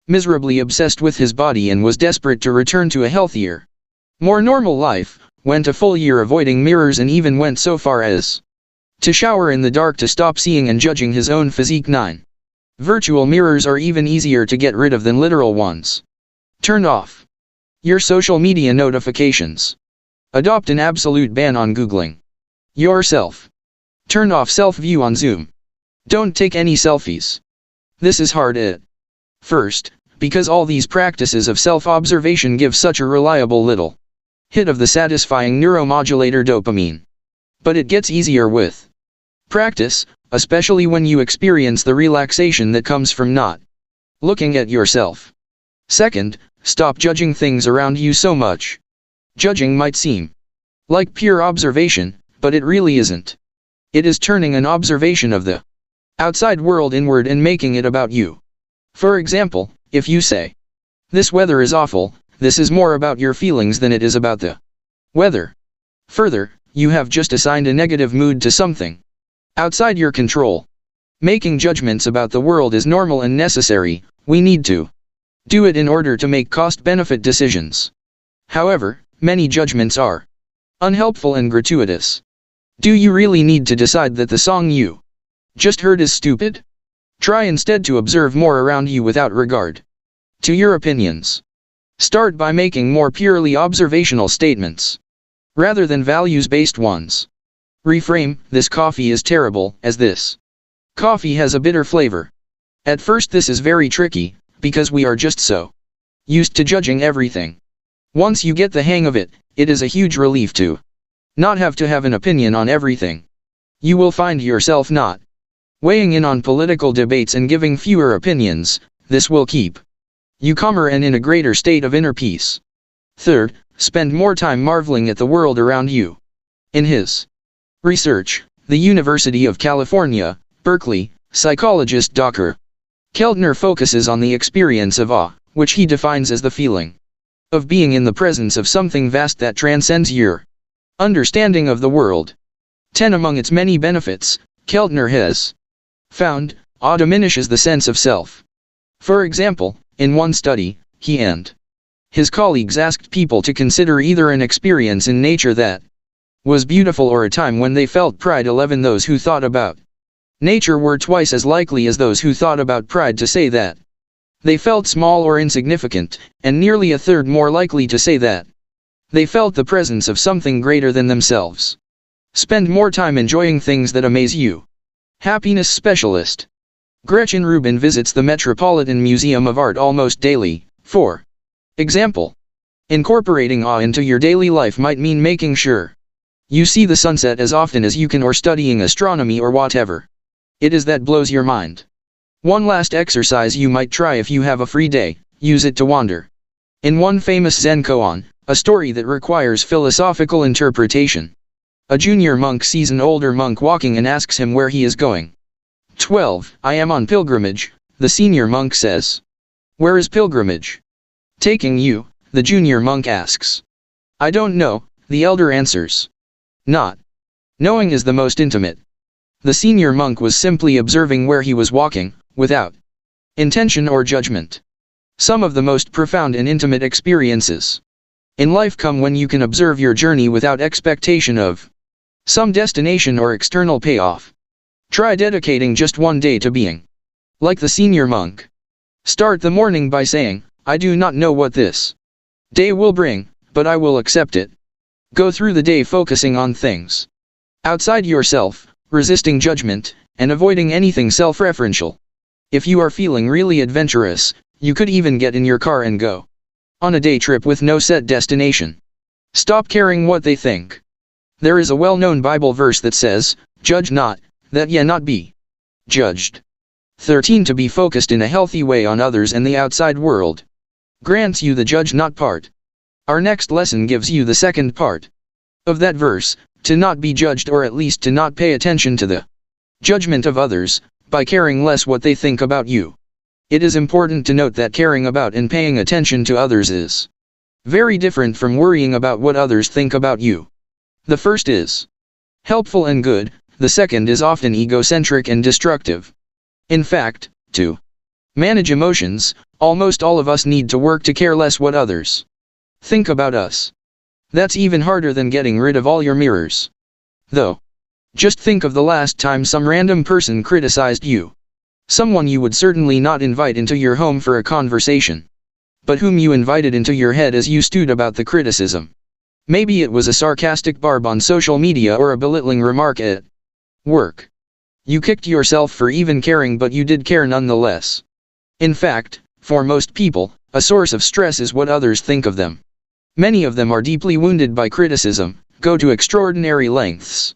Speaker 1: miserably obsessed with his body and was desperate to return to a healthier, more normal life, went a full year avoiding mirrors and even went so far as to shower in the dark to stop seeing and judging his own physique. 9. Virtual mirrors are even easier to get rid of than literal ones. Turn off your social media notifications. Adopt an absolute ban on Googling yourself. Turn off self-view on Zoom. Don't take any selfies. This is hard at first, because all these practices of self-observation give such a reliable little hit of the satisfying neuromodulator dopamine. But it gets easier with practice, especially when you experience the relaxation that comes from not looking at yourself. Second, stop judging things around you so much. Judging might seem like pure observation, but it really isn't. It is turning an observation of the outside world inward and making it about you. For example, if you say, "This weather is awful," this is more about your feelings than it is about the weather. Further, you have just assigned a negative mood to something outside your control. Making judgments about the world is normal and necessary. We need to do it in order to make cost-benefit decisions. However, many judgments are unhelpful and gratuitous. Do you really need to decide that the song you just heard is stupid? Try instead to observe more around you without regard to your opinions. Start by making more purely observational statements rather than values-based ones. Reframe, "This coffee is terrible," as "This coffee has a bitter flavor." At first this is very tricky, because we are just so used to judging everything. Once you get the hang of it, it is a huge relief to not have to have an opinion on everything. You will find yourself not weighing in on political debates and giving fewer opinions. This will keep you calmer and in a greater state of inner peace. Third, spend more time marveling at the world around you. In his research, the University of California, Berkeley, psychologist Dr. Keltner focuses on the experience of awe, which he defines as the feeling of being in the presence of something vast that transcends your understanding of the world. 10. Among its many benefits, Keltner has found, awe diminishes the sense of self. For example, in one study, he and his colleagues asked people to consider either an experience in nature that was beautiful or a time when they felt pride. 11. Those who thought about nature were twice as likely as those who thought about pride to say that they felt small or insignificant, and nearly a third more likely to say that they felt the presence of something greater than themselves. Spend more time enjoying things that amaze you. Happiness specialist Gretchen Rubin visits the Metropolitan Museum of Art almost daily. For example, incorporating awe into your daily life might mean making sure you see the sunset as often as you can, or studying astronomy, or whatever it is that blows your mind. One last exercise you might try if you have a free day: use it to wander. In one famous Zen koan, a story that requires philosophical interpretation, a junior monk sees an older monk walking and asks him where he is going. 12. "I am on pilgrimage," the senior monk says. "Where is pilgrimage taking you?" the junior monk asks. "I don't know," the elder answers. Not knowing is the most intimate. The senior monk was simply observing where he was walking, without intention or judgment. Some of the most profound and intimate experiences in life come when you can observe your journey without expectation of some destination or external payoff. Try dedicating just one day to being like the senior monk. Start the morning by saying, "I do not know what this day will bring, but I will accept it." Go through the day focusing on things outside yourself, resisting judgment, and avoiding anything self-referential. If you are feeling really adventurous, you could even get in your car and go on a day trip with no set destination. Stop caring what they think. There is a well-known Bible verse that says, "Judge not, that ye not be judged." 13. To be focused in a healthy way on others and the outside world grants you the judge not part. Our next lesson gives you the second part of that verse, to not be judged, or at least to not pay attention to the judgment of others, by caring less what they think about you. It is important to note that caring about and paying attention to others is very different from worrying about what others think about you. The first is helpful and good, the second is often egocentric and destructive. In fact, to Manage emotions. Almost all of us need to work to care less what others think about us. That's even harder than getting rid of all your mirrors. Though. Just think of the last time some random person criticized you. Someone you would certainly not invite into your home for a conversation, but whom you invited into your head as you stewed about the criticism. Maybe it was a sarcastic barb on social media or a belittling remark at work. You kicked yourself for even caring, but you did care nonetheless. In fact, for most people, a source of stress is what others think of them. Many of them are deeply wounded by criticism, go to extraordinary lengths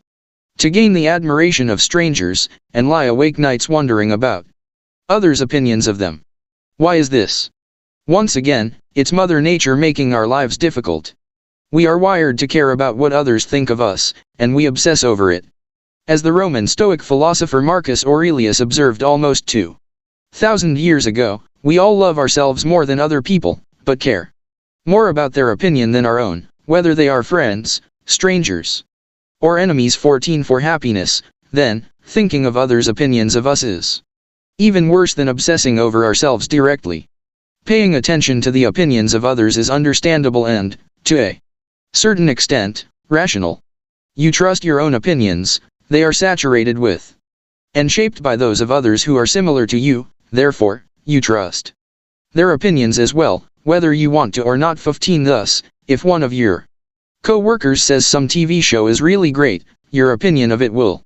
Speaker 1: to gain the admiration of strangers, and lie awake nights wondering about others' opinions of them. Why is this? Once again, it's Mother Nature making our lives difficult. We are wired to care about what others think of us, and we obsess over it. As the Roman Stoic philosopher Marcus Aurelius observed almost 2,000 years ago, we all love ourselves more than other people, but care more about their opinion than our own, whether they are friends, strangers, or enemies. 14 For happiness, then, thinking of others' opinions of us is even worse than obsessing over ourselves directly. Paying attention to the opinions of others is understandable and, to a certain extent, rational. You trust your own opinions, they are saturated with and shaped by those of others who are similar to you, therefore, you trust their opinions as well, whether you want to or not. 15 Thus, if one of your co-workers says some TV show is really great, your opinion of it will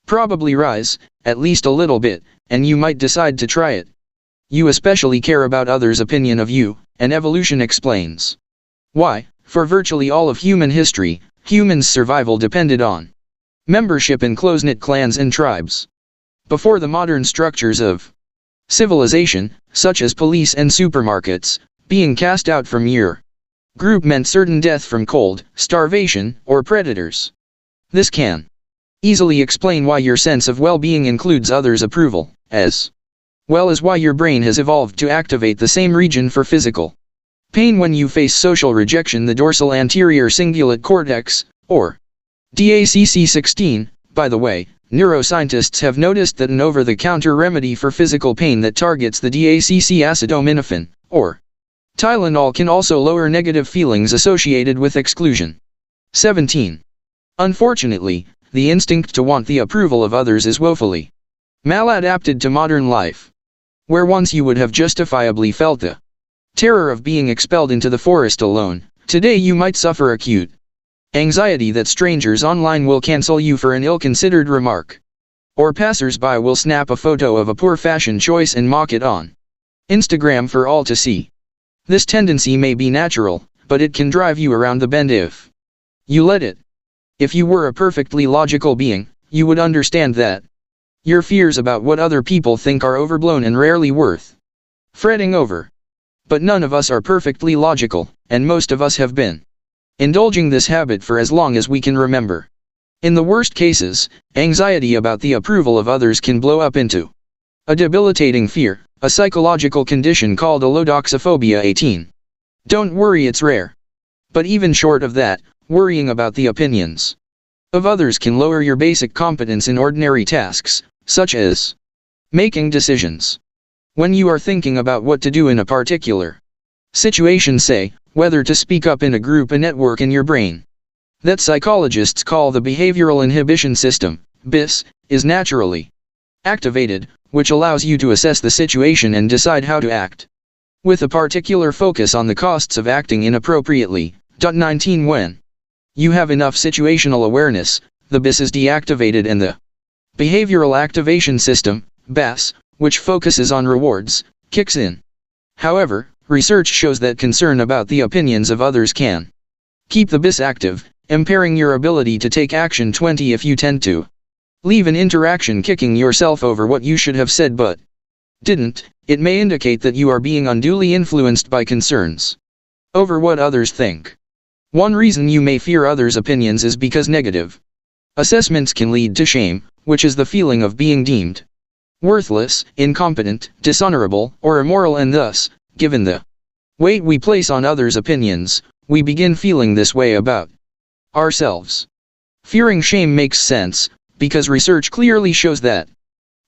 Speaker 1: probably rise, at least a little bit, and you might decide to try it. You especially care about others' opinion of you, and evolution explains why. For virtually all of human history, humans' survival depended on membership in close-knit clans and tribes. Before the modern structures of civilization, such as police and supermarkets, being cast out from your group meant certain death from cold, starvation, or predators. This can easily explain why your sense of well-being includes others' approval, as well as why your brain has evolved to activate the same region for physical pain when you face social rejection. The dorsal anterior cingulate cortex, or DACC16, by the way, neuroscientists have noticed that an over-the-counter remedy for physical pain that targets the DACC acetaminophen, or Tylenol, can also lower negative feelings associated with exclusion. 17. Unfortunately, the instinct to want the approval of others is woefully maladapted to modern life. Where once you would have justifiably felt the terror of being expelled into the forest alone, today you might suffer acute anxiety that strangers online will cancel you for an ill-considered remark, or passers-by will snap a photo of a poor fashion choice and mock it on Instagram for all to see. This tendency may be natural, but it can drive you around the bend if you let it. If you were a perfectly logical being, you would understand that your fears about what other people think are overblown and rarely worth fretting over. But none of us are perfectly logical, and most of us have been indulging this habit for as long as we can remember. In the worst cases, anxiety about the approval of others can blow up into a debilitating fear, a psychological condition called allodoxophobia. 18. Don't worry, it's rare. But even short of that, worrying about the opinions of others can lower your basic competence in ordinary tasks, such as making decisions. When you are thinking about what to do in a particular situation, say, whether to speak up in a group, a network in your brain that psychologists call the behavioral inhibition system, BIS, is naturally activated, which allows you to assess the situation and decide how to act, with a particular focus on the costs of acting inappropriately. 19 When you have enough situational awareness, the BIS is deactivated and the behavioral activation system, BAS, which focuses on rewards, kicks in. However, research shows that concern about the opinions of others can keep the BIS active, impairing your ability to take action. 20 If you tend to leave an interaction kicking yourself over what you should have said but didn't, it may indicate that you are being unduly influenced by concerns over what others think. One reason you may fear others' opinions is because negative assessments can lead to shame, which is the feeling of being deemed worthless, incompetent, dishonorable, or immoral, and thus, given the weight we place on others' opinions, we begin feeling this way about ourselves. Fearing shame makes sense, because research clearly shows that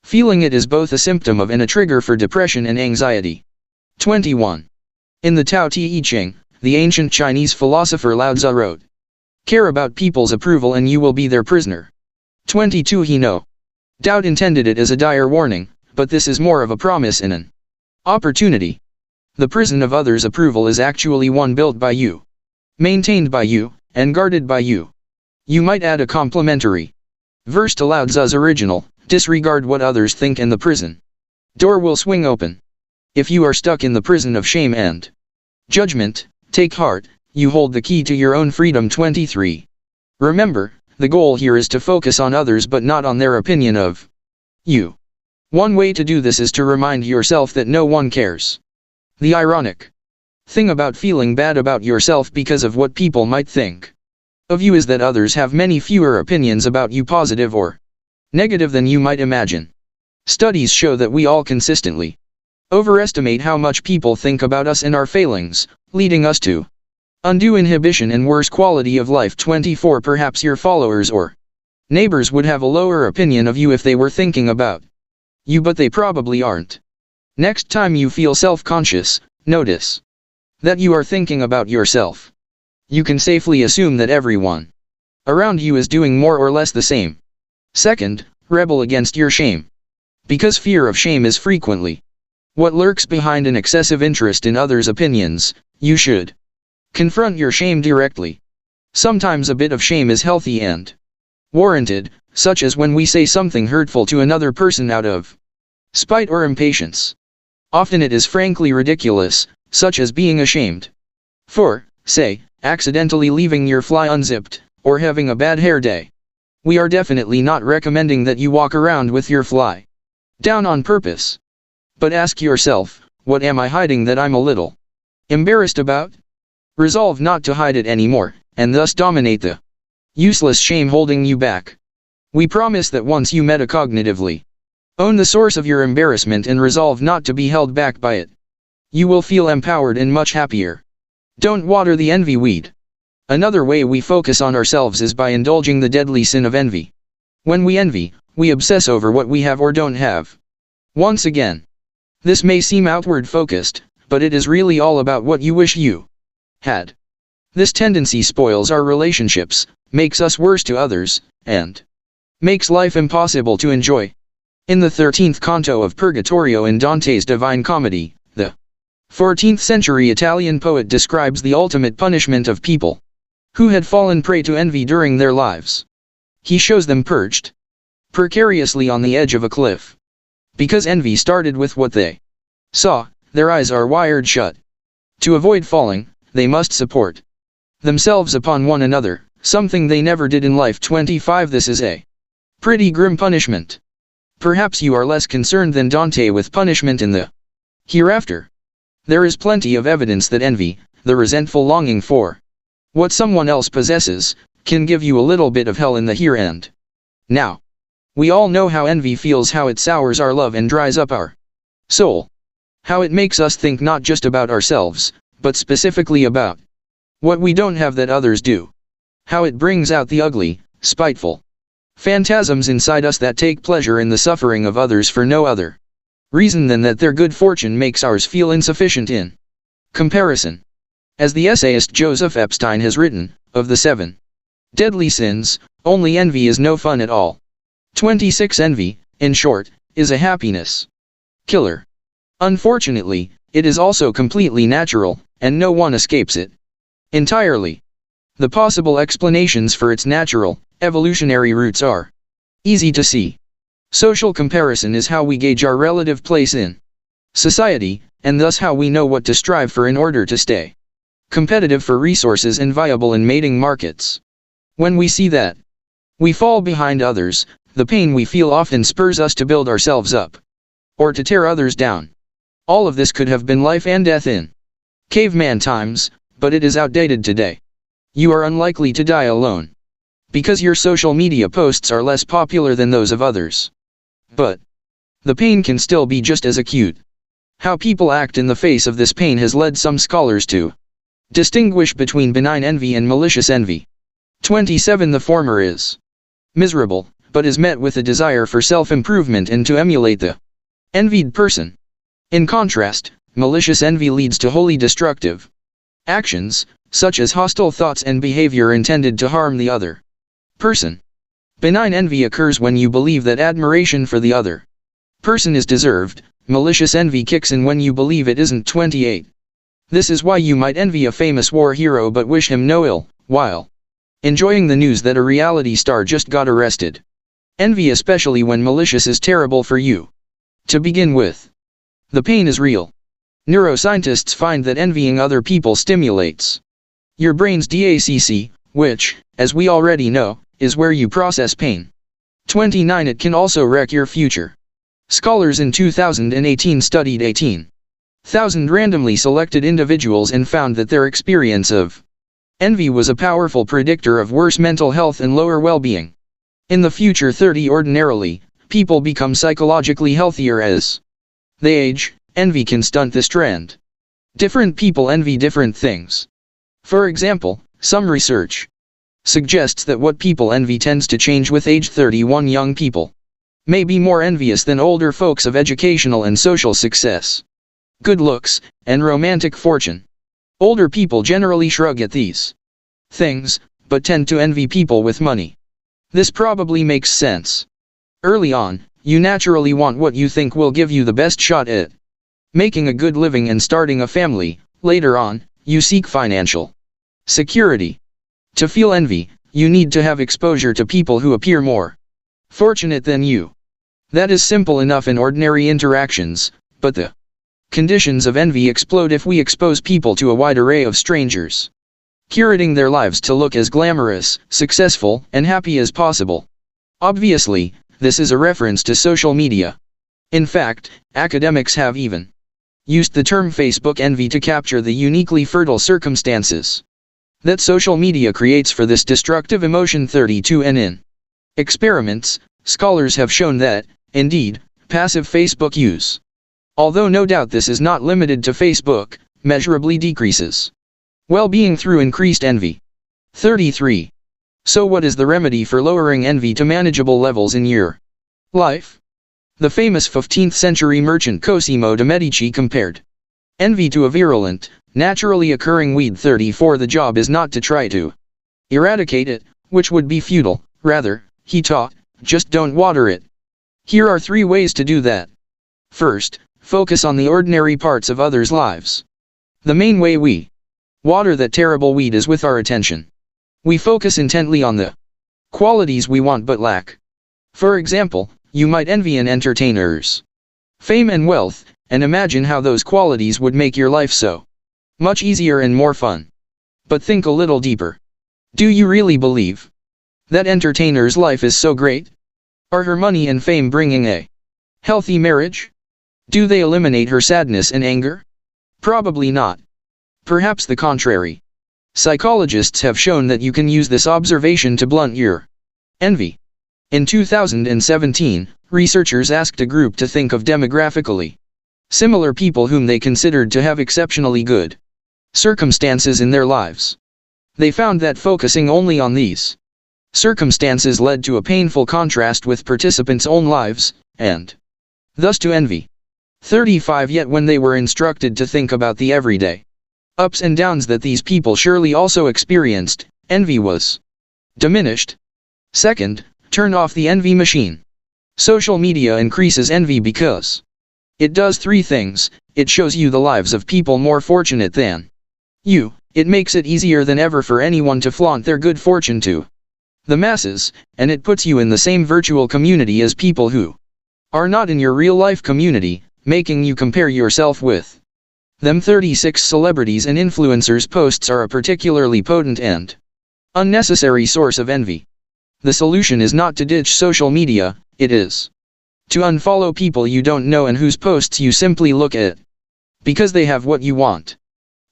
Speaker 1: Feeling it is both a symptom of and a trigger for depression and anxiety. 21. In the Tao Te Ching, the ancient Chinese philosopher Lao Tzu wrote, "Care about people's approval and you will be their prisoner." 22. He no doubt intended it as a dire warning, but this is more of a promise and an opportunity. The prison of others' approval is actually one built by you, maintained by you, and guarded by you. You might add a complimentary verse to Lao Tzu's original, disregard what others think and the prison door will swing open. If you are stuck in the prison of shame and judgment, take heart, you hold the key to your own freedom. 23. Remember, the goal here is to focus on others but not on their opinion of you. One way to do this is to remind yourself that no one cares. The ironic thing about feeling bad about yourself because of what people might think of you is that others have many fewer opinions about you, positive or negative, than you might imagine. Studies show that we all consistently overestimate how much people think about us and our failings, leading us to undue inhibition and worse quality of life. 24. Perhaps your followers or neighbors would have a lower opinion of you if they were thinking about you, but they probably aren't. Next time you feel self-conscious, notice that you are thinking about yourself. You can safely assume that everyone around you is doing more or less the same. Second, rebel against your shame. Because fear of shame is frequently what lurks behind an excessive interest in others' opinions, you should confront your shame directly. Sometimes a bit of shame is healthy and warranted, such as when we say something hurtful to another person out of spite or impatience. Often it is frankly ridiculous, such as being ashamed for, say, accidentally leaving your fly unzipped, or having a bad hair day. We are definitely not recommending that you walk around with your fly down on purpose. But ask yourself, what am I hiding that I'm a little embarrassed about? Resolve not to hide it anymore, and thus dominate the useless shame holding you back. We promise that once you metacognitively own the source of your embarrassment and resolve not to be held back by it, you will feel empowered and much happier. Don't water the envy weed. Another way we focus on ourselves is by indulging the deadly sin of envy. When we envy, we obsess over what we have or don't have. Once again, this may seem outward focused, but it is really all about what you wish you had. This tendency spoils our relationships, makes us worse to others, and makes life impossible to enjoy. In the 13th canto of Purgatorio in Dante's Divine Comedy, the 14th century Italian poet describes the ultimate punishment of people who had fallen prey to envy during their lives. He shows them perched precariously on the edge of a cliff. Because envy started with what they saw, their eyes are wired shut. To avoid falling, they must support themselves upon one another, something they never did in life. 25. This is a pretty grim punishment. Perhaps you are less concerned than Dante with punishment in the hereafter. There is plenty of evidence that envy, the resentful longing for what someone else possesses, can give you a little bit of hell in the here and now. We all know how envy feels, how it sours our love and dries up our soul. How it makes us think not just about ourselves, but specifically about what we don't have that others do. How it brings out the ugly, spiteful phantasms inside us that take pleasure in the suffering of others for no other reason than that their good fortune makes ours feel insufficient in comparison. As the essayist Joseph Epstein has written, of the 7 deadly sins, only envy is no fun at all. 26. Envy, in short, is a happiness killer. Unfortunately, it is also completely natural, and no one escapes it entirely. The possible explanations for its natural, evolutionary roots are easy to see. Social comparison is how we gauge our relative place in society, and thus how we know what to strive for in order to stay competitive for resources and viable in mating markets. When we see that we fall behind others, the pain we feel often spurs us to build ourselves up, or to tear others down. All of this could have been life and death in caveman times, but it is outdated today. You are unlikely to die alone, because your social media posts are less popular than those of others. But the pain can still be just as acute. How people act in the face of this pain has led some scholars to distinguish between benign envy and malicious envy. 27. The former is miserable, but is met with a desire for self-improvement and to emulate the envied person. In contrast, malicious envy leads to wholly destructive actions, such as hostile thoughts and behavior intended to harm the other person. Benign envy occurs when you believe that admiration for the other person is deserved. Malicious envy kicks in when you believe it isn't. 28. This is why you might envy a famous war hero but wish him no ill, while enjoying the news that a reality star just got arrested. Envy, especially when malicious, is terrible for you. To begin with, the pain is real. Neuroscientists find that envying other people stimulates your brain's DACC, which, as we already know, is where you process pain. 29. It can also wreck your future. Scholars in 2018 studied 18,000 randomly selected individuals and found that their experience of envy was a powerful predictor of worse mental health and lower well-being. In the future 30, ordinarily, people become psychologically healthier as they age. Envy can stunt this trend. Different people envy different things. For example, some research suggests that what people envy tends to change with age. 31. Young people may be more envious than older folks of educational and social success, good looks, and romantic fortune. Older people generally shrug at these things, but tend to envy people with money. This probably makes sense. Early on, you naturally want what you think will give you the best shot at making a good living and starting a family. Later on, you seek financial security. To feel envy, you need to have exposure to people who appear more fortunate than you. That is simple enough in ordinary interactions, but the conditions of envy explode if we expose people to a wide array of strangers, curating their lives to look as glamorous, successful, and happy as possible. Obviously, this is a reference to social media. In fact, academics have even used the term Facebook envy to capture the uniquely fertile circumstances that social media creates for this destructive emotion. 32. And in experiments, scholars have shown that, indeed, passive Facebook use, although no doubt this is not limited to Facebook, measurably decreases well-being through increased envy. 33. So what is the remedy for lowering envy to manageable levels in your life? The famous 15th century merchant Cosimo de' Medici compared envy to a virulent, naturally occurring weed. 34. The job is not to try to eradicate it, which would be futile. Rather, he taught, just don't water it. Here are 3 ways to do that. First, focus on the ordinary parts of others' lives. The main way we water that terrible weed is with our attention. We focus intently on the qualities we want but lack. For example, you might envy an entertainer's fame and wealth, and imagine how those qualities would make your life so much easier and more fun. But think a little deeper. Do you really believe that entertainer's life is so great? Are her money and fame bringing a healthy marriage? Do they eliminate her sadness and anger? Probably not. Perhaps the contrary. Psychologists have shown that you can use this observation to blunt your envy. In 2017, researchers asked a group to think of demographically similar people whom they considered to have exceptionally good circumstances in their lives. They found that focusing only on these circumstances led to a painful contrast with participants' own lives, and thus to envy. 35. Yet when they were instructed to think about the everyday ups and downs that these people surely also experienced, envy was diminished. Second, turn off the envy machine. Social media increases envy because it does 3 things. It shows you the lives of people more fortunate than you. It makes it easier than ever for anyone to flaunt their good fortune to the masses, and it puts you in the same virtual community as people who are not in your real-life community, making you compare yourself with them. 36. Celebrities and influencers' posts are a particularly potent and unnecessary source of envy. The solution is not to ditch social media, it is to unfollow people you don't know and whose posts you simply look at because they have what you want.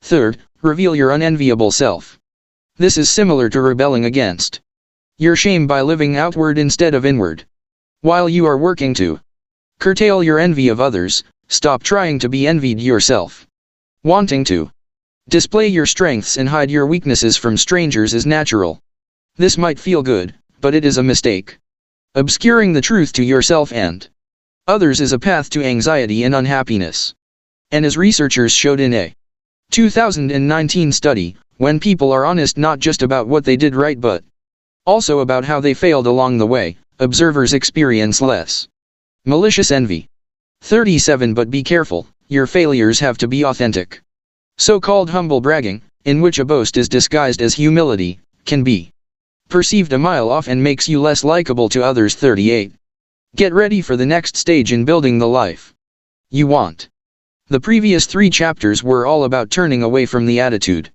Speaker 1: Third, reveal your unenviable self. This is similar to rebelling against your shame by living outward instead of inward. While you are working to curtail your envy of others, stop trying to be envied yourself. Wanting to display your strengths and hide your weaknesses from strangers is natural. This might feel good, but it is a mistake. Obscuring the truth to yourself and others is a path to anxiety and unhappiness. And as researchers showed in a 2019 study, when people are honest not just about what they did right but also about how they failed along the way, observers experience less malicious envy. 37 But be careful, your failures have to be authentic. So-called humble bragging, in which a boast is disguised as humility, can be perceived a mile off and makes you less likable to others. 38. Get ready for the next stage in building the life you want. The previous 3 chapters were all about turning away from the attitude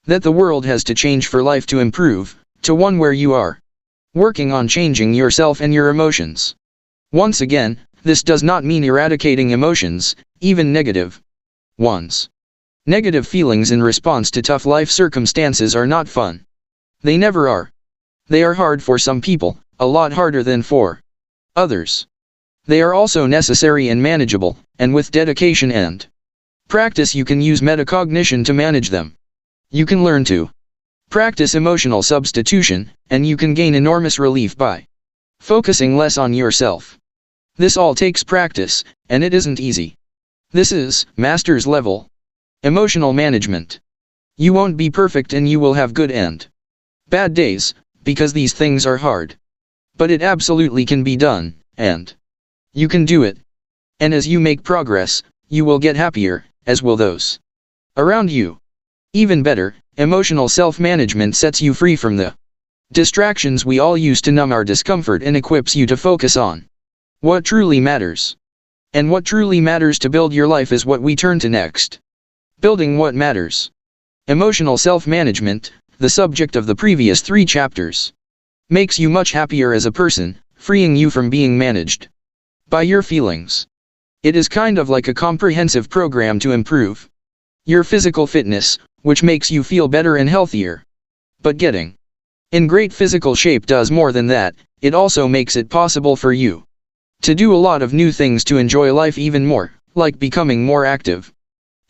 Speaker 1: that the world has to change for life to improve, to one where you are working on changing yourself and your emotions. Once again, this does not mean eradicating emotions, even negative ones. Negative feelings in response to tough life circumstances are not fun. They never are. They are hard for some people, a lot harder than for others. They are also necessary and manageable, and with dedication and practice you can use metacognition to manage them. You can learn to practice emotional substitution, and you can gain enormous relief by focusing less on yourself. This all takes practice, and it isn't easy. This is master's level emotional management. You won't be perfect and you will have good and bad days, because these things are hard. But it absolutely can be done, and you can do it. And as you make progress, you will get happier, as will those around you. Even better, emotional self-management sets you free from the distractions we all use to numb our discomfort and equips you to focus on what truly matters. And what truly matters to build your life is what we turn to next. Building what matters. Emotional self-management, the subject of the previous 3 chapters, makes you much happier as a person, freeing you from being managed by your feelings. It is kind of like a comprehensive program to improve your physical fitness, which makes you feel better and healthier. But getting in great physical shape does more than that. It also makes it possible for you to do a lot of new things to enjoy life even more, like becoming more active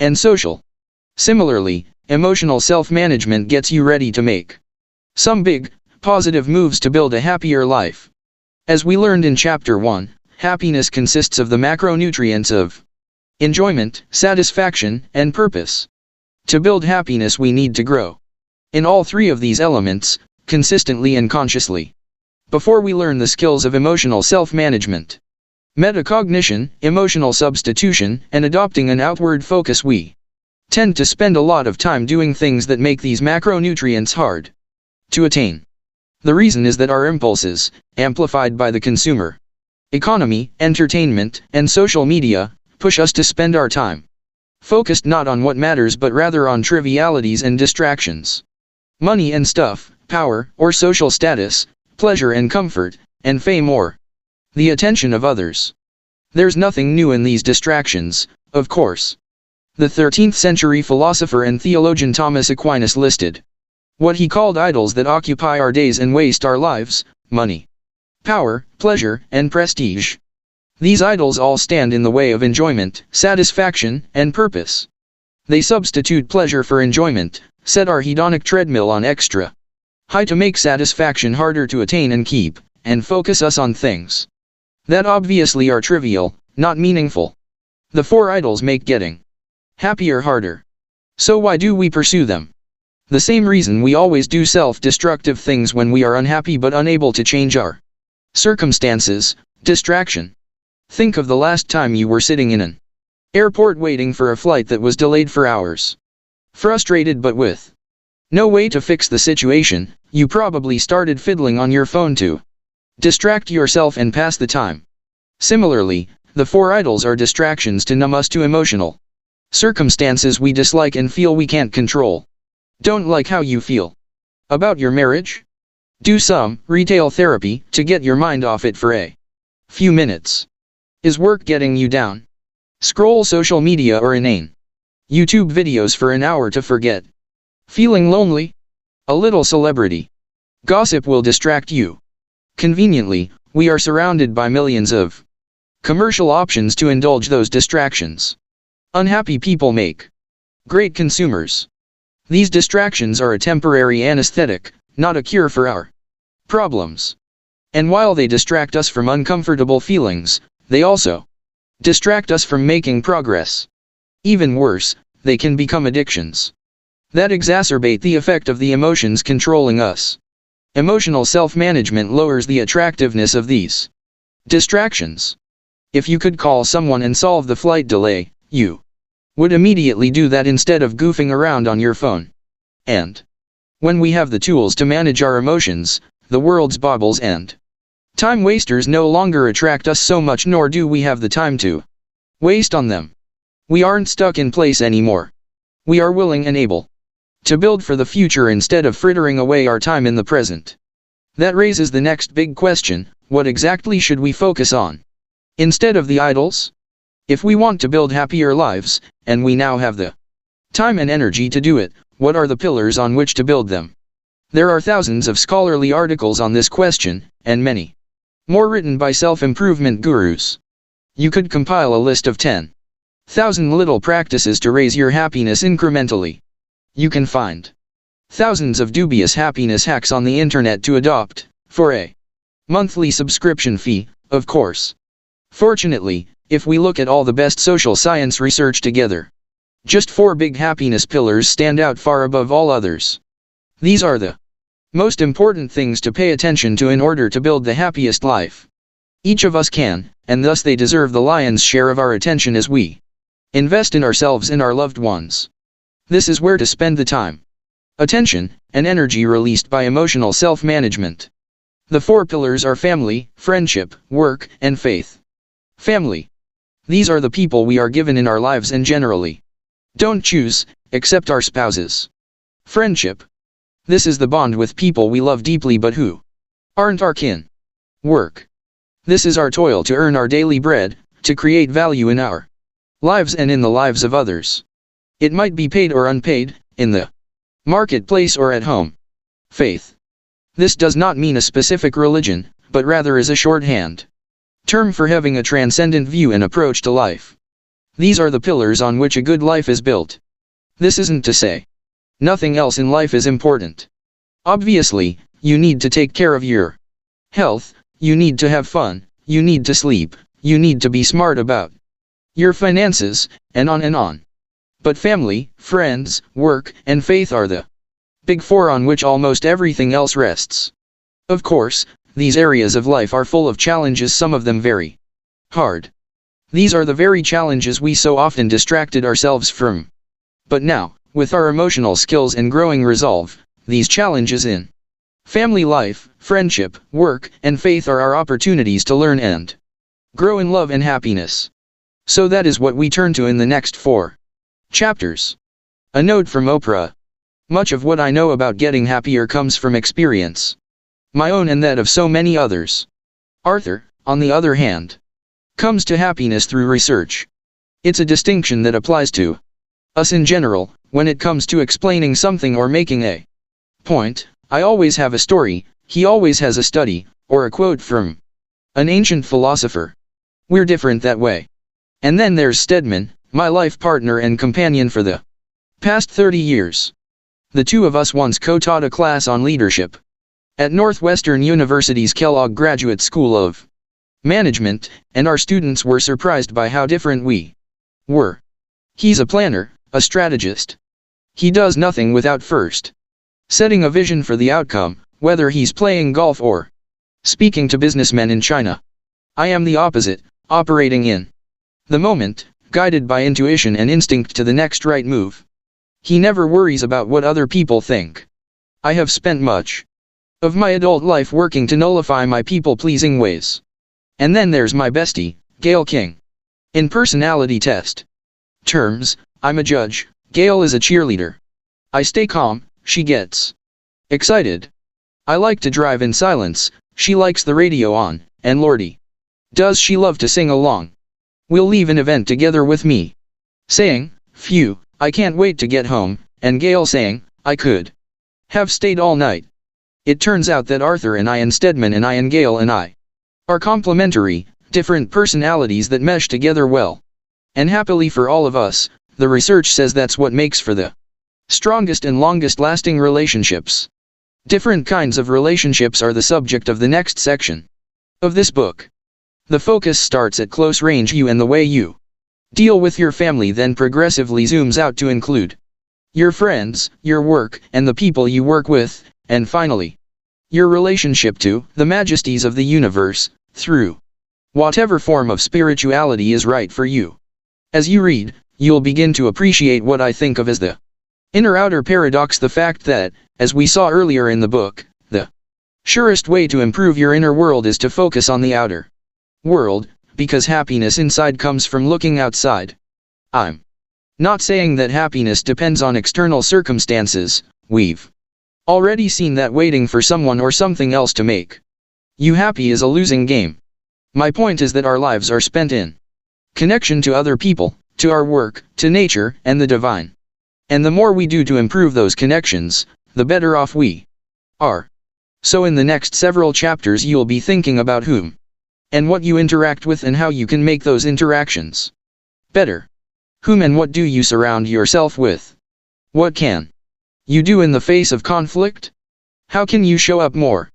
Speaker 1: and social. Similarly, emotional self-management gets you ready to make some big, positive moves to build a happier life. As we learned in Chapter 1, happiness consists of the macronutrients of enjoyment, satisfaction, and purpose. To build happiness we need to grow in all 3 of these elements, consistently and consciously. Before we learn the skills of emotional self-management, metacognition, emotional substitution, and adopting an outward focus, we tend to spend a lot of time doing things that make these macronutrients hard to attain. The reason is that our impulses, amplified by the consumer economy, entertainment, and social media, push us to spend our time focused not on what matters but rather on trivialities and distractions. Money and stuff, power or social status, pleasure and comfort, and fame or the attention of others. There's nothing new in these distractions, of course. The 13th century philosopher and theologian Thomas Aquinas listed what he called idols that occupy our days and waste our lives: money, power, pleasure, and prestige. These idols all stand in the way of enjoyment, satisfaction, and purpose. They substitute pleasure for enjoyment, set our hedonic treadmill on extra high to make satisfaction harder to attain and keep, and focus us on things that obviously are trivial, not meaningful. The 4 idols make getting happier harder. So why do we pursue them? The same reason we always do self-destructive things when we are unhappy but unable to change our circumstances: distraction. Think of the last time you were sitting in an airport waiting for a flight that was delayed for hours. Frustrated but with no way to fix the situation, you probably started fiddling on your phone to distract yourself and pass the time. Similarly, the 4 idols are distractions to numb us to emotional circumstances we dislike and feel we can't control. Don't like how you feel about your marriage? Do some retail therapy to get your mind off it for a few minutes. Is work getting you down? Scroll social media or inane YouTube videos for an hour to forget. Feeling lonely? A little celebrity gossip will distract you. Conveniently, we are surrounded by millions of commercial options to indulge those distractions. Unhappy people make great consumers. These distractions are a temporary anesthetic, not a cure for our problems. And while they distract us from uncomfortable feelings, they also distract us from making progress. Even worse, they can become addictions that exacerbate the effect of the emotions controlling us. Emotional self-management lowers the attractiveness of these distractions. If you could call someone and solve the flight delay, you would immediately do that instead of goofing around on your phone. And when we have the tools to manage our emotions, the world's baubles and time wasters no longer attract us so much, nor do we have the time to waste on them. We aren't stuck in place anymore. We are willing and able to build for the future instead of frittering away our time in the present. That raises the next big question: what exactly should we focus on instead of the idols? If we want to build happier lives, and we now have the time and energy to do it, what are the pillars on which to build them? There are thousands of scholarly articles on this question, and many more written by self-improvement gurus. You could compile a list of 10,000 little practices to raise your happiness incrementally. You can find thousands of dubious happiness hacks on the internet to adopt, for a monthly subscription fee, of course. Fortunately, if we look at all the best social science research together, just 4 big happiness pillars stand out far above all others. These are the most important things to pay attention to in order to build the happiest life each of us can, and thus they deserve the lion's share of our attention as we invest in ourselves and our loved ones. This is where to spend the time, attention, and energy released by emotional self-management. The 4 pillars are family, friendship, work, and faith. Family. These are the people we are given in our lives and generally don't choose, except our spouses. Friendship. This is the bond with people we love deeply but who aren't our kin. Work. This is our toil to earn our daily bread, to create value in our lives and in the lives of others. It might be paid or unpaid, in the marketplace or at home. Faith. This does not mean a specific religion, but rather is a shorthand term for having a transcendent view and approach to life. These are the pillars on which a good life is built. This isn't to say nothing else in life is important. Obviously, you need to take care of your health, you need to have fun, you need to sleep, you need to be smart about your finances, and on and on. But family, friends, work, and faith are the big 4 on which almost everything else rests. Of course, these areas of life are full of challenges, some of them very hard. These are the very challenges we so often distracted ourselves from. But now, with our emotional skills and growing resolve, these challenges in family life, friendship, work, and faith are our opportunities to learn and grow in love and happiness. So that is what we turn to in the next 4 chapters. A note from Oprah. Much of what I know about getting happier comes from experience, my own and that of so many others. Arthur, on the other hand, comes to happiness through research. It's a distinction that applies to us in general. When it comes to explaining something or making a point, I always have a story, he always has a study, or a quote from an ancient philosopher. We're different that way. And then there's Stedman, my life partner and companion for the past 30 years. The two of us once co-taught a class on leadership at Northwestern University's Kellogg Graduate School of Management, and our students were surprised by how different we were. He's a planner, a strategist. He does nothing without first setting a vision for the outcome, whether he's playing golf or speaking to businessmen in China. I am the opposite, operating in the moment, guided by intuition and instinct to the next right move. He never worries about what other people think. I have spent much of my adult life working to nullify my people-pleasing ways. And then there's my bestie, Gayle King. In personality test terms, I'm a judge, Gayle is a cheerleader. I stay calm, she gets excited. I like to drive in silence, she likes the radio on, and lordy, does she love to sing along. We'll leave an event together with me saying, phew, I can't wait to get home, and Gayle saying, I could have stayed all night. It turns out that Arthur and I and Stedman and I and Gayle and I are complementary, different personalities that mesh together well. And happily for all of us, the research says that's what makes for the strongest and longest lasting relationships. Different kinds of relationships are the subject of the next section. of this book. The focus starts at close range you and the way you deal with your family then progressively zooms out to include your friends, your work, and the people you work with, and finally, your relationship to the majesties of the universe, through whatever form of spirituality is right for you. As you read, you'll begin to appreciate what I think of as the inner-outer paradox, the fact that, as we saw earlier in the book, the surest way to improve your inner world is to focus on the outer world, because happiness inside comes from looking outside. I'm not saying that happiness depends on external circumstances. We've already seen that waiting for someone or something else to make you happy is a losing game. My point is that our lives are spent in connection to other people, to our work, to nature, and the divine. And the more we do to improve those connections, the better off we are. So in the next several chapters you'll be thinking about whom and what you interact with and how you can make those interactions better. Whom and what do you surround yourself with? What can you do in the face of conflict? How can you show up more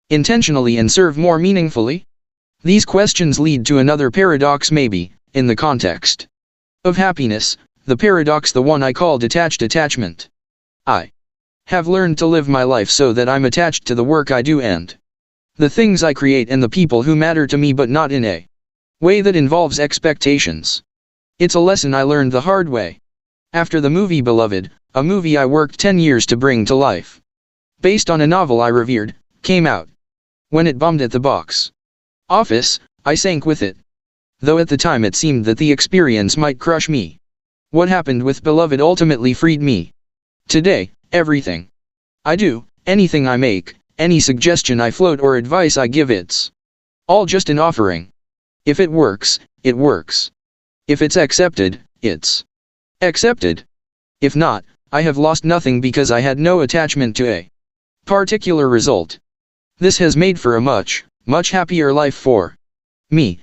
Speaker 1: intentionally and serve more meaningfully? These questions lead to another paradox, maybe, in the context of happiness, the paradox, the one I call detached attachment. I have learned to live my life so that I'm attached to the work I do and the things I create and the people who matter to me, but not in a way that involves expectations. It's a lesson I learned the hard way. After the movie Beloved, a movie I worked 10 years to bring to life, based on a novel I revered, came out. When it bombed at the box office, I sank with it. Though at the time it seemed that the experience might crush me. What happened with Beloved ultimately freed me. Today, everything I do, anything I make, any suggestion I float or advice I give, it's all just an offering. If it works, it works. If it's accepted, it's accepted. If not, I have lost nothing because I had no attachment to a particular result. This has made for a much happier life for me,